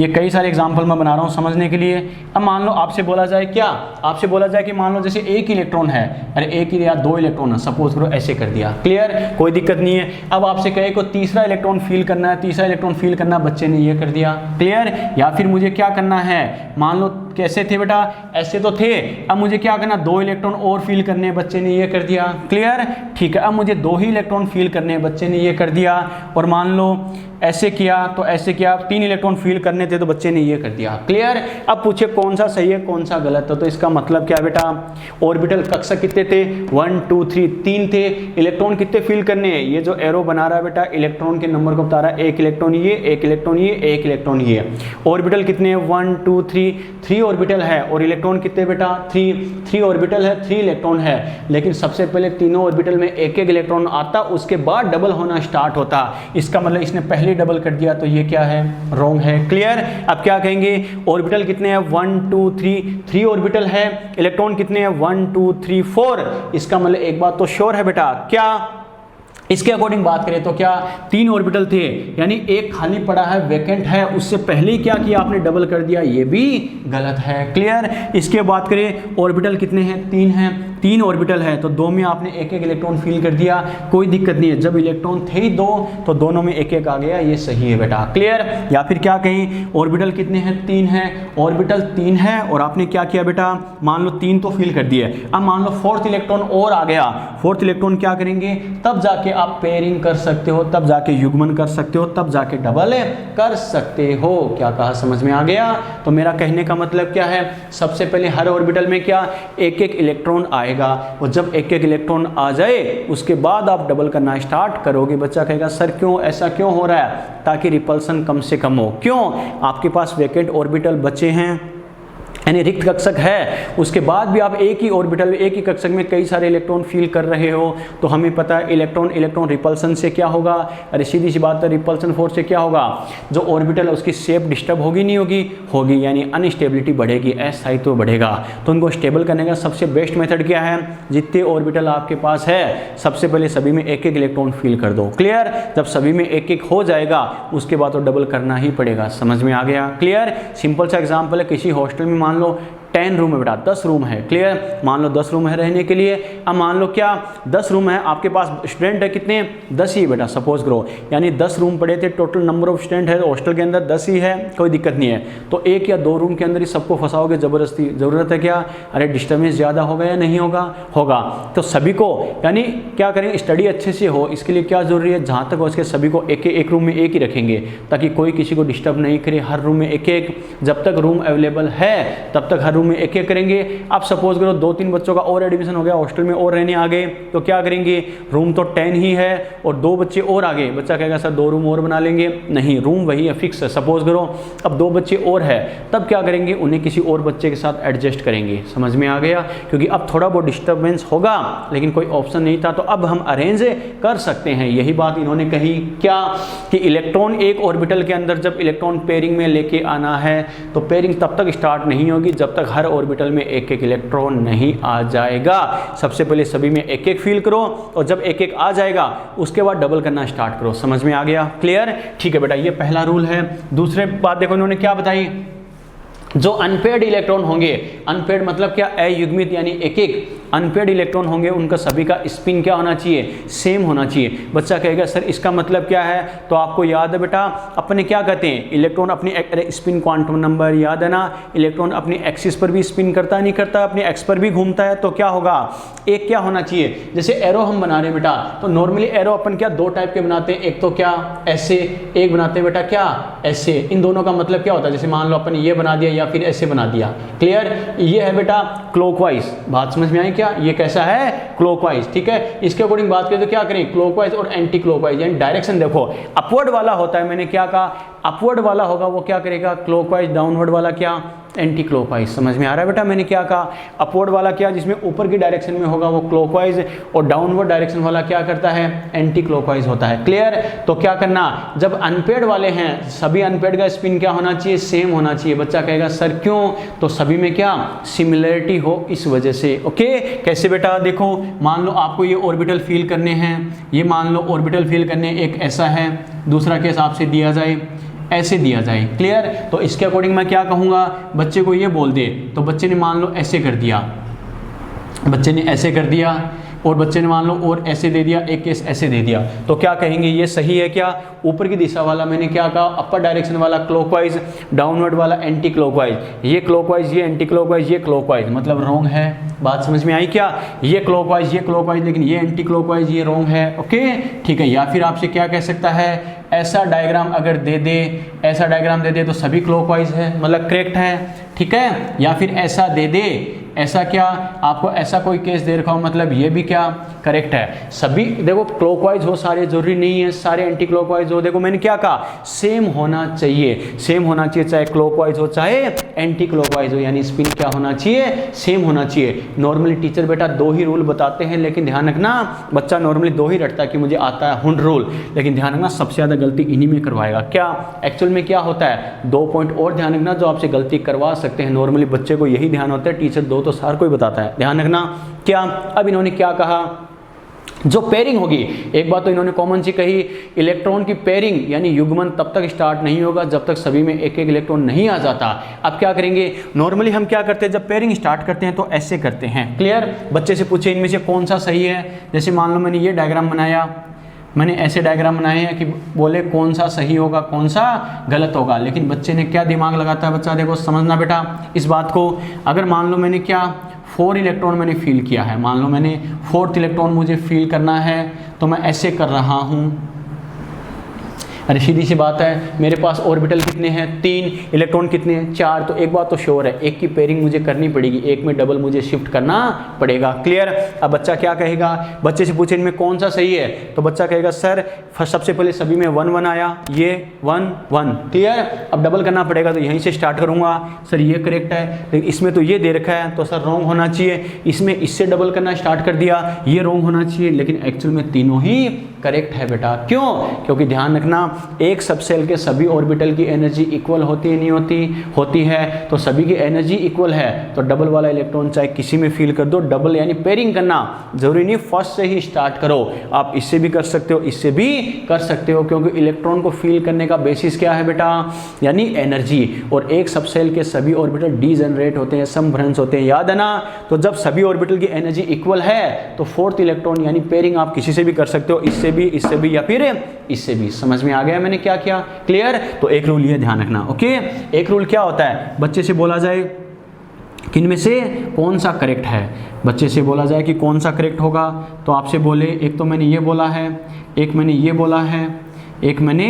ये कई सारे एग्जाम्पल मैं बना रहा हूँ समझने के लिए। अब मान लो आपसे बोला जाए क्या, आपसे बोला जाए कि मान लो जैसे एक इलेक्ट्रॉन है, अरे एक ही या दो इलेक्ट्रॉन है, सपोज करो ऐसे कर दिया। क्लियर। कोई दिक्कत नहीं है। अब आपसे कहे को तीसरा इलेक्ट्रॉन फील करना है, तीसरा इलेक्ट्रॉन फील करना, बच्चे ने ये कर दिया। क्लियर। या फिर मुझे क्या करना है, मान लो कैसे थे बेटा, ऐसे तो थे, अब मुझे क्या करना, दो इलेक्ट्रॉन और फील करने हैं, बच्चे ने ये कर दिया। क्लियर। ठीक है। अब मुझे दो ही इलेक्ट्रॉन फील करने हैं, बच्चे ने ये कर दिया। और मान लो ऐसे किया तो ऐसे किया, तीन इलेक्ट्रॉन फील करने थे तो बच्चे ने ये कर दिया। क्लियर। अब पूछे कौन सा सही है कौन सा गलत है, तो इसका मतलब क्या बेटा, ऑर्बिटल कक्षा कितने थे, 1 2 3 तीन थे, इलेक्ट्रॉन कितने फील करने हैं, ये जो एरो बना रहा है बेटा इलेक्ट्रॉन के नंबर को बता रहा है, एक इलेक्ट्रॉन ये, एक इलेक्ट्रॉन ये, एक इलेक्ट्रॉन ये। ऑर्बिटल कितने हैं, 1 2 3, 3 ऑर्बिटल है और इलेक्ट्रॉन कितने बेटा 3 ऑर्बिटल है, 3 इलेक्ट्रॉन है, लेकिन सबसे पहले तीनों ऑर्बिटल में एक एक इलेक्ट्रॉन आता, उसके बाद डबल होना स्टार्ट होता। इसका मतलब इसने पहले डबल कर दिया, तो ये क्या है, रॉन्ग है। क्लियर। अब क्या कहेंगे, ऑर्बिटल कितने हैं 1 2 3 ऑर्बिटल है, इलेक्ट्रॉन कितने हैं 1 2 3 4। इसका मतलब एक बात तो श्योर है बेटा, क्या इसके अकॉर्डिंग बात करें तो क्या 3 ऑर्बिटल थे, यानी एक खाली पड़ा है, वैकेंट है, उससे पहले ही क्या किया आपने, डबल कर दिया, ये भी गलत है। क्लियर। इसके बात करें ऑर्बिटल कितने हैं, 3 हैं, 3 ऑर्बिटल है तो 2 में आपने एक एक इलेक्ट्रॉन फिल कर दिया, कोई दिक्कत नहीं है। जब इलेक्ट्रॉन थे ही 2 तो दोनों में एक एक आ गया, ये सही है बेटा। क्लियर। या फिर क्या कहें, ऑर्बिटल कितने हैं, 3 हैं, ऑर्बिटल 3 है और आपने क्या किया बेटा, मान लो 3 तो फिल कर दिए, अब मान लो 4th इलेक्ट्रॉन और आ गया, 4th इलेक्ट्रॉन क्या करेंगे, तब जाके आप पेयरिंग कर सकते हो, तब जाके युग्मन कर सकते हो, तब जाके डबल कर सकते हो। क्या कहा, समझ में आ गया। तो मेरा कहने का मतलब क्या है, सबसे पहले हर ऑर्बिटल में क्या एक एक इलेक्ट्रॉन आएगा और जब एक एक इलेक्ट्रॉन आ जाए उसके बाद आप डबल करना स्टार्ट करोगे। बच्चा कहेगा सर क्यों, ऐसा क्यों हो रहा है, ताकि रिपल्सन कम से कम हो। क्यों, आपके पास वैकेंट ऑर्बिटल बचे हैं, यानी रिक्त कक्षक है, उसके बाद भी आप एक ही ऑर्बिटल, एक ही कक्षक में कई सारे इलेक्ट्रॉन फील कर रहे हो, तो हमें पता है इलेक्ट्रॉन इलेक्ट्रॉन रिपल्सन से क्या होगा, अरे सीधी सी बात है, रिपल्सन फोर्स से क्या होगा, जो ऑर्बिटल है उसकी शेप डिस्टर्ब होगी नहीं होगी, होगी, यानी अनस्टेबिलिटी बढ़ेगी, अस्थायित्व बढ़ेगा। तो उनको स्टेबल करने का सबसे बेस्ट मेथड क्या है, जितने ऑर्बिटल आपके पास है सबसे पहले सभी में एक एक इलेक्ट्रॉन फील कर दो। क्लियर। जब सभी में एक एक हो जाएगा उसके बाद तो डबल करना ही पड़ेगा। समझ में आ गया। क्लियर। सिंपल सा एग्जाम्पल है, किसी हॉस्टल में मान लो 10 रूम है बेटा, 10 रूम है। क्लियर। मान लो 10 रूम है रहने के लिए, अब मान लो क्या 10 रूम है, आपके पास स्टूडेंट है कितने, 10 ही बेटा, सपोज करो, यानी 10 रूम पड़े थे, टोटल नंबर ऑफ स्टूडेंट है हॉस्टल के अंदर 10 ही है, कोई दिक्कत नहीं है। तो 1 या 2 रूम के अंदर ही सबको फंसाओगे ज़बरदस्ती, ज़रूरत है क्या, अरे डिस्टर्बेंस ज़्यादा होगा या नहीं होगा, होगा। तो सभी को, यानी क्या करें, स्टडी अच्छे से हो, इसके लिए क्या ज़रूरी है, जहाँ तक हो सके सभी को एक रूम में एक ही रखेंगे, ताकि कोई किसी को डिस्टर्ब नहीं करे। हर रूम में एक एक, जब तक रूम अवेलेबल है तब तक हर रूम में एक एक करेंगे। आप सपोज करो 2-3 बच्चों का और एडमिशन हो गया, हॉस्टल में और रहने आ गए, तो क्या करेंगे, रूम तो 10 ही है और 2 बच्चे और आ गए, बच्चा कहेगा सर 2 रूम और बना लेंगे, नहीं, रूम वही है, फिक्स है। सपोज करो अब 2 बच्चे और है, तब क्या करेंगे, उन्हें किसी और बच्चे के साथ एडजस्ट करेंगे। समझ में आ गया, क्योंकि अब थोड़ा बहुत डिस्टर्बेंस होगा, लेकिन कोई ऑप्शन नहीं था, तो अब हम अरेंज कर सकते हैं। यही बात इन्होंने कही, क्या कि इलेक्ट्रॉन एक ऑर्बिटल के अंदर जब इलेक्ट्रॉन पेयरिंग में लेके आना है तो पेयरिंग तब तक स्टार्ट नहीं होगी जब तक हर ऑर्बिटल में एक एक इलेक्ट्रॉन नहीं आ जाएगा। सबसे पहले सभी में एक एक फील करो और जब एक एक आ जाएगा उसके बाद डबल करना स्टार्ट करो। समझ में आ गया। क्लियर। ठीक है बेटा, ये पहला रूल है। दूसरे बात देखो इन्होंने क्या बताई, जो अनपेड इलेक्ट्रॉन होंगे, अनपेड मतलब क्या, अयुग्मित, यानी एक एक अनपेड इलेक्ट्रॉन होंगे, उनका सभी का स्पिन क्या होना चाहिए, सेम होना चाहिए। बच्चा कहेगा सर इसका मतलब क्या है, तो आपको याद है बेटा अपने क्या कहते हैं, इलेक्ट्रॉन अपनी स्पिन क्वांटम नंबर याद है ना, इलेक्ट्रॉन अपनी एक्सिस पर भी स्पिन करता है, नहीं करता, अपनी एक्स पर भी घूमता है, तो क्या होगा, एक क्या होना चाहिए, जैसे एरो हम बना रहे हैं बेटा, तो नॉर्मली एरो अपन क्या 2 टाइप के बनाते हैं, एक तो क्या ऐसे, एक बनाते हैं बेटा क्या ऐसे। इन दोनों का मतलब क्या होता है, जैसे मान लो अपन ये बना दिया या फिर ऐसे बना दिया। क्लियर। ये है बेटा क्लॉकवाइज, बात समझ में आई क्या, ये कैसा है, क्लॉकवाइज। ठीक है। इसके अकॉर्डिंग बात करें तो क्या करें, क्लॉकवाइज और एंटी क्लॉकवाइज, यानी डायरेक्शन देखो, अपवर्ड वाला होता है, मैंने क्या कहा, अपवर्ड वाला होगा वो क्या करेगा क्लॉकवाइज, डाउनवर्ड वाला क्या एंटी क्लॉकवाइज। समझ में आ रहा है बेटा मैंने क्या कहा, अपवर्ड वाला क्या जिसमें ऊपर की डायरेक्शन में होगा वो क्लॉकवाइज, और डाउनवर्ड डायरेक्शन वाला क्या करता है, एंटी क्लॉकवाइज होता है। क्लियर। तो क्या करना, जब अनपेड वाले हैं सभी अनपेड का स्पिन क्या होना चाहिए, सेम होना चाहिए। बच्चा कहेगा सर क्यों, तो सभी में क्या सिमिलरिटी हो इस वजह से। ओके। कैसे बेटा, देखो मान लो आपको ये ऑर्बिटल फील करने हैं, ये मान लो ऑर्बिटल फील करने, एक ऐसा है, दूसरा के हिसाब से दिया जाए, ऐसे दिया जाए। क्लियर। तो इसके अकॉर्डिंग मैं क्या कहूँगा, बच्चे को ये बोल दे, तो बच्चे ने मान लो ऐसे कर दिया, बच्चे ने ऐसे कर दिया, और बच्चे ने मान लो और ऐसे दे दिया, एक केस ऐसे दे दिया, तो क्या कहेंगे ये सही है क्या, ऊपर की दिशा वाला मैंने क्या कहा अपर डायरेक्शन वाला क्लॉकवाइज, डाउनवर्ड वाला एंटी क्लॉकवाइज, ये क्लॉकवाइज, ये एंटी क्लॉकवाइज, ये क्लॉकवाइज, मतलब रॉन्ग है। बात समझ में आई क्या, ये क्लॉकवाइज, ये क्लॉकवाइज, लेकिन ये एंटी क्लॉकवाइज, ये रॉन्ग है। ओके। ठीक है। या फिर आपसे क्या कह सकता है, ऐसा डायग्राम अगर दे दे, ऐसा डायग्राम दे दे तो सभी क्लॉकवाइज है, मतलब करेक्ट है। ठीक है। या फिर ऐसा दे दे, ऐसा क्या आपको ऐसा कोई केस दे रखा हो, मतलब ये भी क्या करेक्ट है। सभी देखो क्लॉकवाइज हो सारे, जरूरी नहीं है सारे एंटी क्लॉकवाइज हो। देखो मैंने क्या कहा, सेम होना चाहिए, सेम होना चाहिए, चाहे क्लॉकवाइज हो चाहे एंटी क्लॉकवाइज हो, यानी स्पिन क्या होना चाहिए, सेम होना चाहिए। नॉर्मली टीचर बेटा दो ही रूल बताते हैं, लेकिन ध्यान रखना बच्चा नॉर्मली दो ही रटता है कि मुझे आता है हुंड रूल, लेकिन ध्यान रखना सबसे ज़्यादा गलती इन्हीं में करवाएगा। क्या एक्चुअल में क्या होता है, 2 पॉइंट और ध्यान रखना जो आपसे गलती करवा सकते हैं। नॉर्मली बच्चे को यही ध्यान होता है, टीचर 2 तो सार को ही बताता है, ध्यान रखना। क्या अब इन्होंने क्या कहा, जो पेयरिंग होगी, एक बात तो इन्होंने कॉमन सी कही, इलेक्ट्रॉन की पेयरिंग यानी युग्मन तब तक स्टार्ट नहीं होगा जब तक सभी में एक एक इलेक्ट्रॉन नहीं आ जाता। अब क्या करेंगे, नॉर्मली हम क्या करते हैं, जब पेयरिंग स्टार्ट करते हैं तो ऐसे करते हैं। क्लियर, बच्चे से पूछे इनमें से कौन सा सही है। जैसे मान लो मैंने ये डायग्राम बनाया, मैंने ऐसे डायग्राम बनाए हैं कि बोले कौन सा सही होगा कौन सा गलत होगा, लेकिन बच्चे ने क्या दिमाग लगाता है, बच्चा देखो समझना बेटा इस बात को। अगर मान लो मैंने क्या 4 इलेक्ट्रॉन मैंने फील किया है, मान लो मैंने 4th इलेक्ट्रॉन मुझे फील करना है, तो मैं ऐसे कर रहा हूँ। अरे सीधी सी बात है, मेरे पास ऑर्बिटल कितने हैं, 3, इलेक्ट्रॉन कितने हैं, 4। तो एक बात तो श्योर है, एक की पेयरिंग मुझे करनी पड़ेगी, एक में डबल मुझे शिफ्ट करना पड़ेगा। क्लियर। अब बच्चा क्या कहेगा, बच्चे से पूछे इनमें कौन सा सही है, तो बच्चा कहेगा सर सबसे पहले सभी में 1 1 आया, ये 1 1। क्लियर। अब डबल करना पड़ेगा तो यहीं से स्टार्ट करूंगा, सर ये करेक्ट है, लेकिन इसमें तो ये दे रखा है तो सर रॉन्ग होना चाहिए, इसमें इससे डबल करना स्टार्ट कर दिया, ये रॉन्ग होना चाहिए, लेकिन एक्चुअल में तीनों ही करेक्ट है बेटा। क्यों, क्योंकि ध्यान रखना एक सबसेल के सभी ऑर्बिटल की एनर्जी इक्वल होती है नहीं होती, होती है, तो सभी की एनर्जी इक्वल है, तो डबल वाला इलेक्ट्रॉन चाहे किसी में फील कर दो, डबल यानी पेयरिंग करना जरूरी नहीं फर्स्ट से ही स्टार्ट करो, आप इससे भी कर सकते हो इससे भी कर सकते हो, क्योंकि इलेक्ट्रॉन को फील करने का बेसिस क्या है बेटा, यानी एनर्जी। और एक सबसेल के सभी ऑर्बिटल डीजनरेट होते हैं, समभ्रंश होते हैं, याद है ना। तो जब सभी ऑर्बिटल की एनर्जी इक्वल है तो 4th इलेक्ट्रॉन यानी पेयरिंग आप किसी से भी कर सकते हो, इससे भी या फिर इससे भी। समझ में आ गया मैंने क्या किया, क्लियर। तो एक रूल ये ध्यान रखना, ओके। एक रूल क्या होता है, बच्चे से बोला जाए किन में से कौन सा करेक्ट है, बच्चे से बोला जाए कि कौन सा करेक्ट होगा, तो आपसे बोले एक तो मैंने ये बोला है, एक मैंने ये बोला है, एक मैंने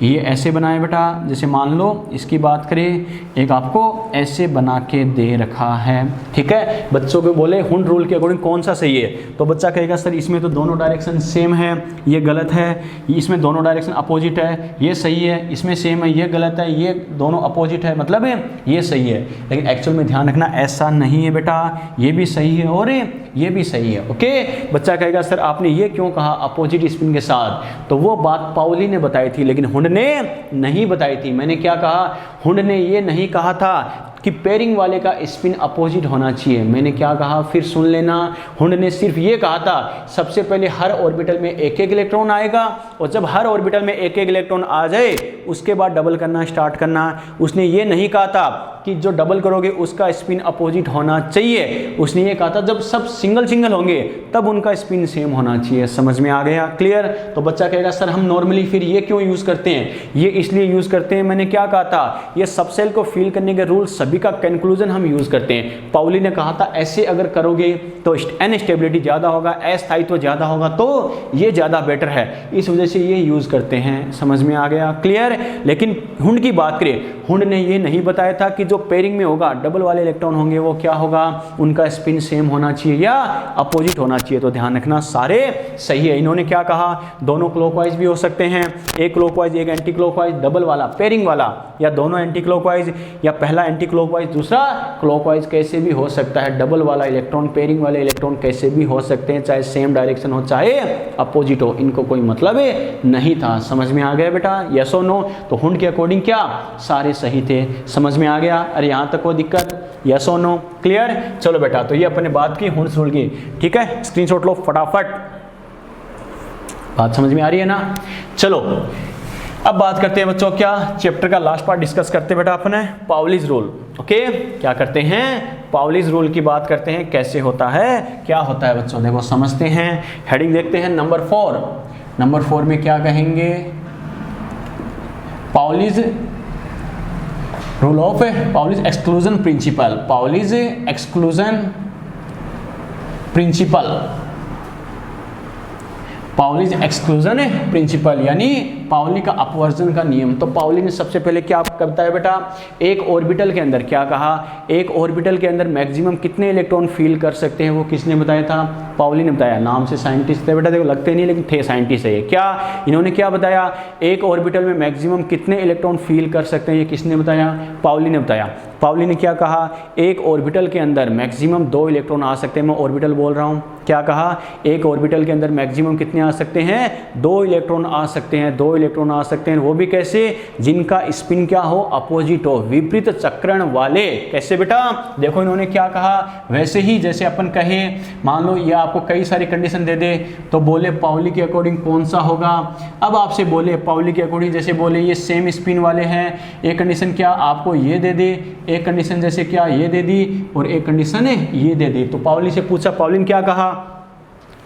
ये ऐसे बनाया बेटा। जैसे मान लो इसकी बात करें, एक आपको ऐसे बना के दे रखा है, ठीक है। बच्चों को बोले हुंड रूल के अकॉर्डिंग कौन सा सही है, तो बच्चा कहेगा सर इसमें तो दोनों डायरेक्शन सेम है, ये गलत है, इसमें दोनों डायरेक्शन अपोजिट है, ये सही है, इसमें सेम है, ये गलत है, ये दोनों अपोजिट है, मतलब ये सही है। लेकिन एक्चुअल में ध्यान रखना ऐसा नहीं है बेटा, ये भी सही है और ये भी सही है, ओके। बच्चा कहेगा सर आपने ये क्यों कहा अपोजिट स्पिन के साथ, तो वो बात पाउली ने बताई थी लेकिन हुंड ने नहीं बताई थी। मैंने क्या कहा, हुंड ने ये नहीं कहा था कि पेयरिंग वाले का स्पिन अपोजिट होना चाहिए। मैंने क्या कहा फिर सुन लेना, हुंड ने सिर्फ ये कहा था सबसे पहले हर ऑर्बिटल में एक एक इलेक्ट्रॉन आएगा, और जब हर ऑर्बिटल में एक एक इलेक्ट्रॉन आ जाए उसके बाद डबल करना स्टार्ट करना। उसने ये नहीं कहा था कि जो डबल करोगे उसका स्पिन अपोजिट होना चाहिए, उसने ये कहा था जब सब सिंगल सिंगल होंगे तब उनका स्पिन सेम होना चाहिए। समझ में आ गया, क्लियर। तो बच्चा कहेगा सर हम नॉर्मली फिर ये क्यों यूज करते हैं, ये इसलिए यूज करते हैं, मैंने क्या कहा था, ये सबसेल को फील करने के रूल सभी का कंक्लूजन हम यूज करते हैं। पाउली ने कहा था ऐसे अगर करोगे तो एन स्टेबिलिटी ज्यादा होगा, अस्थायित्व ज्यादा होगा, तो ये ज्यादा बेटर है, इस वजह से ये यूज करते हैं। समझ में आ गया, क्लियर। लेकिन हुंड की बात करें, हुंड ने ये नहीं बताया था कि जो पेयरिंग में होगा डबल वाले इलेक्ट्रॉन होंगे वो क्या होगा, उनका स्पिन सेम होना चाहिए या अपोजिट होना चाहिए। तो ध्यान रखना सारे सही है। इन्होंने क्या कहा, दोनों क्लॉकवाइज भी हो सकते हैं, एक क्लॉकवाइज एक एंटी क्लॉकवाइज, डबल वाला पेयरिंग वाला, या दोनों एंटी क्लॉकवाइज, या पहला एंटी क्लॉकवाइज दूसरा क्लॉकवाइज, कैसे भी हो सकता है। डबल वाला इलेक्ट्रॉन पेयरिंग वाले इलेक्ट्रॉन कैसे भी हो सकते हैं, चाहे सेम डायरेक्शन हो चाहे अपोजिट हो, इनको कोई मतलब नहीं था। समझ में आ गया बेटा, यस और नो। तो हुंड के अकॉर्डिंग क्या सारे सही थे, समझ में आ गया। अरे यहाँ तक कोई दिक्कत, यस और नो, क्लियर। चलो बेटा, तो ये अपने बात की हुंड रूल की, ठीक है। स्क्रीनशॉट लो फटाफट, बात समझ में आ रही है ना। चलो अब बात करते हैं बच्चों, क्या चैप्टर का लास्ट पार्ट डिस्कस करते हैं बेटा अपने पाउलीज रूल, ओके। क्या करते हैं, पाउलीज रूल की बात करते हैं, कैसे होता है, क्या होता है बच्चों, देखो समझते हैं। हेडिंग देखते हैं नंबर 4। नंबर 4 में क्या कहेंगे, Pauli's rule of Pauli's exclusion principle, Pauli's exclusion principle, Pauli's exclusion principle यानी पाउली का अपवर्जन का नियम। तो पाउली ने सबसे पहले क्या बताया बेटा, एक ऑर्बिटल के अंदर क्या कहा, एक ऑर्बिटल के अंदर मैक्सिमम कितने इलेक्ट्रॉन फील कर सकते हैं, वो किसने बताया था, पाउली ने बताया। नाम से साइंटिस्ट थे बेटा, देखो लगते नहीं लेकिन थे साइंटिस्ट है ये। क्या इन्होंने क्या बताया, एक ऑर्बिटल में मैक्सिमम कितने इलेक्ट्रॉन फील कर सकते हैं, ये किसने बताया, पाउली ने बताया। पाउली ने क्या कहा, एक ऑर्बिटल के अंदर मैक्सिमम 2 इलेक्ट्रॉन आ सकते हैं। मैं ऑर्बिटल बोल रहा हूँ, क्या कहा, एक ऑर्बिटल के अंदर मैक्सिमम कितने आ सकते हैं, 2 इलेक्ट्रॉन आ सकते हैं, 2 इलेक्ट्रॉन आ सकते हैं। वो भी कैसे, जिनका स्पिन क्या हो, अपोजिट हो, विपरीत चक्रण वाले। कैसे बेटा, देखो इन्होंने क्या कहा, वैसे ही जैसे अपन कहे, मान लो ये आपको कई सारी कंडीशन दे दे तो बोले पाउली के अकॉर्डिंग कौन सा होगा। अब आपसे बोले पाउली के अकॉर्डिंग, जैसे बोले ये सेम स्पिन वाले हैं, एक कंडीशन क्या आपको ये दे दे, एक कंडीशन जैसे क्या ये दे दी, और एक कंडीशन है ये दे दी। तो पाउली से पूछा, पाउली ने क्या कहा,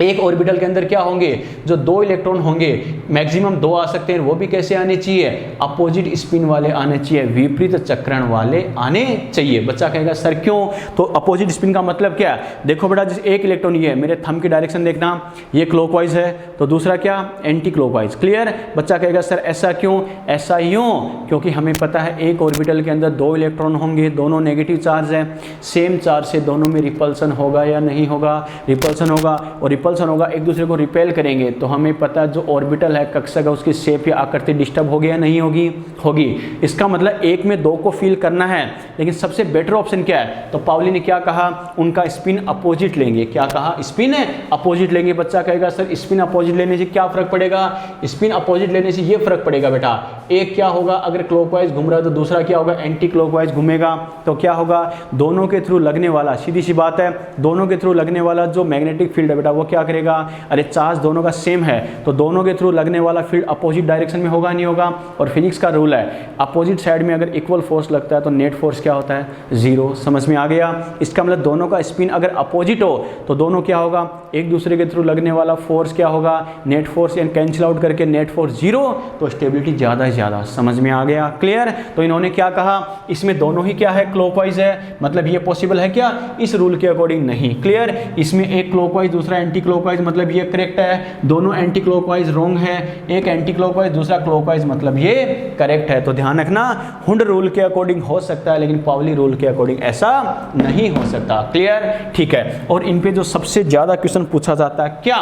एक ऑर्बिटल के अंदर क्या होंगे, जो 2 इलेक्ट्रॉन होंगे, मैक्सिमम 2 आ सकते हैं, वो भी कैसे आने चाहिए, अपोजिट स्पिन वाले आने चाहिए, विपरीत चक्रण वाले आने चाहिए। बच्चा कहेगा सर क्यों, तो अपोजिट स्पिन का मतलब क्या है, देखो बेटा जैसे एक इलेक्ट्रॉन ये है, मेरे थंब की डायरेक्शन देखना, ये क्लॉकवाइज है, तो दूसरा क्या, एंटी क्लॉकवाइज। क्लियर। बच्चा कहेगा सर ऐसा क्यों, ऐसा यूं, क्योंकि हमें पता है एक ऑर्बिटल के अंदर 2 इलेक्ट्रॉन होंगे, दोनों नेगेटिव चार्ज है, सेम चार्ज से दोनों में रिपल्सन होगा या नहीं होगा, रिपल्सन होगा, और रिपल्सन होगा, एक दूसरे को रिपेल करेंगे। तो हमें पता है जो ऑर्बिटल है, कक्षा का, उसकी शेप या आकृति डिस्टर्ब होगी या नहीं होगी, होगी। इसका मतलब एक में 2 को फील करना है, लेकिन सबसे बेटर ऑप्शन क्या है, तो पाउली ने क्या कहा, उनका स्पिन अपोजिट लेंगे। क्या कहा, स्पिन अपोजिट लेंगे। बच्चा कहेगा सर स्पिन अपोजिट लेने से क्या फर्क पड़ेगा, स्पिन अपोजिट लेने से ये फर्क पड़ेगा बेटा, एक क्या होगा, अगर क्लॉकवाइज घूम रहा है तो दूसरा क्या होगा, एंटी क्लॉकवाइज घूमेगा। तो क्या होगा, दोनों के थ्रू लगने वाला, सीधी सी बात है, दोनों के थ्रू लगने वाला जो मैग्नेटिक फील्ड है बेटा, वो क्या करेगा, अरे चार्ज दोनों का सेम है तो दोनों के थ्रू लगने वाला फील्ड अपोजिट डायरेक्शन में होगा नहीं होगा। और फिजिक्स का रूल है, अपोजिट साइड में अगर इक्वल फोर्स लगता है तो नेट फोर्स क्या होता है, 0। समझ में आ गया। इसका मतलब दोनों का स्पिन अगर अपोजिट हो तो दोनों क्या होगा, एक दूसरे के थ्रू लगने वाला फोर्स क्या होगा, नेट फोर्स, यानी कैंसिल आउट करके नेट फोर्स 0, तो स्टेबिलिटी ज़्यादा से ज़्यादा। समझ में आ गया, क्लियर। तो इन्होंने क्या कहा, इसमें दोनों ही क्या है, क्लॉकवाइज है, मतलब ये पॉसिबल है क्या, इस रूल के अकॉर्डिंग नहीं। क्लियर। इसमें एक क्लॉकवाइज दूसरा एंटी क्लॉकवाइज, मतलब ये करेक्ट है, दोनों एंटी क्लॉकवाइज रॉन्ग है, एक एंटी क्लॉकवाइज दूसरा क्लॉकवाइज, मतलब ये करेक्ट है। तो ध्यान रखना, हुंड रूल के अकॉर्डिंग हो सकता है लेकिन पाउली रूल के अकॉर्डिंग ऐसा नहीं हो सकता। क्लियर, ठीक है। और इन पे जो सबसे ज्यादा क्वेश्चन पूछा जाता है क्या,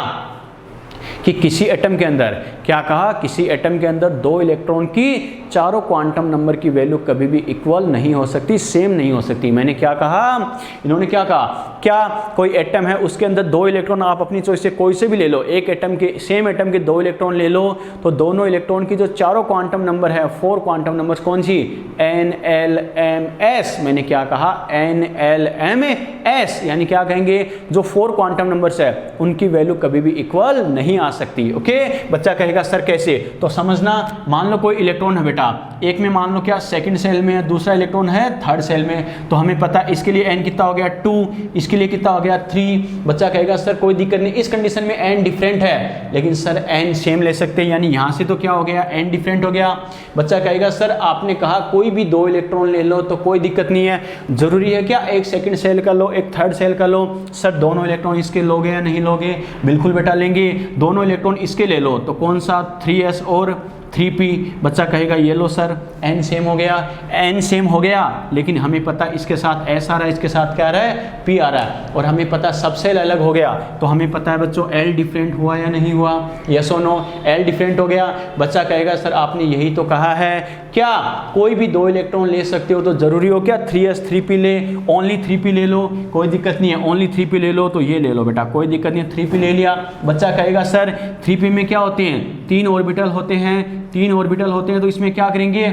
कि किसी एटम के अंदर, क्या कहा, किसी एटम के अंदर 2 इलेक्ट्रॉन की चारों क्वांटम नंबर की वैल्यू कभी भी इक्वल नहीं हो सकती, सेम नहीं हो सकती। मैंने क्या कहा, इन्होंने क्या कहा, क्या कोई एटम है उसके अंदर 2 इलेक्ट्रॉन, आप अपनी चॉइस से कोई से भी ले लो, एक एटम के, सेम एटम के 2 इलेक्ट्रॉन ले लो, तो दोनों इलेक्ट्रॉन की जो चारों क्वांटम नंबर है, 4 क्वांटम नंबर कौन सी, NLMS। मैंने क्या कहा, NLMS, यानी क्या कहेंगे, जो 4 क्वांटम नंबर्स है उनकी वैल्यू कभी भी इक्वल नहीं आ सकती। ओके। बच्चा कहेगा सर कैसे, तो समझना, मान लो कोई इलेक्ट्रॉन है बेटा, एक में मान लो क्या सेकंड सेल में है, दूसरा इलेक्ट्रॉन है थर्ड सेल में, तो हमें पता इसके लिए n कितना हो गया 2, इसके लिए कितना हो गया 3। बच्चा कहेगा सर कोई दिक्कत नहीं, इस कंडीशन में n डिफरेंट है, लेकिन सर n सेम ले सकते हैं, यानी यहां से तो क्या हो गया, n डिफरेंट हो गया। बच्चा कहेगा सर आपने कहा कोई भी 2 इलेक्ट्रॉन ले लो तो कोई दिक्कत नहीं है, जरूरी है क्या एक सेकंड सेल का लो, एक थर्ड सेल का लो। सर दोनों इलेक्ट्रॉन इसके लोगे या नहीं लोगे, बिल्कुल बेटा लेंगे। दोनों इलेक्ट्रॉन इसके ले लो तो कौन सा, 3s और 3p। बच्चा कहेगा ये लो सर, n सेम हो गया, n सेम हो गया, लेकिन हमें पता इसके साथ s आ रहा है, इसके साथ क्या आ रहा है, p आ रहा है, और हमें पता सब सेल अलग हो गया, तो हमें पता है बच्चों l डिफरेंट हुआ या नहीं हुआ, यस और नो, l डिफरेंट हो गया। बच्चा कहेगा सर आपने यही तो कहा है, क्या कोई भी 2 इलेक्ट्रॉन ले सकते हो, तो जरूरी हो क्या 3s 3p ले, ओनली 3p ले लो, कोई दिक्कत नहीं है, ओनली 3p ले लो, तो ये ले लो बेटा, कोई दिक्कत नहीं है, 3p ले लिया। बच्चा कहेगा सर 3p में क्या होते हैं, 3 ऑर्बिटल होते हैं, 3 ऑर्बिटल होते हैं, तो इसमें क्या करेंगे,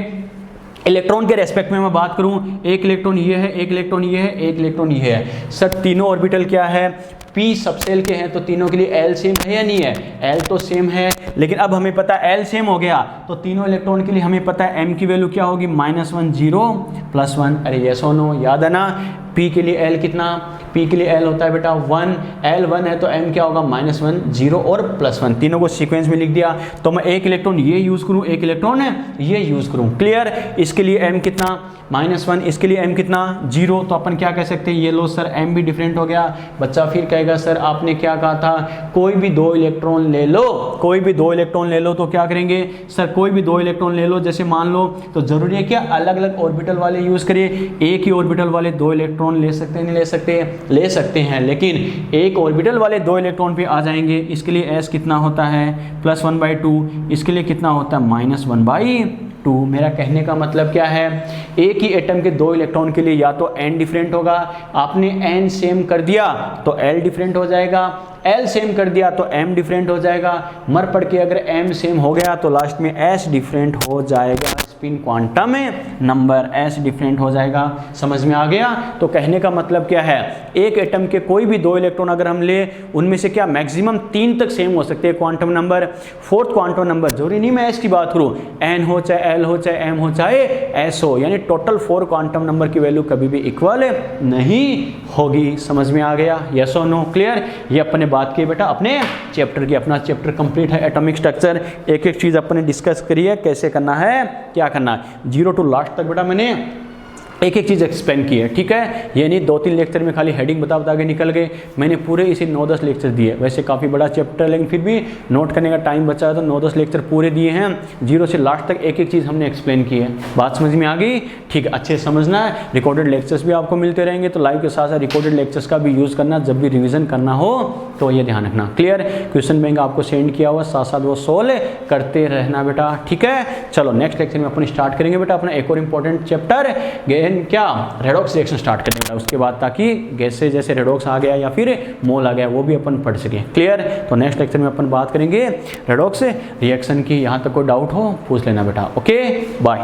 इलेक्ट्रॉन के रेस्पेक्ट में मैं बात करूं, एक इलेक्ट्रॉन ये है, एक इलेक्ट्रॉन ये है, एक इलेक्ट्रॉन ये है। सर तीनों ऑर्बिटल क्या है, p सबसेल के हैं, तो तीनों के लिए l सेम है या नहीं है, l तो सेम है, लेकिन अब हमें पता है l सेम हो गया तो तीनों इलेक्ट्रॉन के लिए हमें पता है m की वैल्यू क्या होगी, -1 0 +1। अरे यस और नो, याद है ना, P के लिए L कितना, P के लिए L होता है बेटा 1, L 1 है तो M क्या होगा -1, 0 और +1, तीनों को सीक्वेंस में लिख दिया। तो मैं एक इलेक्ट्रॉन ये यूज़ करूँ, एक इलेक्ट्रॉन है ये यूज़ करूँ, क्लियर। इसके लिए M कितना -1, इसके लिए M कितना 0, तो अपन क्या कह सकते हैं, ये लो सर M भी डिफरेंट हो गया। बच्चा फिर कहेगा सर आपने क्या कहा था, कोई भी 2 इलेक्ट्रॉन ले लो, कोई भी 2 इलेक्ट्रॉन ले लो, तो क्या करेंगे सर, कोई भी 2 इलेक्ट्रॉन ले लो, जैसे मान लो, तो जरूरी है क्या अलग अलग ऑर्बिटल वाले यूज़ करिए। एक ही ऑर्बिटल वाले 2 इलेक्ट्रॉन ले सकते हैं, नहीं ले सकते, ले सकते हैं, लेकिन एक ऑर्बिटल वाले 2 इलेक्ट्रॉन पे आ जाएंगे। इसके लिए S कितना होता है +1/2, इसके लिए कितना होता है -1/2। मेरा कहने का मतलब क्या है, एक ही एटम के 2 इलेक्ट्रॉन के लिए या तो n डिफरेंट होगा, आपने n सेम कर दिया तो L डिफरेंट हो जाएगा, L सेम कर दिया तो M डिफरेंट हो जाएगा, मर पड़ के अगर M सेम हो गया तो लास्ट में S डिफरेंट हो जाएगा, spin quantum number S different हो जाएगा। समझ में आ गया। तो कहने का मतलब क्या है, एक एटम के कोई भी 2 इलेक्ट्रॉन अगर हम ले, उनमें से क्या मैक्सिमम 3 तक सेम हो सकते हैं quantum number. 4th quantum number जरूरी नहीं मैं S की बात करूँ, N हो चाहे L हो चाहे M हो चाहे S हो, यानी टोटल 4 क्वांटम नंबर की वैल्यू कभी भी इक्वल नहीं होगी। समझ में आ गया, यस और नो, क्लियर। ये अपने बात की बेटा अपने चैप्टर की, अपना चैप्टर कंप्लीट है एटॉमिक स्ट्रक्चर। एक एक चीज़ अपने डिस्कस करी है, कैसे करना है, क्या करना है, 0 टू लास्ट तक बेटा मैंने एक एक चीज़ एक्सप्लेन की है, ठीक है। ये नहीं 2-3 लेक्चर में खाली हेडिंग बता के निकल गए, मैंने पूरे इसी 9-10 लेक्चर दिए। वैसे काफ़ी बड़ा चैप्टर लेकिन फिर भी नोट करने का टाइम बचा है तो 9-10 लेक्चर पूरे दिए हैं, 0 से लास्ट तक एक एक चीज़ हमने एक्सप्लेन की है। बात समझ में आ गई, ठीक है, अच्छे से समझना है। रिकॉर्डेड लेक्चर्स भी आपको मिलते रहेंगे, तो लाइव के साथ साथ रिकॉर्डेड लेक्चर्स का भी यूज़ करना, जब भी रिविजन करना हो तो ये ध्यान रखना, क्लियर। क्वेश्चन बैंक आपको सेंड किया हुआ, साथ साथ वो सोल्व करते रहना बेटा, ठीक है। चलो नेक्स्ट लेक्चर में अपन स्टार्ट करेंगे बेटा अपना एक और इम्पोर्टेंट चैप्टर, क्या रेडॉक्स रिएक्शन स्टार्ट करने का उसके बाद, ताकि गैस से जैसे रेडॉक्स आ गया या फिर मोल आ गया वो भी अपन पढ़ सकें, क्लियर। तो नेक्स्ट लेक्चर में अपन बात करेंगे रेडॉक्स रिएक्शन की। यहाँ तक कोई डाउट हो पूछ लेना बेटा, ओके बाय।